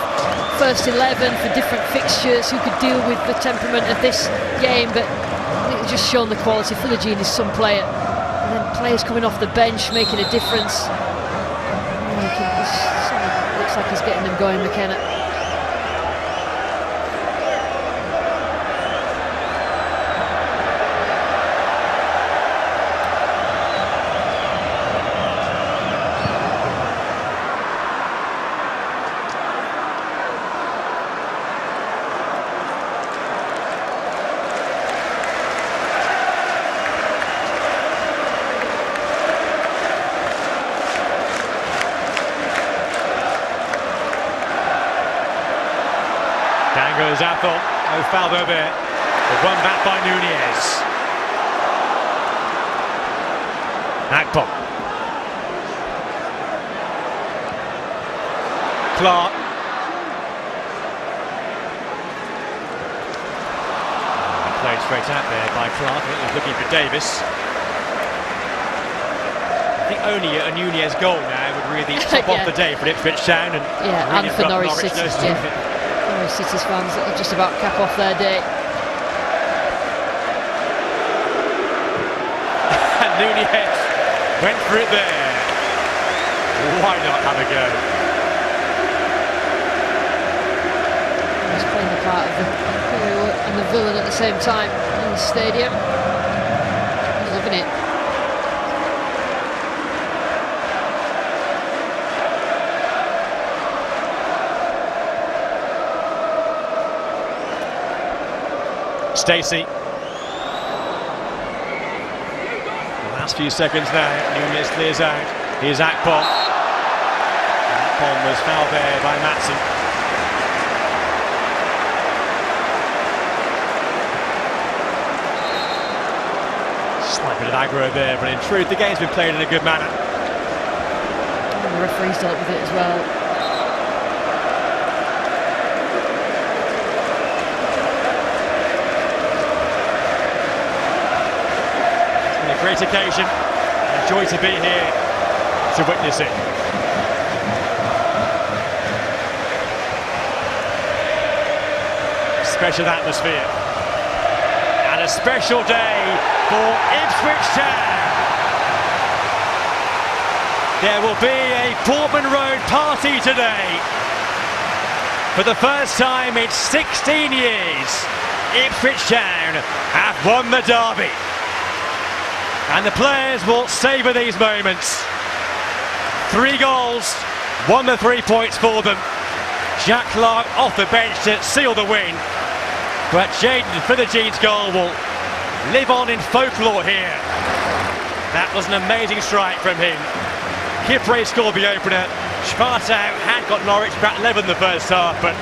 first 11 for different fixtures, who could deal with the temperament of this game, but I think they've just shown the quality. Philogene is some player, and then players coming off the bench making a difference. Looks like he's getting them going, McKenna. Goes Athol, no foul there. The run back by Nunez. Akpom. Clark. Played straight out there by Clark. He was looking for Davis. I think only a Nunez goal now would really top off the day for Ipswich Town and and for Norwich City. Norwich City's fans that will just about cap off their day. And Nunez went for it there. Why not have a go? He's playing the part of the hero and the villain at the same time in the stadium. He's loving it. Stacey. The last few seconds now. Nunez clears out. Here's Akpom. Akpom was fouled there by Matson. Slight bit of aggro there, but in truth, the game's been played in a good manner. And the referee's dealt with it as well. Great occasion, a joy to be here to witness it. Special atmosphere and a special day for Ipswich Town. There will be a Portman Road party today. For the first time in 16 years, Ipswich Town have won the derby. And the players will savour these moments. 3 goals, won the 3 points for them. Jack Clark off the bench to seal the win. But Jaden Philogene's goal will live on in folklore here. That was an amazing strike from him. Kipre scored the opener. Sparta had got Norwich back 11 the first half, but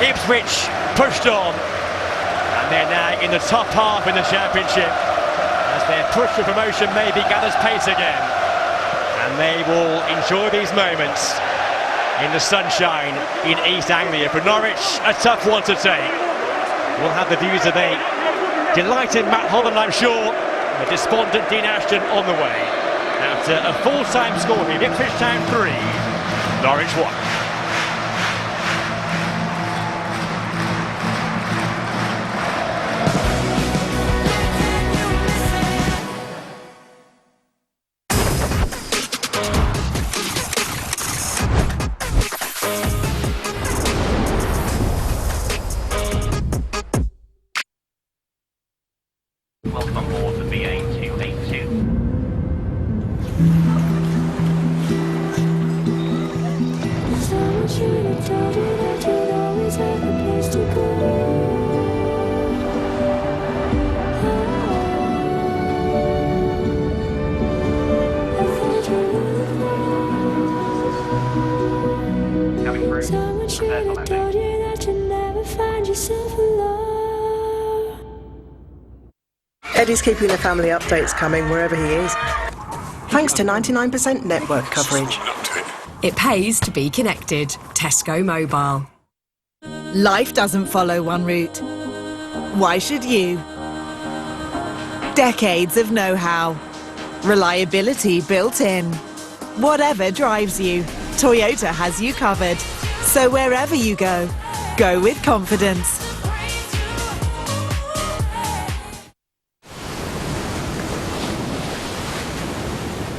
Ipswich pushed on. And they're now in the top half in the Championship. Their push for promotion maybe gathers pace again, and they will enjoy these moments in the sunshine in East Anglia. For Norwich, a tough one to take. We'll have the views of a delighted Matt Holland, I'm sure, a despondent Dean Ashton on the way. After a full-time score here, Ipswich Town 3, Norwich 1. Welcome on board the BA 282. Cabin crew, prepare for landing. Eddie's keeping the family updates coming wherever he is. Thanks to 99% network coverage. It pays to be connected. Tesco Mobile. Life doesn't follow one route. Why should you? Decades of know-how. Reliability built in. Whatever drives you, Toyota has you covered. So wherever you go, go with confidence.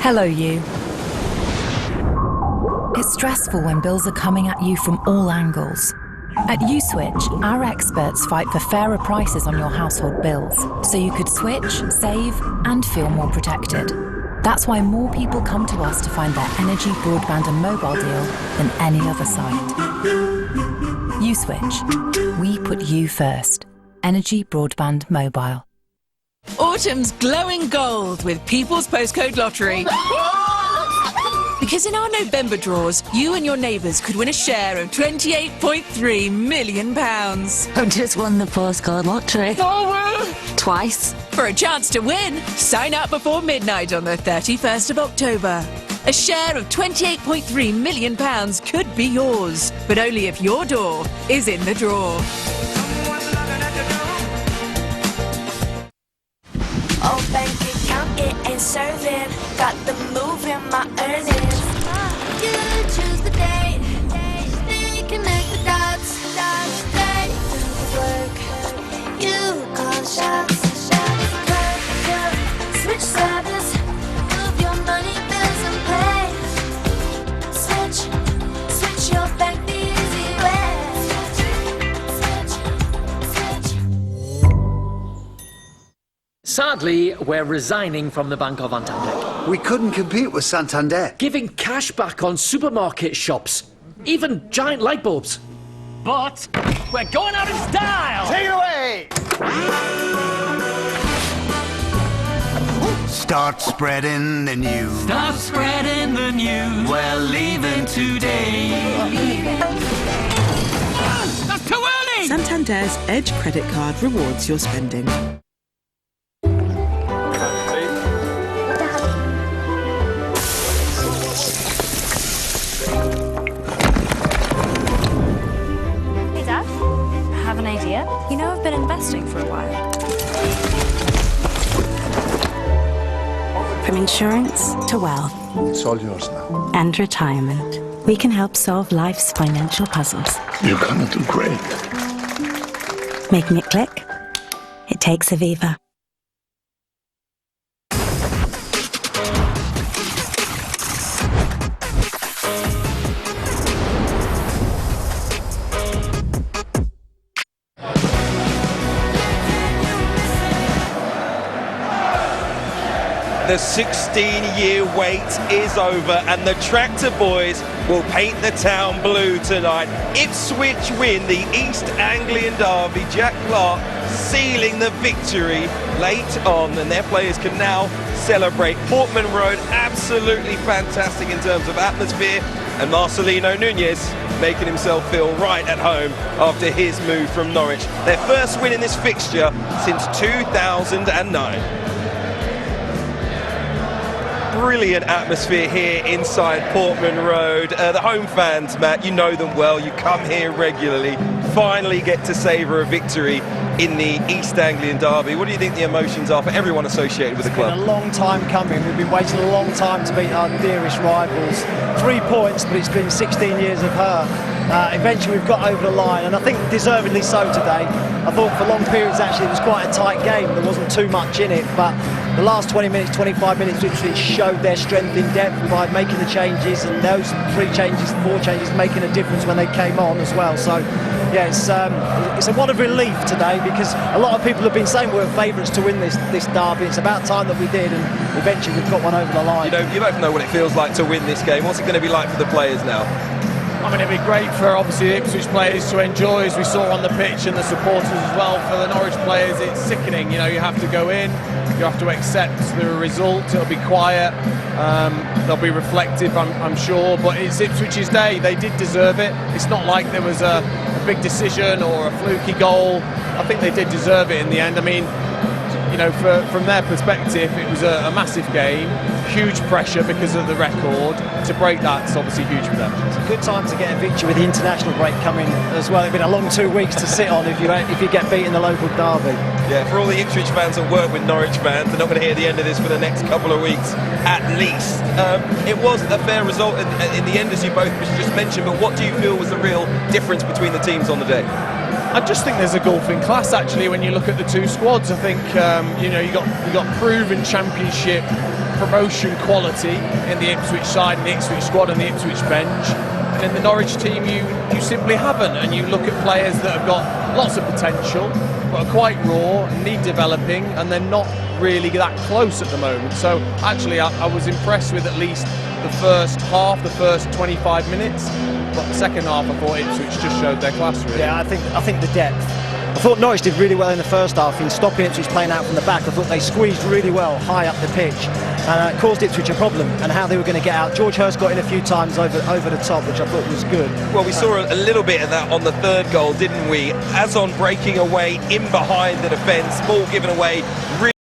Hello, you. It's stressful when bills are coming at you from all angles. At Uswitch, our experts fight for fairer prices on your household bills, so you could switch, save, and feel more protected. That's why more people come to us to find their energy, broadband and mobile deal than any other site. Uswitch. We put you first. Energy, broadband, mobile. Autumn's glowing gold with People's Postcode Lottery. Because in our November draws, you and your neighbours could win a share of £28.3 million. I've just won the postcode lottery. Twice. For a chance to win, sign up before midnight on the 31st of October. A share of £28.3 million could be yours, but only if your door is in the draw. Oh, bank account, it ain't serving. Got the move in my earnings. You choose the date. They connect the dots. They do the work. You call the shots. Switch service. Move your money, bills and pay. Switch your bank the easy way. Sadly, we're resigning from the Bank of Santander. We couldn't compete with Santander. Giving cash back on supermarket shops, even giant light bulbs. But we're going out in style! Take it away! Start spreading the news. Start spreading the news. We're leaving today. That's too early! Santander's Edge credit card rewards your spending. Hey Dad, I have an idea. You know I've been investing for a while. From insurance to wealth. It's all yours now. And retirement. We can help solve life's financial puzzles. You're gonna do great. Making it click? It takes Aviva. The 16-year wait is over and the Tractor Boys will paint the town blue tonight. Ipswich win the East Anglian Derby. Jack Clark sealing the victory late on, and their players can now celebrate. Portman Road, absolutely fantastic in terms of atmosphere, and Marcelino Nunez making himself feel right at home after his move from Norwich. Their first win in this fixture since 2009. Brilliant atmosphere here inside Portman Road. The home fans, Matt, you know them well. You come here regularly. Finally get to savour a victory in the East Anglian Derby. What do you think the emotions are for everyone associated with the club? It's been a long time coming. We've been waiting a long time to beat our dearest rivals. 3 points, but it's been 16 years of her. Eventually we've got over the line, and I think deservedly so today. I thought for long periods actually it was quite a tight game. There wasn't too much in it, but the last 20 minutes, 25 minutes literally showed their strength in depth by making the changes, and those 4 changes making a difference when they came on as well. So yeah, it's a lot of relief today, because a lot of people have been saying we're favourites to win this derby. It's about time that we did, and eventually we've got one over the line. You both know what it feels like to win this game. What's it going to be like for the players now? I mean, it'd be great for obviously the Ipswich players to enjoy, as we saw on the pitch, and the supporters as well. For the Norwich players, it's sickening. You know, you have to go in, you have to accept the result. It'll be quiet, they'll be reflective, I'm sure, but it's Ipswich's day. They did deserve it. It's not like there was a big decision or a fluky goal. I think they did deserve it in the end. I mean, you know, from their perspective, it was a massive game, huge pressure because of the record. To break that's obviously huge for them. It's a good time to get a victory with the international break coming as well. It's been a long 2 weeks to sit on if you get beat in the local derby. Yeah, for all the Ipswich fans that work with Norwich fans, they're not going to hear the end of this for the next couple of weeks at least. It was a fair result in the end, as you both just mentioned, but what do you feel was the real difference between the teams on the day? I just think there's a gulf in class actually when you look at the two squads. I think you know, you got proven championship promotion quality in the Ipswich side and the Ipswich squad and the Ipswich bench, and in the Norwich team you simply haven't. And you look at players that have got lots of potential but are quite raw, need developing, and they're not really that close at the moment. So actually I was impressed with at least the first half, the first 25 minutes. But the second half, I thought Ipswich just showed their class, really. Yeah, I think the depth. I thought Norwich did really well in the first half in stopping Ipswich playing out from the back. I thought they squeezed really well high up the pitch, and it caused Ipswich a problem and how they were going to get out. George Hurst got in a few times over the top, which I thought was good. Well, we saw a little bit of that on the third goal, didn't we? As on breaking away in behind the defence, ball given away.